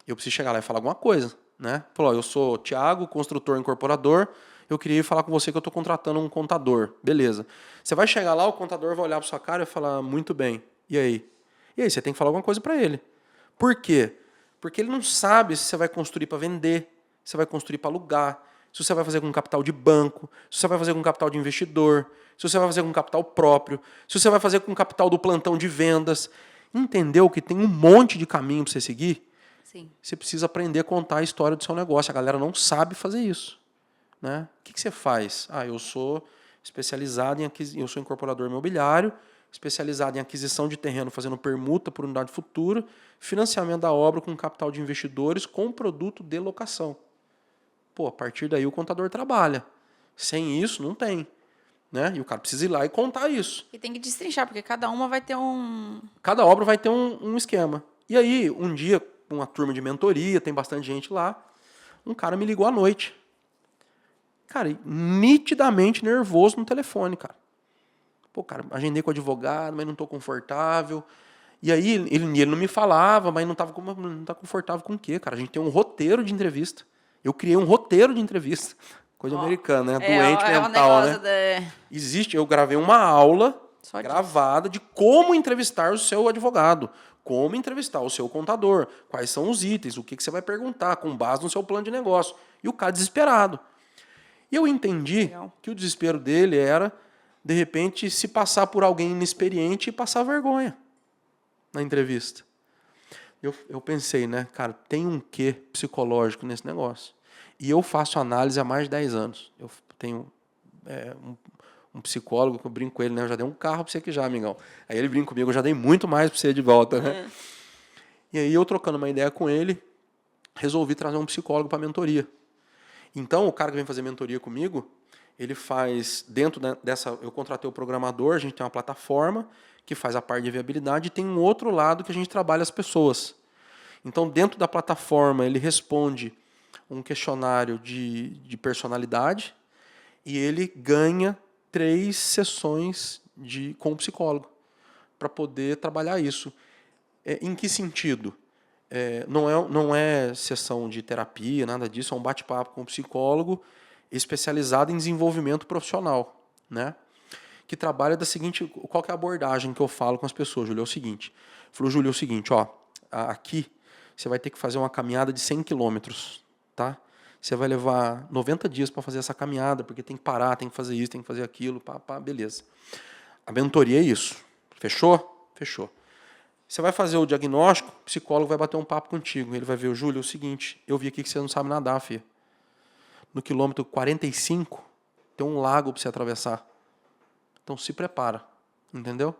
Eu preciso chegar lá e falar alguma coisa. Né? Falar, eu sou Tiago, construtor incorporador, eu queria falar com você que eu estou contratando um contador. Beleza. Você vai chegar lá, o contador vai olhar para sua cara e falar, muito bem, e aí? E aí, você tem que falar alguma coisa para ele. Por quê? Porque ele não sabe se você vai construir para vender, se você vai construir para alugar, se você vai fazer com capital de banco, se você vai fazer com capital de investidor, se você vai fazer com capital próprio, se você vai fazer com capital do plantão de vendas. Entendeu que tem um monte de caminho para você seguir? Sim. Você precisa aprender a contar a história do seu negócio. A galera não sabe fazer isso. Né? O que você faz? Eu sou especializado eu sou incorporador imobiliário, especializado em aquisição de terreno, fazendo permuta por unidade futura, financiamento da obra com capital de investidores com produto de locação. Pô, a partir daí o contador trabalha. Sem isso, não tem. Né? E o cara precisa ir lá e contar isso. E tem que destrinchar, porque cada uma vai ter Cada obra vai ter um esquema. E aí, um dia, uma turma de mentoria, tem bastante gente lá, um cara me ligou à noite. Cara, nitidamente nervoso no telefone, cara. Pô, cara, agendei com o advogado, mas não estou confortável. E aí ele não me falava, mas não tá confortável com o quê, cara? A gente tem um roteiro de entrevista. Eu criei um roteiro de entrevista. Coisa americana, né? Doente é um mental, negócio né? Eu gravei uma aula Só disso. gravada de como entrevistar o seu advogado, como entrevistar o seu contador, quais são os itens, o que você vai perguntar, com base no seu plano de negócio. E o cara desesperado. E eu entendi que o desespero dele era, de repente, se passar por alguém inexperiente e passar vergonha na entrevista. Eu pensei, né, cara, tem um quê psicológico nesse negócio. E eu faço análise há mais de 10 anos. Eu tenho um psicólogo que eu brinco com ele, né? Eu já dei um carro para você aqui já, amigão. Aí ele brinca comigo, eu já dei muito mais para você de volta, né? E aí eu trocando uma ideia com ele, resolvi trazer um psicólogo para a mentoria. Então, o cara que vem fazer mentoria comigo, ele faz, dentro dessa, eu contratei o programador, a gente tem uma plataforma que faz a parte de viabilidade e tem um outro lado que a gente trabalha as pessoas. Então, dentro da plataforma, ele responde um questionário de personalidade e ele ganha 3 sessões com o psicólogo para poder trabalhar isso. Em que sentido? Não é sessão de terapia, nada disso, é um bate-papo com o psicólogo especializado em desenvolvimento profissional, né? Que trabalha da seguinte, qual que é a abordagem que eu falo com as pessoas, Júlio? É o seguinte, Júlio, é o seguinte, ó, aqui você vai ter que fazer uma caminhada de 100 quilômetros, tá? Você vai levar 90 dias para fazer essa caminhada, porque tem que parar, tem que fazer isso, tem que fazer aquilo, beleza. A mentoria é isso. Fechou? Fechou. Você vai fazer o diagnóstico, o psicólogo vai bater um papo contigo. Ele vai ver, Júlio, é o seguinte, eu vi aqui que você não sabe nadar, filha. No quilômetro 45, tem um lago para você atravessar. Então se prepara, entendeu?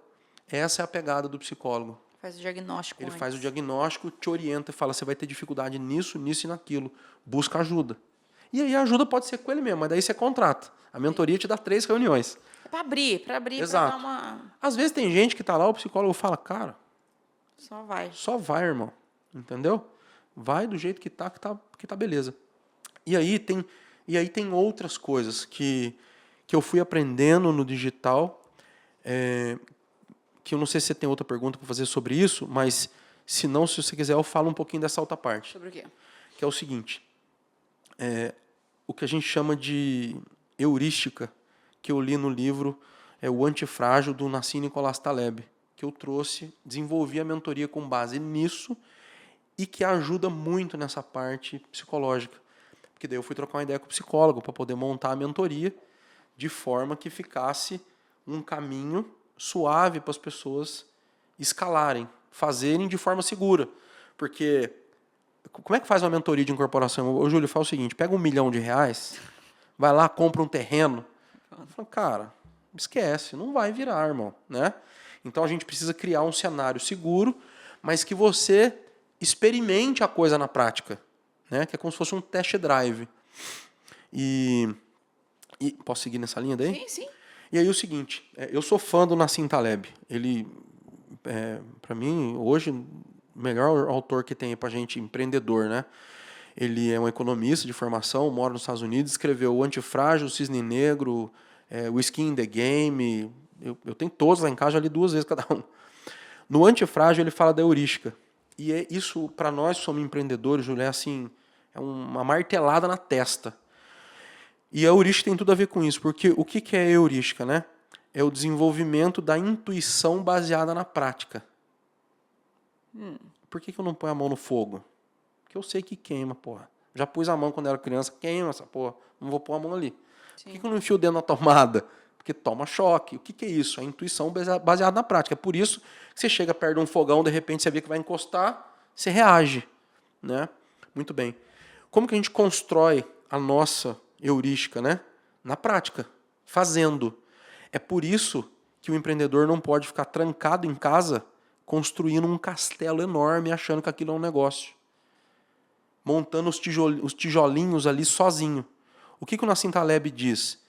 Essa é a pegada do psicólogo. Faz o diagnóstico. Ele faz o diagnóstico, te orienta e fala, você vai ter dificuldade nisso, nisso e naquilo. Busca ajuda. E aí a ajuda pode ser com ele mesmo, mas daí você contrata. A mentoria te dá 3 reuniões. É para abrir, Exato. Para dar uma... Às vezes tem gente que está lá, o psicólogo fala, cara, Só vai, irmão. Entendeu? Vai do jeito que tá beleza. E aí tem outras coisas que eu fui aprendendo no digital, que eu não sei se você tem outra pergunta para fazer sobre isso, mas se não, se você quiser, eu falo um pouquinho dessa outra parte. Sobre o quê? Que é o seguinte, o que a gente chama de heurística, que eu li no livro O Antifrágil, do Nassim Nicolás Taleb, que eu trouxe, desenvolvi a mentoria com base nisso e que ajuda muito nessa parte psicológica. Porque daí eu fui trocar uma ideia com o psicólogo para poder montar a mentoria de forma que ficasse um caminho suave para as pessoas escalarem, fazerem de forma segura. Porque como é que faz uma mentoria de incorporação? Ô, Júlio, faz o seguinte, pega R$1 milhão, vai lá, compra um terreno. Fala, cara, esquece, não vai virar, irmão, né? Então a gente precisa criar um cenário seguro, mas que você experimente a coisa na prática, né? Que é como se fosse um test drive. E posso seguir nessa linha daí? Sim, sim. E aí o seguinte, eu sou fã do Nassim Taleb. Ele, para mim, hoje, o melhor autor que tem para gente empreendedor, né? Ele é um economista de formação, mora nos Estados Unidos, escreveu O Antifrágil, o Cisne Negro, o Skin in the Game. Eu tenho todos lá em casa, já li 2 vezes cada um. No Antifrágil ele fala da heurística. E isso, para nós que somos empreendedores, Júlio, assim, é uma martelada na testa. E a heurística tem tudo a ver com isso, porque o que é a heurística, né? É o desenvolvimento da intuição baseada na prática. Por que eu não ponho a mão no fogo? Porque eu sei que queima, porra. Já pus a mão quando era criança, queima essa porra. Não vou pôr a mão ali. Sim. Por que eu não enfio o dedo na tomada? Porque toma choque. O que é isso? A intuição baseada na prática. É por isso que você chega perto de um fogão, de repente você vê que vai encostar, você reage, né? Muito bem. Como que a gente constrói a nossa heurística, né? Na prática, fazendo. É por isso que o empreendedor não pode ficar trancado em casa construindo um castelo enorme achando que aquilo é um negócio. Montando os tijolinhos ali sozinho. O que o Nassim Taleb diz?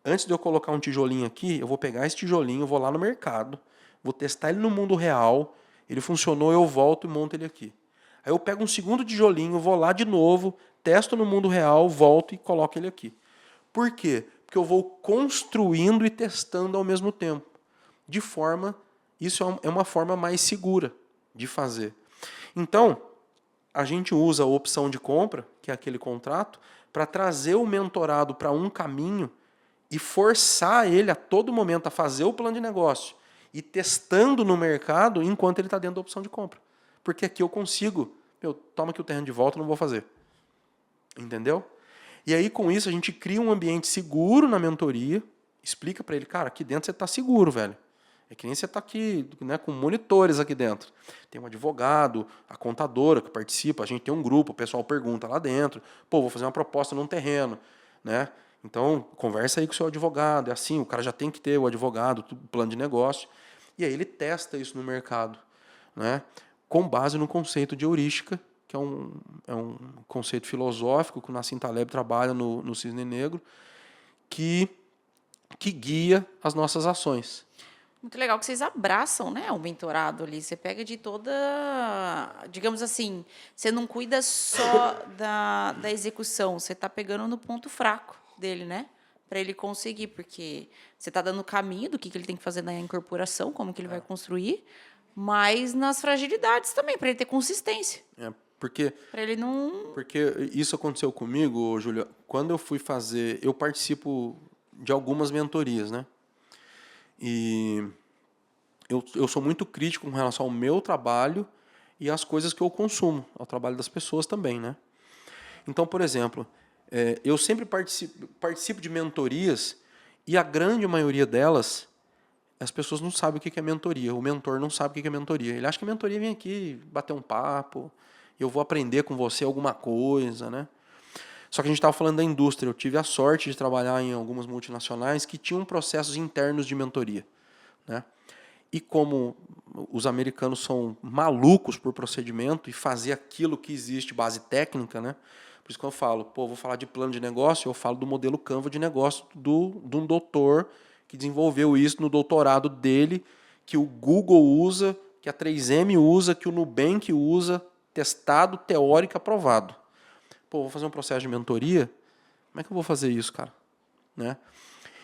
Antes de eu colocar um tijolinho aqui, eu vou pegar esse tijolinho, vou lá no mercado, vou testar ele no mundo real, ele funcionou, eu volto e monto ele aqui. Aí eu pego um segundo tijolinho, vou lá de novo, testo no mundo real, volto e coloco ele aqui. Por quê? Porque eu vou construindo e testando ao mesmo tempo. Isso é uma forma mais segura de fazer. Então, a gente usa a opção de compra, que é aquele contrato, para trazer o mentorado para um caminho e forçar ele a todo momento a fazer o plano de negócio e testando no mercado enquanto ele está dentro da opção de compra. Porque aqui eu consigo, toma aqui o terreno de volta, não vou fazer. Entendeu? E aí, com isso, a gente cria um ambiente seguro na mentoria, explica para ele, cara, aqui dentro você está seguro, velho. É que nem você está aqui, né, com monitores aqui dentro. Tem um advogado, a contadora que participa, a gente tem um grupo, o pessoal pergunta lá dentro, pô, vou fazer uma proposta num terreno, né? Então, conversa aí com o seu advogado, é assim, o cara já tem que ter o advogado, o plano de negócio. E aí ele testa isso no mercado, né? Com base no conceito de heurística, que é um conceito filosófico que o Nassim Taleb trabalha no Cisne Negro, que guia as nossas ações. Muito legal que vocês abraçam, né, o mentorado ali. Você pega de toda, digamos assim, você não cuida só da execução, você está pegando no ponto fraco dele, né? Para ele conseguir, porque você está dando o caminho do que ele tem que fazer na incorporação, como que ele vai construir, mas nas fragilidades também, para ele ter consistência. Porque isso aconteceu comigo, Júlio, quando eu fui fazer, eu participo de algumas mentorias, né? E eu sou muito crítico com relação ao meu trabalho e às coisas que eu consumo, ao trabalho das pessoas também, né? Então, por exemplo, eu sempre participo de mentorias e a grande maioria delas, as pessoas não sabem o que é mentoria. O mentor não sabe o que é mentoria. Ele acha que a mentoria vem aqui bater um papo, eu vou aprender com você alguma coisa, né? Só que a gente estava falando da indústria. Eu tive a sorte de trabalhar em algumas multinacionais que tinham processos internos de mentoria, né? E como os americanos são malucos por procedimento e fazer aquilo que existe, base técnica, né? Por isso que eu falo, vou falar de plano de negócio, eu falo do modelo Canva de negócio de um doutor que desenvolveu isso no doutorado dele, que o Google usa, que a 3M usa, que o Nubank usa, testado, teórico, aprovado. Vou fazer um processo de mentoria, como é que eu vou fazer isso, cara? Né?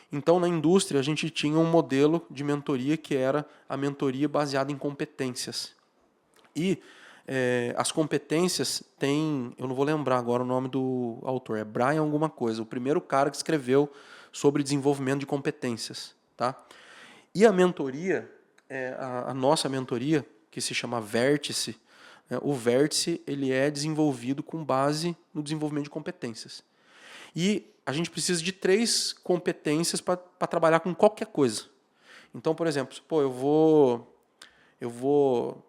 Então, na indústria, a gente tinha um modelo de mentoria que era a mentoria baseada em competências. E as competências tem, eu não vou lembrar agora o nome do autor, é Brian alguma coisa, o primeiro cara que escreveu sobre desenvolvimento de competências. Tá? E a mentoria, a nossa mentoria, que se chama Vértice, o Vértice ele é desenvolvido com base no desenvolvimento de competências. E a gente precisa de 3 competências para trabalhar com qualquer coisa. Então, por exemplo, eu vou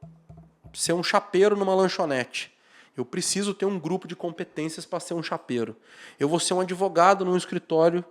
ser um chapeiro numa lanchonete. Eu preciso ter um grupo de competências para ser um chapeiro. Eu vou ser um advogado num escritório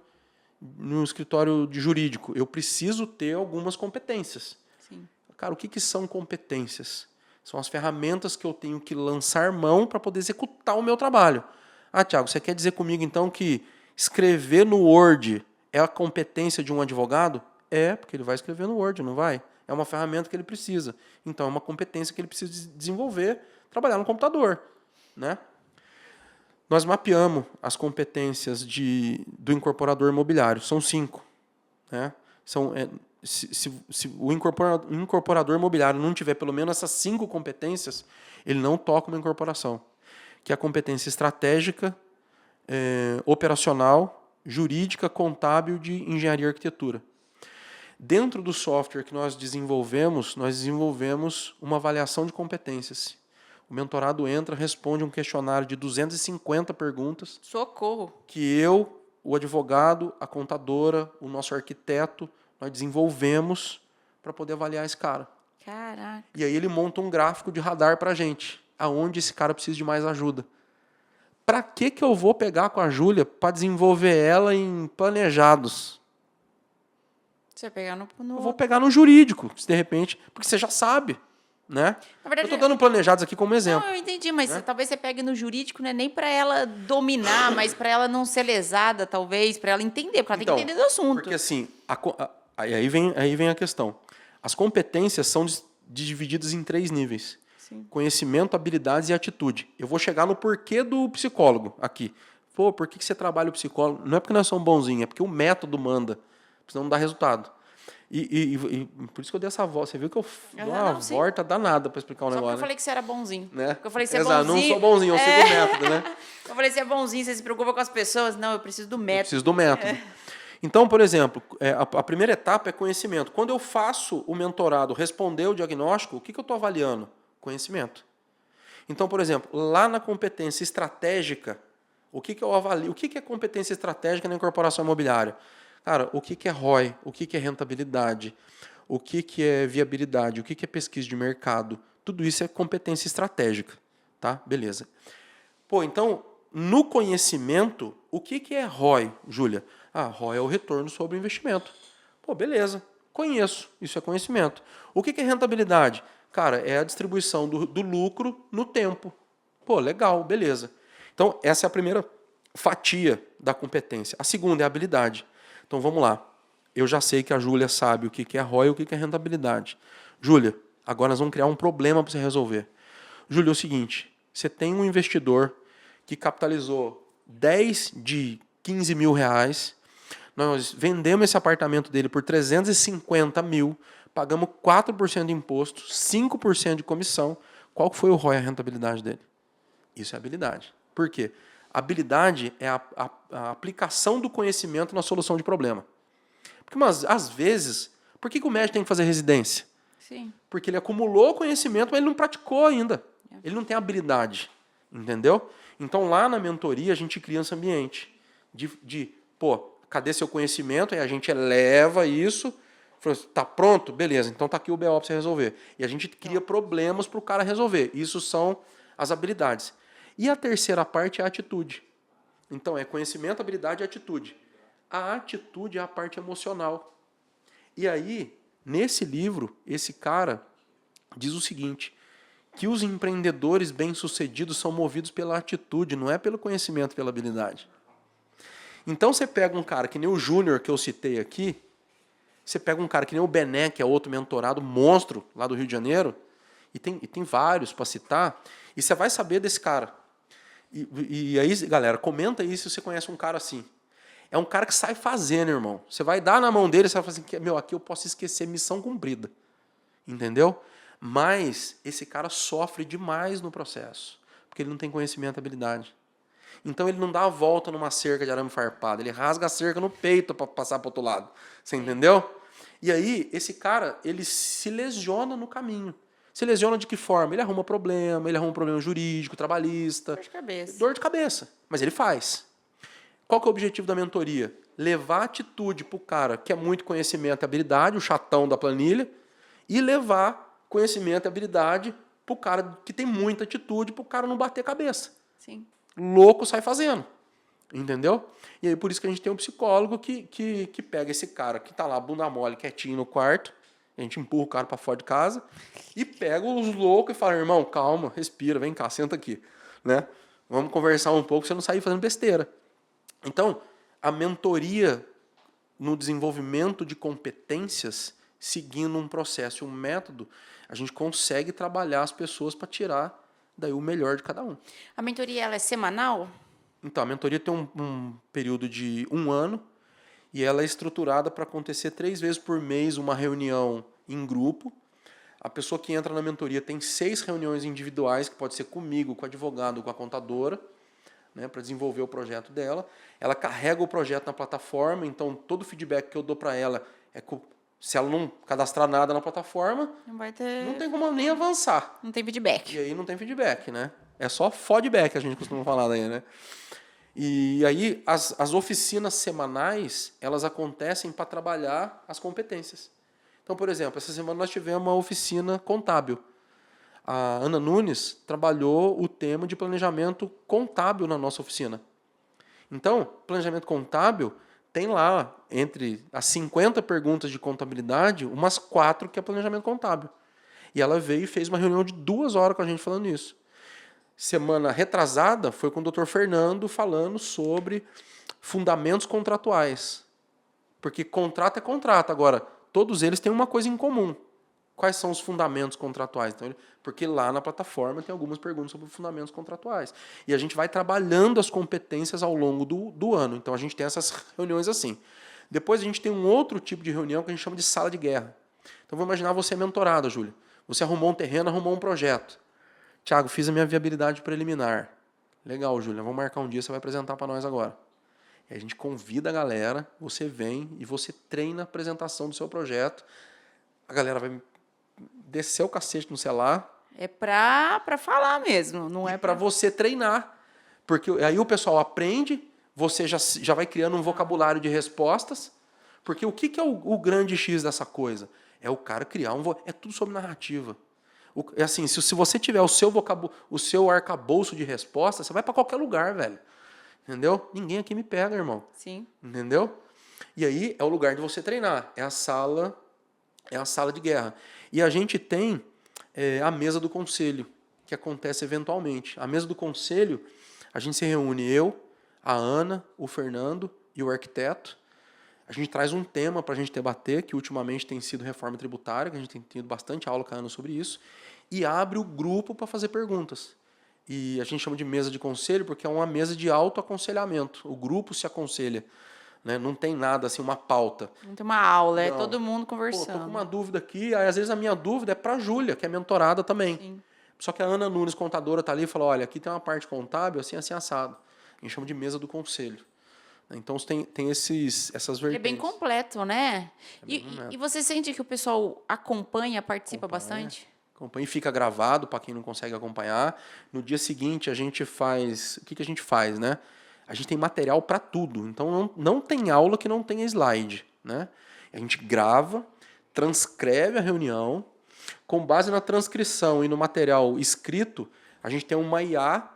de jurídico. Eu preciso ter algumas competências. Sim. Cara, o que são competências? São as ferramentas que eu tenho que lançar mão para poder executar o meu trabalho. Ah, Thiago, você quer dizer comigo então que escrever no Word é a competência de um advogado? É, porque ele vai escrever no Word, não vai? É uma ferramenta que ele precisa. Então, é uma competência que ele precisa desenvolver, trabalhar no computador. Né? Nós mapeamos as competências do incorporador imobiliário. São 5. Né? Se o incorporador imobiliário não tiver pelo menos essas 5 competências, ele não toca uma incorporação. Que é a competência estratégica, operacional, jurídica, contábil, de engenharia e arquitetura. Dentro do software que nós desenvolvemos uma avaliação de competências. O mentorado entra, responde um questionário de 250 perguntas. Socorro! Que o advogado, a contadora, o nosso arquiteto, nós desenvolvemos para poder avaliar esse cara. Caraca! E aí ele monta um gráfico de radar para a gente, aonde esse cara precisa de mais ajuda. Para que eu vou pegar com a Júlia para desenvolver ela em planejados? Você vai pegar no... Eu vou pegar no jurídico, de repente, porque você já sabe. Né? Na verdade, eu estou dando planejados aqui como exemplo. Não, eu entendi, mas talvez você pegue no jurídico, não é nem para ela dominar, mas para ela não ser lesada, talvez, para ela entender, porque ela tem que entender do assunto. Porque assim, aí vem a questão. As competências são divididas em 3 níveis. Sim. Conhecimento, habilidades e atitude. Eu vou chegar no porquê do psicólogo aqui. Por que você trabalha o psicólogo? Não é porque nós somos bonzinhos, é porque o método manda, senão não dá resultado. E por isso que eu dei essa volta. Você viu que eu dou uma Não, sim. volta danada para explicar um Só porque negócio, eu falei que você era bonzinho. né? Porque eu falei que você é Exato, bonzinho. não sou bonzinho, eu sigo o método, né? Eu falei, você é bonzinho, você se preocupa com as pessoas. Não, eu preciso do Eu método. preciso do método. Então, por exemplo, a primeira etapa é conhecimento. Quando eu faço o mentorado responder o diagnóstico, o que eu estou avaliando? Conhecimento. Então, por exemplo, lá na competência estratégica, o que eu avalio? O que é competência estratégica na incorporação imobiliária? Cara, o que é ROI? O que é rentabilidade? O que é viabilidade? O que é pesquisa de mercado? Tudo isso é competência estratégica. Tá? Beleza. Pô, então, no conhecimento, o que é ROI, Júlia? ROI é o retorno sobre o investimento. Pô, beleza. Conheço. Isso é conhecimento. O que é rentabilidade? Cara, é a distribuição do lucro no tempo. Pô, legal, beleza. Então, essa é a primeira fatia da competência. A segunda é a habilidade. Então, vamos lá. Eu já sei que a Júlia sabe o que é ROI e o que é rentabilidade. Júlia, agora nós vamos criar um problema para você resolver. Júlia, é o seguinte, você tem um investidor que capitalizou 10 de 15 mil reais, nós vendemos esse apartamento dele por 350 mil, pagamos 4% de imposto, 5% de comissão. Qual foi o ROI, a rentabilidade dele? Isso é habilidade. Por quê? Habilidade é a aplicação do conhecimento na solução de problema. Porque, mas, às vezes, por que o médico tem que fazer residência? Sim. Porque ele acumulou conhecimento, mas ele não praticou ainda. Ele não tem habilidade. Entendeu? Então, lá na mentoria, a gente cria esse ambiente pô, cadê seu conhecimento? E a gente eleva isso. Tá pronto? Beleza, então tá aqui o BO para você resolver. E a gente cria problemas para o cara resolver. Isso são as habilidades. E a terceira parte é a atitude. Então, é conhecimento, habilidade e atitude. A atitude é a parte emocional. E aí, nesse livro, esse cara diz o seguinte, que os empreendedores bem-sucedidos são movidos pela atitude, não é pelo conhecimento, pela habilidade. Então, você pega um cara que nem o Júnior, que eu citei aqui, você pega um cara que nem o Bené, que é outro mentorado monstro lá do Rio de Janeiro, e tem vários para citar, e você vai saber desse cara. E aí, galera, comenta aí se você conhece um cara assim. É um cara que sai fazendo, irmão. Você vai dar na mão dele, você vai falar assim, meu, aqui eu posso esquecer missão cumprida. Entendeu? Mas esse cara sofre demais no processo, porque ele não tem conhecimento e habilidade. Então ele não dá a volta numa cerca de arame farpado, ele rasga a cerca no peito para passar para o outro lado. Você entendeu? E aí, esse cara, ele se lesiona no caminho. Se lesiona de que forma? Ele arruma um problema jurídico, trabalhista. Dor de cabeça. Dor de cabeça. Mas ele faz. Qual que é o objetivo da mentoria? Levar atitude para o cara que é muito conhecimento e habilidade, o chatão da planilha, e levar conhecimento e habilidade para o cara que tem muita atitude, para o cara não bater cabeça. Sim. Louco sai fazendo. Entendeu? E aí por isso que a gente tem um psicólogo que pega esse cara que está lá, bunda mole, quietinho no quarto, a gente empurra o cara para fora de casa, e pega os loucos e fala, irmão, calma, respira, vem cá, senta aqui. Né? Vamos conversar um pouco para você não sair fazendo besteira. Então, a mentoria no desenvolvimento de competências, seguindo um processo e um método, a gente consegue trabalhar as pessoas para tirar daí o melhor de cada um. A mentoria ela é semanal? Então, a mentoria tem um período de 1 ano e ela é estruturada para acontecer 3 vezes por mês uma reunião em grupo. A pessoa que entra na mentoria tem 6 reuniões individuais, que pode ser comigo, com o advogado, com a contadora, né, para desenvolver o projeto dela. Ela carrega o projeto na plataforma, então todo o feedback que eu dou para ela é que se ela não cadastrar nada na plataforma, não tem como nem avançar. Não tem feedback. E aí não tem feedback, né? É só feedback, a gente costuma falar daí, né? E aí as oficinas semanais, elas acontecem para trabalhar as competências. Então, por exemplo, essa semana nós tivemos uma oficina contábil. A Ana Nunes trabalhou o tema de planejamento contábil na nossa oficina. Então, planejamento contábil tem lá, entre as 50 perguntas de contabilidade, umas 4 que é planejamento contábil. E ela veio e fez uma reunião de 2 horas com a gente falando isso. Semana retrasada foi com o Dr. Fernando falando sobre fundamentos contratuais. Porque contrato é contrato. Agora, todos eles têm uma coisa em comum. Quais são os fundamentos contratuais? Então, porque lá na plataforma tem algumas perguntas sobre fundamentos contratuais. E a gente vai trabalhando as competências ao longo do ano. Então, a gente tem essas reuniões assim. Depois a gente tem um outro tipo de reunião que a gente chama de sala de guerra. Então, vamos imaginar você mentorada, Júlia. Você arrumou um terreno, arrumou um projeto. Tiago, fiz a minha viabilidade preliminar. Legal, Júlia, vamos marcar um dia, você vai apresentar para nós agora. E a gente convida a galera, você vem e você treina a apresentação do seu projeto. A galera vai descer o cacete no celular. É para falar mesmo, não é para você treinar. Porque aí o pessoal aprende, você já vai criando um vocabulário de respostas. Porque o que é o grande X dessa coisa? É o cara criar é tudo sobre narrativa. É assim, se você tiver o seu arcabouço de respostas, você vai para qualquer lugar, velho. Entendeu? Ninguém aqui me pega, irmão. Sim. Entendeu? E aí é o lugar de você treinar. É a sala de guerra. E a gente tem a mesa do conselho, que acontece eventualmente. A mesa do conselho, a gente se reúne eu, a Ana, o Fernando e o arquiteto. A gente traz um tema para a gente debater, que ultimamente tem sido reforma tributária, que a gente tem tido bastante aula com a Ana sobre isso, e abre o grupo para fazer perguntas. E a gente chama de mesa de conselho porque é uma mesa de autoaconselhamento. O grupo se aconselha. Né? Não tem nada assim, uma pauta. Não tem uma aula, Não. é todo mundo Pô, conversando. tô com uma dúvida aqui, aí às vezes a minha dúvida é para a Júlia, que é mentorada também. Sim. Só que a Ana Nunes, contadora, está ali e fala, olha, aqui tem uma parte contábil, assim, assim, assado. A gente chama de mesa do conselho. Então tem essas vertentes. Ele é bem completo, né? E você sente que o pessoal participa bastante? Acompanha e fica gravado para quem não consegue acompanhar. No dia seguinte a gente faz... O que a gente faz, né? A gente tem material para tudo. Então não tem aula que não tenha slide, né? A gente grava, transcreve a reunião. Com base na transcrição e no material escrito, a gente tem uma IA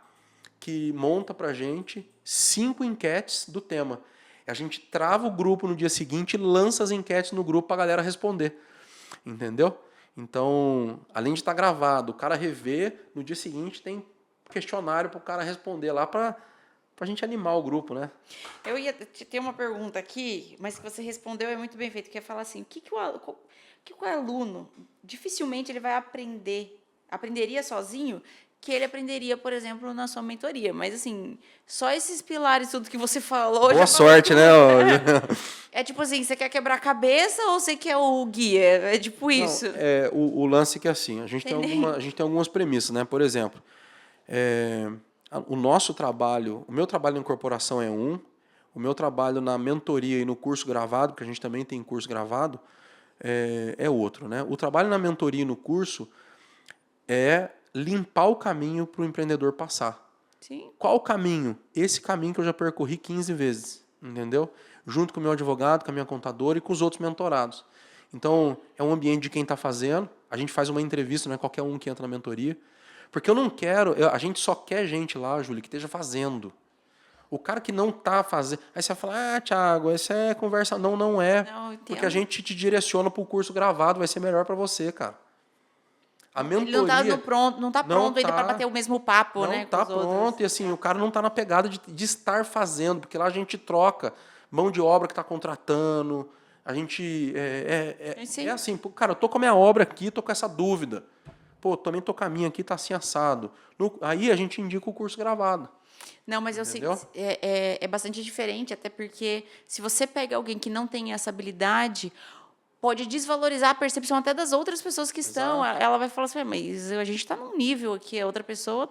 que monta para a gente 5 enquetes do tema. A gente trava o grupo no dia seguinte e lança as enquetes no grupo para a galera responder. Entendeu? Então, além de estar gravado, o cara rever, no dia seguinte tem questionário para o cara responder lá para a gente animar o grupo, né? Eu ia ter uma pergunta aqui, mas que você respondeu é muito bem feito, que é falar assim, o que o aluno, dificilmente ele vai aprenderia sozinho, que ele aprenderia, por exemplo, na sua mentoria. Mas, assim, só esses pilares, tudo que você falou... Boa sorte, né? É tipo assim, você quer quebrar a cabeça ou você quer o guia? É tipo isso. Não, o lance é que assim, a gente tem algumas premissas, né? Por exemplo, o nosso trabalho, o meu trabalho na incorporação é o meu trabalho na mentoria e no curso gravado, porque a gente também tem curso gravado, é outro, né? O trabalho na mentoria e no curso é limpar o caminho para o empreendedor passar. Sim. Qual o caminho? Esse caminho que eu já percorri 15 vezes, entendeu? Junto com o meu advogado, com a minha contadora e com os outros mentorados. Então, é um ambiente de quem está fazendo. A gente faz uma entrevista, não é qualquer um que entra na mentoria. Porque eu não quero... a gente só quer gente lá, Júlia, que esteja fazendo. O cara que não está fazendo... Aí você vai falar, Thiago, essa é conversa... Não é. Não, porque a gente te direciona para o curso gravado, vai ser melhor para você, cara. A mentoria... Ele não está pronto ainda para bater o mesmo papo, né? Não está pronto. E assim, o cara não está na pegada de estar fazendo, porque lá a gente troca mão de obra que está contratando. A gente... É assim, cara, eu tô com a minha obra aqui, tô com essa dúvida. Pô, também tô com a minha aqui, tá assim assado. Aí a gente indica o curso gravado. Não, mas eu sei é bastante diferente, até porque se você pega alguém que não tem essa habilidade, pode desvalorizar a percepção até das outras pessoas que estão. Ela vai falar assim, mas a gente está num nível aqui, a outra pessoa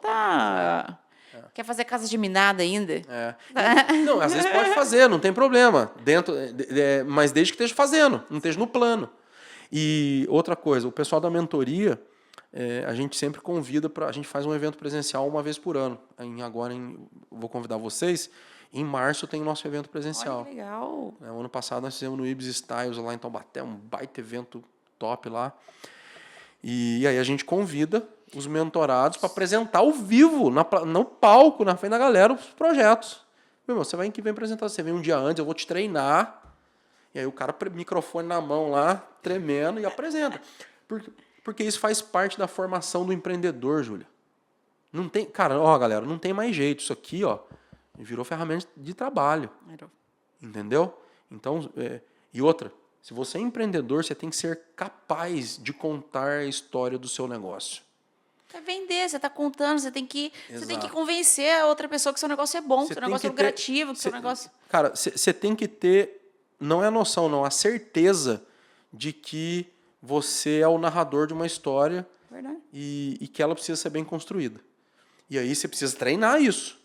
quer fazer casa de minada ainda. Não, às vezes pode fazer, não tem problema. Mas desde que esteja fazendo, não esteja no plano. E outra coisa, o pessoal da mentoria, a gente sempre convida a gente faz um evento presencial uma vez por ano. Vou convidar vocês. Em março tem o nosso evento presencial. Olha, que legal. O ano passado nós fizemos no Ibis Styles lá em Taubaté, um baita evento top lá. E aí a gente convida os mentorados para apresentar ao vivo, no palco, na frente da galera, os projetos. Meu irmão, você vai apresentar, você vem um dia antes, eu vou te treinar. E aí o cara, microfone na mão lá, tremendo, e apresenta. Porque isso faz parte da formação do empreendedor, Júlia. Não tem, cara, galera, não tem mais jeito. Isso aqui, virou ferramenta de trabalho. Entendeu? Então, e outra, se você é empreendedor, você tem que ser capaz de contar a história do seu negócio. É vender, você está contando, você tem que convencer a outra pessoa que seu negócio é bom, que seu negócio é lucrativo, que seu negócio... Cara, você tem que ter não é a noção, não, a certeza de que você é o narrador de uma história Verdade. e que ela precisa ser bem construída. E aí você precisa treinar isso.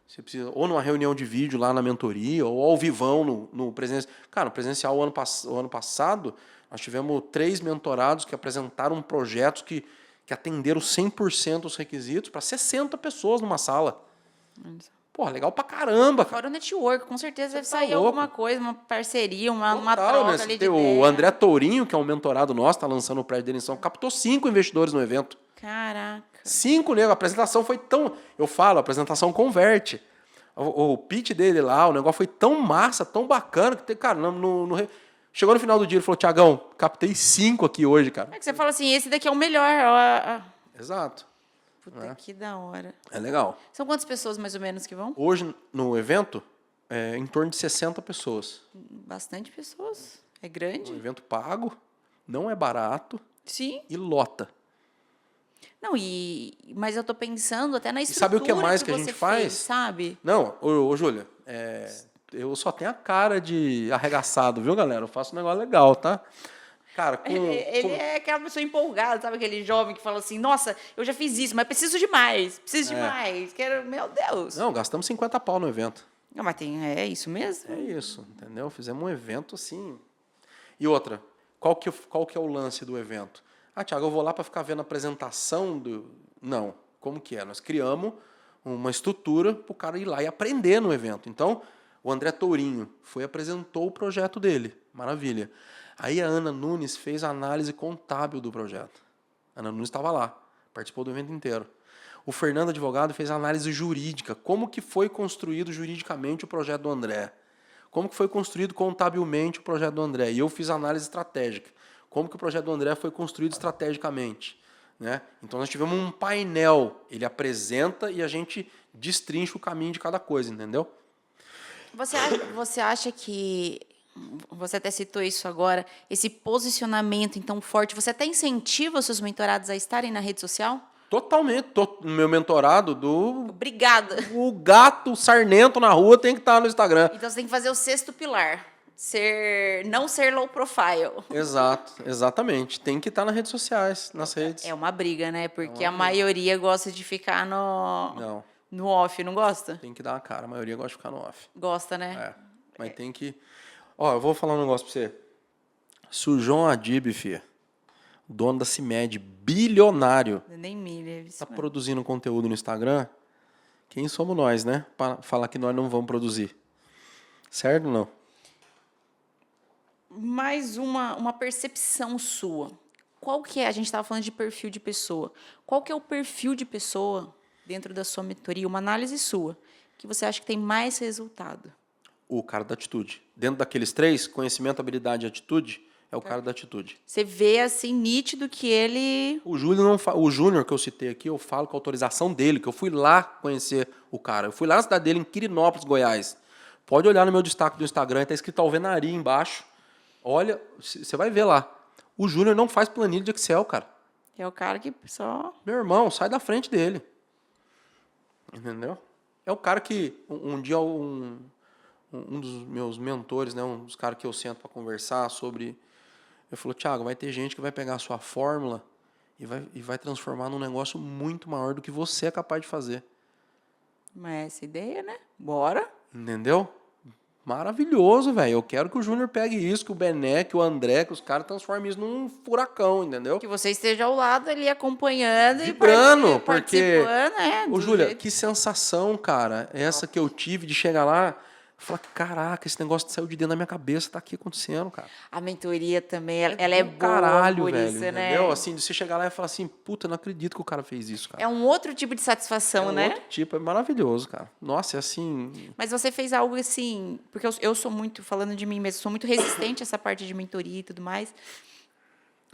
Você precisa, ou numa reunião de vídeo lá na mentoria, ou ao vivão no presencial. Cara, no presencial, o ano passado, nós tivemos 3 mentorados que apresentaram projetos que atenderam 100% os requisitos para 60 pessoas numa sala. Porra, legal pra caramba, cara. Fora o network, com certeza deve tá sair louco. alguma coisa, uma parceria, uma Total, troca né? ali de Tem o ideia. André Tourinho, que é um mentorado nosso, tá lançando o prédio dele em São Paulo, captou 5 investidores no evento. Caraca. 5 negros. A apresentação foi tão... Eu falo, a apresentação converte. O pitch dele lá, o negócio foi tão massa, tão bacana, que, cara, chegou no final do dia, ele falou, Tiagão, captei 5 aqui hoje, cara. É que você fala assim, esse daqui é o melhor. Exato. Puta, que da hora. É legal. São quantas pessoas, mais ou menos, que vão? Hoje, no evento, é em torno de 60 pessoas. Bastante pessoas. É grande? Um evento pago, não é barato Sim. e lota. Não, mas eu tô pensando até na E estrutura sabe o que mais que a você gente faz? fez, sabe? Não, ô Júlia, eu só tenho a cara de arregaçado, viu, galera? Eu faço um negócio legal, tá? Cara, Ele é aquela pessoa empolgada, sabe? Aquele jovem que fala assim, nossa, eu já fiz isso, mas preciso de mais, quero, meu Deus. Não, gastamos 50 pau no evento. Não, mas é isso mesmo? É isso, entendeu? Fizemos um evento assim. E outra, qual que é o lance do evento? Ah, Thiago, eu vou lá para ficar vendo a apresentação do... Não, como que é? Nós criamos uma estrutura para o cara ir lá e aprender no evento. Então, o André Tourinho apresentou o projeto dele. Maravilha. Aí a Ana Nunes fez a análise contábil do projeto. A Ana Nunes estava lá, participou do evento inteiro. O Fernando Advogado fez a análise jurídica. Como que foi construído juridicamente o projeto do André? Como que foi construído contabilmente o projeto do André? E eu fiz a análise estratégica. Como que o projeto do André foi construído estrategicamente? Né? Então, nós tivemos um painel. Ele apresenta e a gente destrincha o caminho de cada coisa, entendeu? Você acha que... Você até citou isso agora. Esse posicionamento, então, forte. Você até incentiva os seus mentorados a estarem na rede social? Totalmente. No meu mentorado do... Obrigada. O gato sarnento na rua tem que estar no Instagram. Então, você tem que fazer o 6º pilar. Não ser low profile. Exato, exatamente. Tem que estar nas redes sociais, nas redes. É uma briga, né? Porque a maioria gosta de ficar no off, não gosta? Tem que dar a cara, a maioria gosta de ficar no off. Gosta, né? Mas tem que... Ó, eu vou falar um negócio pra você. Se o João Adib, filha, dono da CIMED, bilionário, Nem milha. tá produzindo conteúdo no Instagram, quem somos nós, né? Pra falar que nós não vamos produzir. Certo ou não? Mais uma percepção sua. Qual que é? A gente estava falando de perfil de pessoa. Qual que é o perfil de pessoa dentro da sua mentoria? Uma análise sua, que você acha que tem mais resultado? O cara da atitude. Dentro daqueles 3, conhecimento, habilidade e atitude, é o cara da atitude. Você vê assim nítido que ele... O Júnior que eu citei aqui, eu falo com a autorização dele, que eu fui lá conhecer o cara. Eu fui lá na cidade dele, em Quirinópolis, Goiás. Pode olhar no meu destaque do Instagram, está escrito alvenaria embaixo. Olha, você vai ver lá. O Júnior não faz planilha de Excel, cara. É o cara que só... Meu irmão, sai da frente dele. Entendeu? É o cara que um dia um dos meus mentores, né, um dos caras que eu sento para conversar sobre... Ele falou, Thiago, vai ter gente que vai pegar a sua fórmula e vai transformar num negócio muito maior do que você é capaz de fazer. Mas essa ideia, né? Bora. Entendeu? Maravilhoso, velho. Eu quero que o Júnior pegue isso, que o Bené, que o André, que os caras transformem isso num furacão, entendeu? Que você esteja ao lado ali acompanhando Vibrando, e porque... participando. Ô, Júlia, que sensação, cara, essa que eu tive de chegar lá e falar, caraca, esse negócio saiu de dentro da minha cabeça, tá aqui acontecendo, cara. A mentoria também, ela é boa caralho, por velho, isso, entendeu? né? Assim, de você chegar lá e falar assim, puta, não acredito que o cara fez isso, cara. É um outro tipo de satisfação, né? Outro tipo, é maravilhoso, cara. Nossa, é assim... Mas você fez algo assim... Porque eu sou muito, falando de mim mesmo, sou muito resistente a essa parte de mentoria e tudo mais.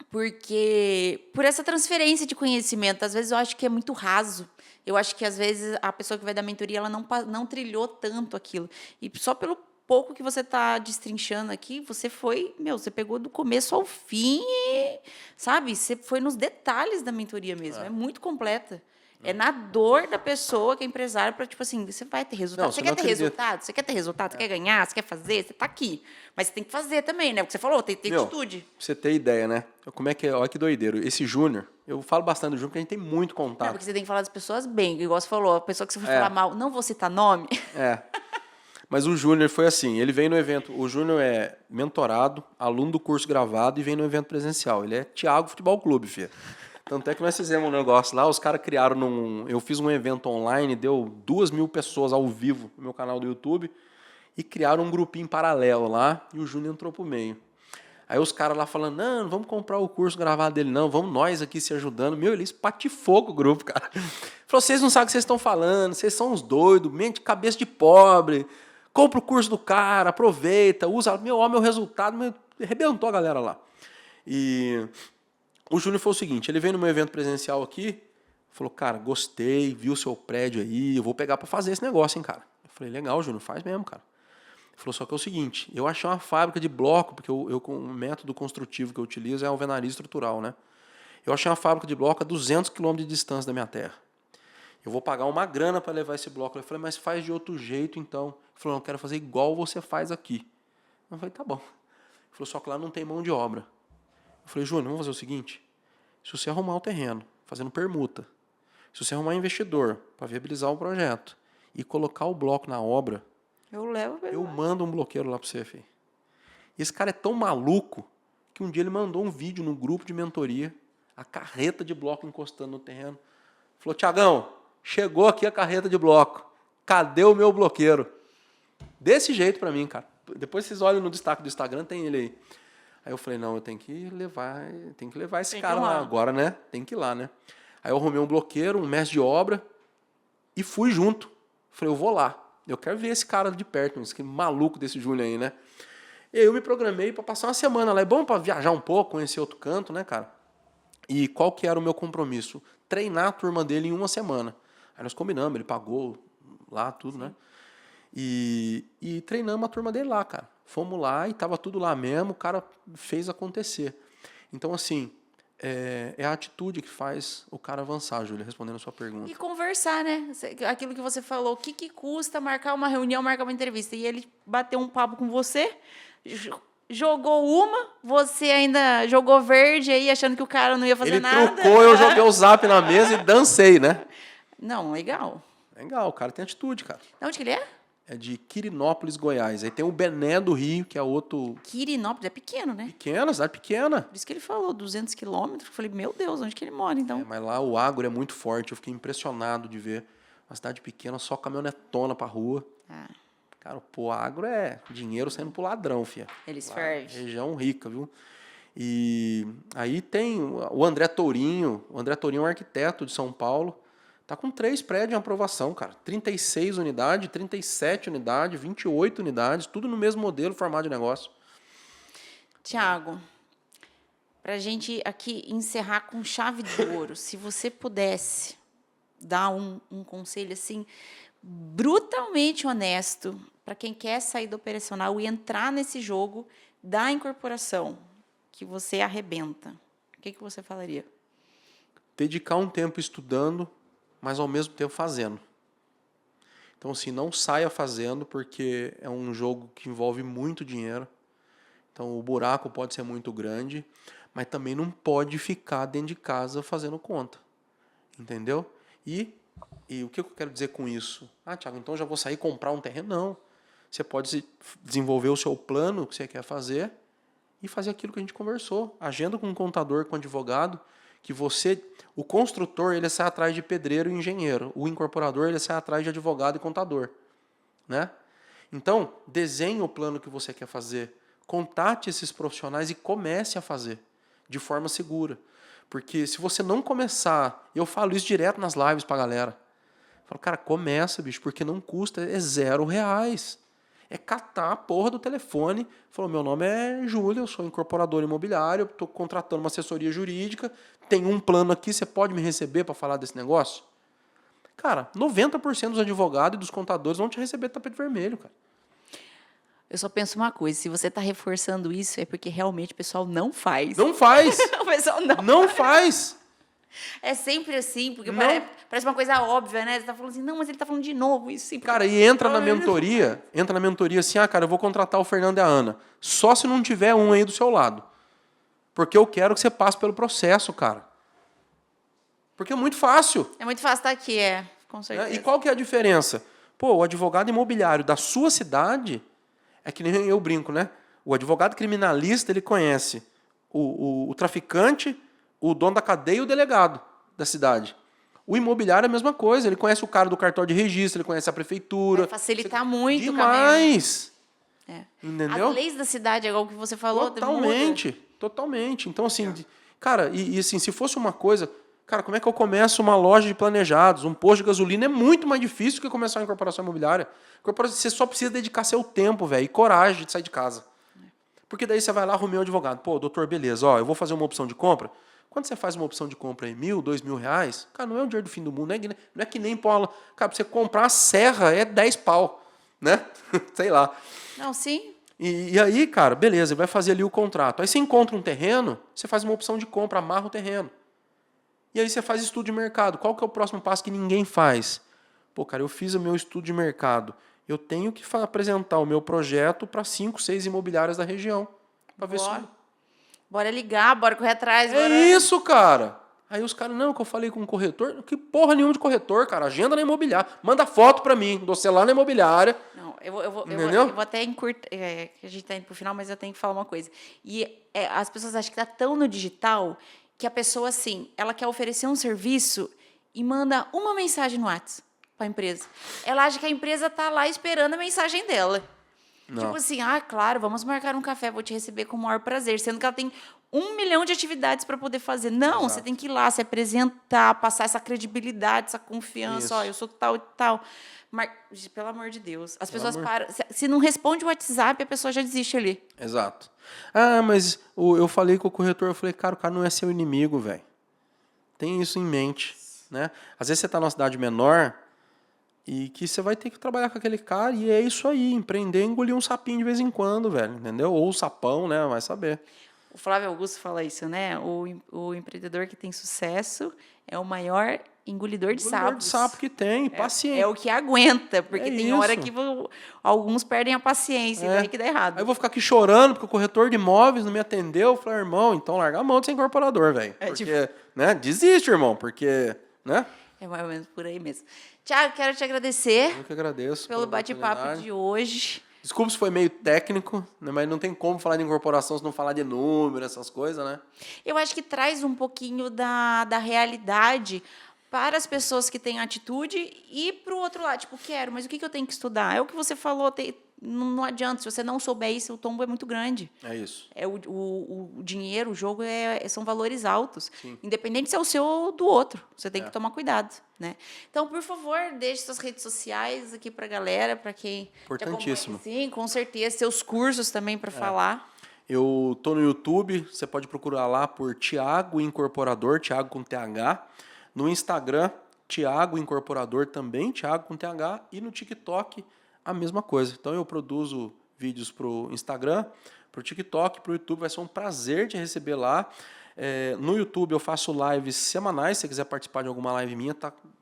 Porque... Por essa transferência de conhecimento, às vezes eu acho que é muito raso. Eu acho que, às vezes, a pessoa que vai dar mentoria, ela não trilhou tanto aquilo. E só pelo pouco que você está destrinchando aqui, você você pegou do começo ao fim, sabe? Você foi nos detalhes da mentoria mesmo. É muito completa. É na dor da pessoa que é empresário para, tipo assim, você vai ter resultado. Não, Você você quer não ter acredita. resultado? Você quer ter resultado? Você quer ganhar? Você quer fazer? Você tá aqui. Mas você tem que fazer também, né? Porque você falou, tem que ter Meu, atitude. pra você ter ideia, né? Como é que é? Olha que doideiro. Esse Júnior, eu falo bastante do Júnior porque a gente tem muito Não, contato. porque você tem que falar das pessoas bem. Igual você falou, a pessoa que você for É. falar mal, não vou citar nome. É. Mas o Júnior foi assim, ele vem no evento, o Júnior é mentorado, aluno do curso gravado e vem no evento presencial. Ele é Thiago Futebol Clube, filho. Tanto é que nós fizemos um negócio lá, os caras criaram eu fiz um evento online, deu 2.000 pessoas ao vivo no meu canal do YouTube e criaram um grupinho paralelo lá e o Júnior entrou pro meio. Aí os caras lá falando, não vamos comprar o curso gravado dele, não, vamos nós aqui se ajudando. Meu, ele espatifou com o grupo, cara. Falou, vocês não sabem o que vocês estão falando, vocês são uns doidos, mente, cabeça de pobre, compra o curso do cara, aproveita, usa, ó, meu resultado, arrebentou a galera lá. E o Júnior foi o seguinte, ele veio no meu evento presencial aqui, falou, cara, gostei, vi o seu prédio aí, eu vou pegar pra fazer esse negócio, hein, cara. Eu falei, legal, Júnior, faz mesmo, cara. Ele falou, só que é o seguinte, eu achei uma fábrica de bloco, porque o método construtivo que eu utilizo é a alvenaria estrutural, né? Eu achei uma fábrica de bloco a 200 quilômetros de distância da minha terra. Eu vou pagar uma grana para levar esse bloco. Eu falei, mas faz de outro jeito, então. Ele falou, não, eu quero fazer igual você faz aqui. Eu falei, tá bom. Ele falou, só que lá não tem mão de obra. Eu falei, Júnior, vamos fazer o seguinte, se você arrumar o terreno, fazendo permuta, se você arrumar investidor para viabilizar o projeto e colocar o bloco na obra, eu mando um bloqueiro lá para você, filho. E esse cara é tão maluco que um dia ele mandou um vídeo no grupo de mentoria, a carreta de bloco encostando no terreno. Falou, Tiagão, chegou aqui a carreta de bloco. Cadê o meu bloqueiro? Desse jeito para mim, cara. Depois vocês olham no destaque do Instagram, tem ele aí. Aí eu falei, não, eu tenho que levar esse cara lá agora, né? Tem que ir lá, né? Aí eu arrumei um bloqueiro, um mestre de obra e fui junto. Falei, eu vou lá. Eu quero ver esse cara de perto, esse maluco desse Júnior aí, né? E aí eu me programei para passar uma semana lá. É bom para viajar um pouco, conhecer outro canto, né, cara? E qual que era o meu compromisso? Treinar a turma dele em uma semana. Aí nós combinamos, ele pagou lá tudo, né? E treinamos a turma dele lá, cara. Fomos lá e tava tudo lá mesmo, o cara fez acontecer. Então, assim, é a atitude que faz o cara avançar, Júlia, respondendo a sua pergunta. E conversar, né? Aquilo que você falou, o que custa marcar uma reunião, marcar uma entrevista? E ele bateu um papo com você, jogou uma, você ainda jogou verde aí, achando que o cara não ia fazer nada. Ele trucou, eu joguei o zap na mesa e dancei, né? Não, legal. Legal, o cara tem atitude, cara. De onde que ele é? É de Quirinópolis, Goiás. Aí tem o Bené do Rio, que é outro... Quirinópolis é pequeno, né? Pequena, cidade pequena. Por isso que ele falou, 200 quilômetros. Eu falei, meu Deus, onde que ele mora, então? Mas lá o agro é muito forte. Eu fiquei impressionado de ver uma cidade pequena, só caminhonetona pra rua. Ah. Cara, pô, agro é dinheiro saindo pro ladrão, filha. Eles Lá, fervem. região rica, viu? E aí tem o André Tourinho. O André Tourinho é um arquiteto de São Paulo. Tá com 3 prédios em aprovação, cara. 36 unidades, 37 unidades, 28 unidades, tudo no mesmo modelo, formato de negócio. Tiago, para a gente aqui encerrar com chave de ouro, se você pudesse dar um conselho assim, brutalmente honesto, para quem quer sair do operacional e entrar nesse jogo da incorporação, que você arrebenta, o que você falaria? Dedicar um tempo estudando, mas ao mesmo tempo fazendo. Então, assim, não saia fazendo, porque é um jogo que envolve muito dinheiro. Então, o buraco pode ser muito grande, mas também não pode ficar dentro de casa fazendo conta. Entendeu? E o que eu quero dizer com isso? Ah, Thiago, então já vou sair e comprar um terreno? Não. Você pode desenvolver o seu plano que você quer fazer e fazer aquilo que a gente conversou. Agenda com um contador, com um advogado, que você... O construtor, ele sai atrás de pedreiro e engenheiro. O incorporador, ele sai atrás de advogado e contador. Né? Então, desenhe o plano que você quer fazer. Contate esses profissionais e comece a fazer de forma segura. Porque se você não começar... Eu falo isso direto nas lives pra galera. Eu falo, cara, começa, bicho, porque não custa, é R$0. É catar a porra do telefone. Falou, meu nome é Júlia, eu sou incorporador imobiliário, estou contratando uma assessoria jurídica, tem um plano aqui, você pode me receber para falar desse negócio? Cara, 90% dos advogados e dos contadores vão te receber tapete vermelho, cara. Eu só penso uma coisa, se você está reforçando isso, é porque realmente o pessoal não faz. Não faz! O pessoal não Não faz! É sempre assim, porque Não. parece uma coisa óbvia, né? Você tá falando assim, não, mas ele tá falando de novo isso. Sim, Cara, e entra na mentoria assim, cara, eu vou contratar o Fernando e a Ana. Só se não tiver um aí do seu lado. Porque eu quero que você passe pelo processo, cara. Porque é muito fácil. É muito fácil estar aqui, com Né? certeza. E qual que é a diferença? Pô, o advogado imobiliário da sua cidade é que nem eu brinco, né? O advogado criminalista, ele conhece o traficante, o dono da cadeia e o delegado da cidade. O imobiliário é a mesma coisa. Ele conhece o cara do cartório de registro, ele conhece a prefeitura. Vai facilitar muito o caminho. Demais! É. Entendeu? As leis da cidade, igual o que você falou, Totalmente. muda. Totalmente. Então, assim, cara, e assim, se fosse uma coisa... Cara, como é que eu começo uma loja de planejados? Um posto de gasolina é muito mais difícil que começar uma incorporação imobiliária. Você só precisa dedicar seu tempo, velho, e coragem de sair de casa. Porque daí você vai lá, arrumar um advogado. Pô, doutor, beleza, ó, eu vou fazer uma opção de compra. Quando você faz uma opção de compra em R$1.000, R$2.000, cara, não é o dinheiro do fim do mundo, não é que nem Paula. Cara, pra você comprar a serra é 10 pau, né? Sei lá. Não, sim. E aí, cara, beleza, vai fazer ali o contrato. Aí você encontra um terreno, você faz uma opção de compra, amarra o terreno. E aí você faz estudo de mercado. Qual que é o próximo passo que ninguém faz? Pô, cara, eu fiz o meu estudo de mercado. Eu tenho que apresentar o meu projeto para 5, 6 imobiliárias da região. Para ver se... Bora ligar, bora correr atrás. É isso, cara. Aí os caras, não, que eu falei com o corretor. Que porra nenhuma de corretor, cara. Agenda na imobiliária. Manda foto para mim. Do celular na imobiliária. Não, eu vou até encurtar. A gente está indo para o final, mas eu tenho que falar uma coisa. As pessoas acham que está tão no digital que a pessoa, assim, ela quer oferecer um serviço e manda uma mensagem no WhatsApp para a empresa. Ela acha que a empresa está lá esperando a mensagem dela. Não. Tipo assim, claro, vamos marcar um café, vou te receber com o maior prazer. Sendo que ela tem 1 milhão de atividades para poder fazer. Não, Exato. Você tem que ir lá, se apresentar, passar essa credibilidade, essa confiança. Isso. Ó, eu sou tal e tal. Mas, pelo amor de Deus, as pessoas param. Se não responde o WhatsApp, a pessoa já desiste ali. Exato. Mas eu falei com o corretor, eu falei, cara, o cara não é seu inimigo, velho. Tem isso em mente, né? Às vezes você está numa cidade menor e que você vai ter que trabalhar com aquele cara e é isso aí, empreender, engolir um sapinho de vez em quando, velho, entendeu? Ou o sapão, né? Vai saber. O Flávio Augusto fala isso, né? O empreendedor que tem sucesso é o maior engolidor de sapos. De sapo que tem, paciência. É o que aguenta, porque tem isso. hora que alguns perdem a paciência e daí que dá errado. Aí eu vou ficar aqui chorando porque o corretor de imóveis não me atendeu. Eu falei, irmão, então larga a mão de ser incorporador, velho. Porque, né? Desiste, irmão, porque, né? É mais ou menos por aí mesmo. Tiago, quero te agradecer. Eu que agradeço pelo bate-papo de hoje. Desculpa se foi meio técnico, né, mas não tem como falar de incorporação se não falar de número, essas coisas, né? Eu acho que traz um pouquinho da realidade para as pessoas que têm atitude e para o outro lado. Tipo, quero, mas o que eu tenho que estudar? É o que você falou, não adianta. Se você não souber isso, o tombo é muito grande. É isso. O dinheiro, o jogo, são valores altos. Sim. Independente se é o seu ou do outro. Você tem que tomar cuidado. Né? Então, por favor, deixe suas redes sociais aqui para a galera, para quem... Importantíssimo. Sim, com certeza. Seus cursos também para falar. Eu estou no YouTube, você pode procurar lá por Tiago Incorporador, Tiago com TH. No Instagram, Tiago Incorporador também, Tiago com TH. E no TikTok, a mesma coisa. Então, eu produzo vídeos para o Instagram, para o TikTok, para o YouTube. Vai ser um prazer te receber lá. No YouTube, eu faço lives semanais. Se você quiser participar de alguma live minha,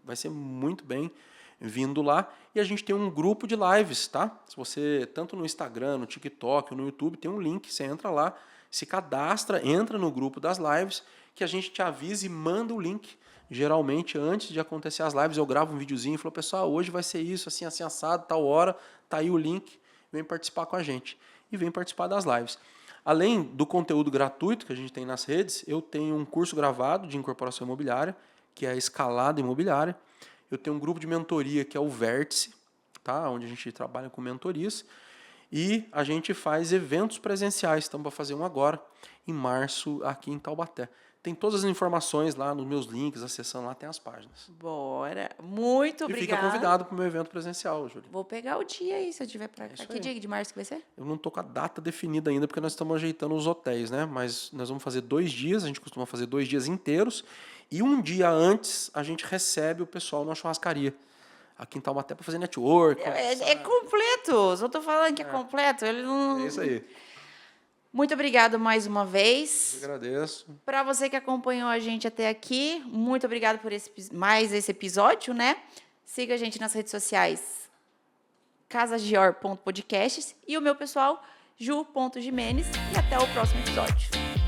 vai ser muito bem vindo lá. E a gente tem um grupo de lives, tá? Se você, tanto no Instagram, no TikTok ou no YouTube, tem um link, você entra lá, se cadastra, entra no grupo das lives, que a gente te avisa e manda o link. Geralmente, antes de acontecer as lives, eu gravo um videozinho e falo, pessoal, hoje vai ser isso, assim, assim, assado, tal hora, tá aí o link, vem participar com a gente. E vem participar das lives. Além do conteúdo gratuito que a gente tem nas redes, eu tenho um curso gravado de incorporação imobiliária, que é a Escalada Imobiliária. Eu tenho um grupo de mentoria que é o Vértice, tá? Onde a gente trabalha com mentorias. E a gente faz eventos presenciais. Estamos para fazer um agora, em março, aqui em Taubaté. Tem todas as informações lá nos meus links, acessando lá tem as páginas. Bora. Muito obrigada. E fica convidado para o meu evento presencial, Júlia. Vou pegar o dia aí, se eu tiver para cá. Que dia de março que vai ser? Eu não estou com a data definida ainda, porque nós estamos ajeitando os hotéis, né? Mas nós vamos fazer 2 dias, a gente costuma fazer 2 dias inteiros. E um dia antes, a gente recebe o pessoal numa churrascaria. Aqui em Taubaté para fazer network. É completo. Só estou falando que é completo. Ele não... É isso aí. Muito obrigado mais uma vez. Eu agradeço. Para você que acompanhou a gente até aqui, muito obrigado por mais esse episódio, né? Siga a gente nas redes sociais, casagior.podcasts e o meu pessoal, ju.gimenez. E até o próximo episódio.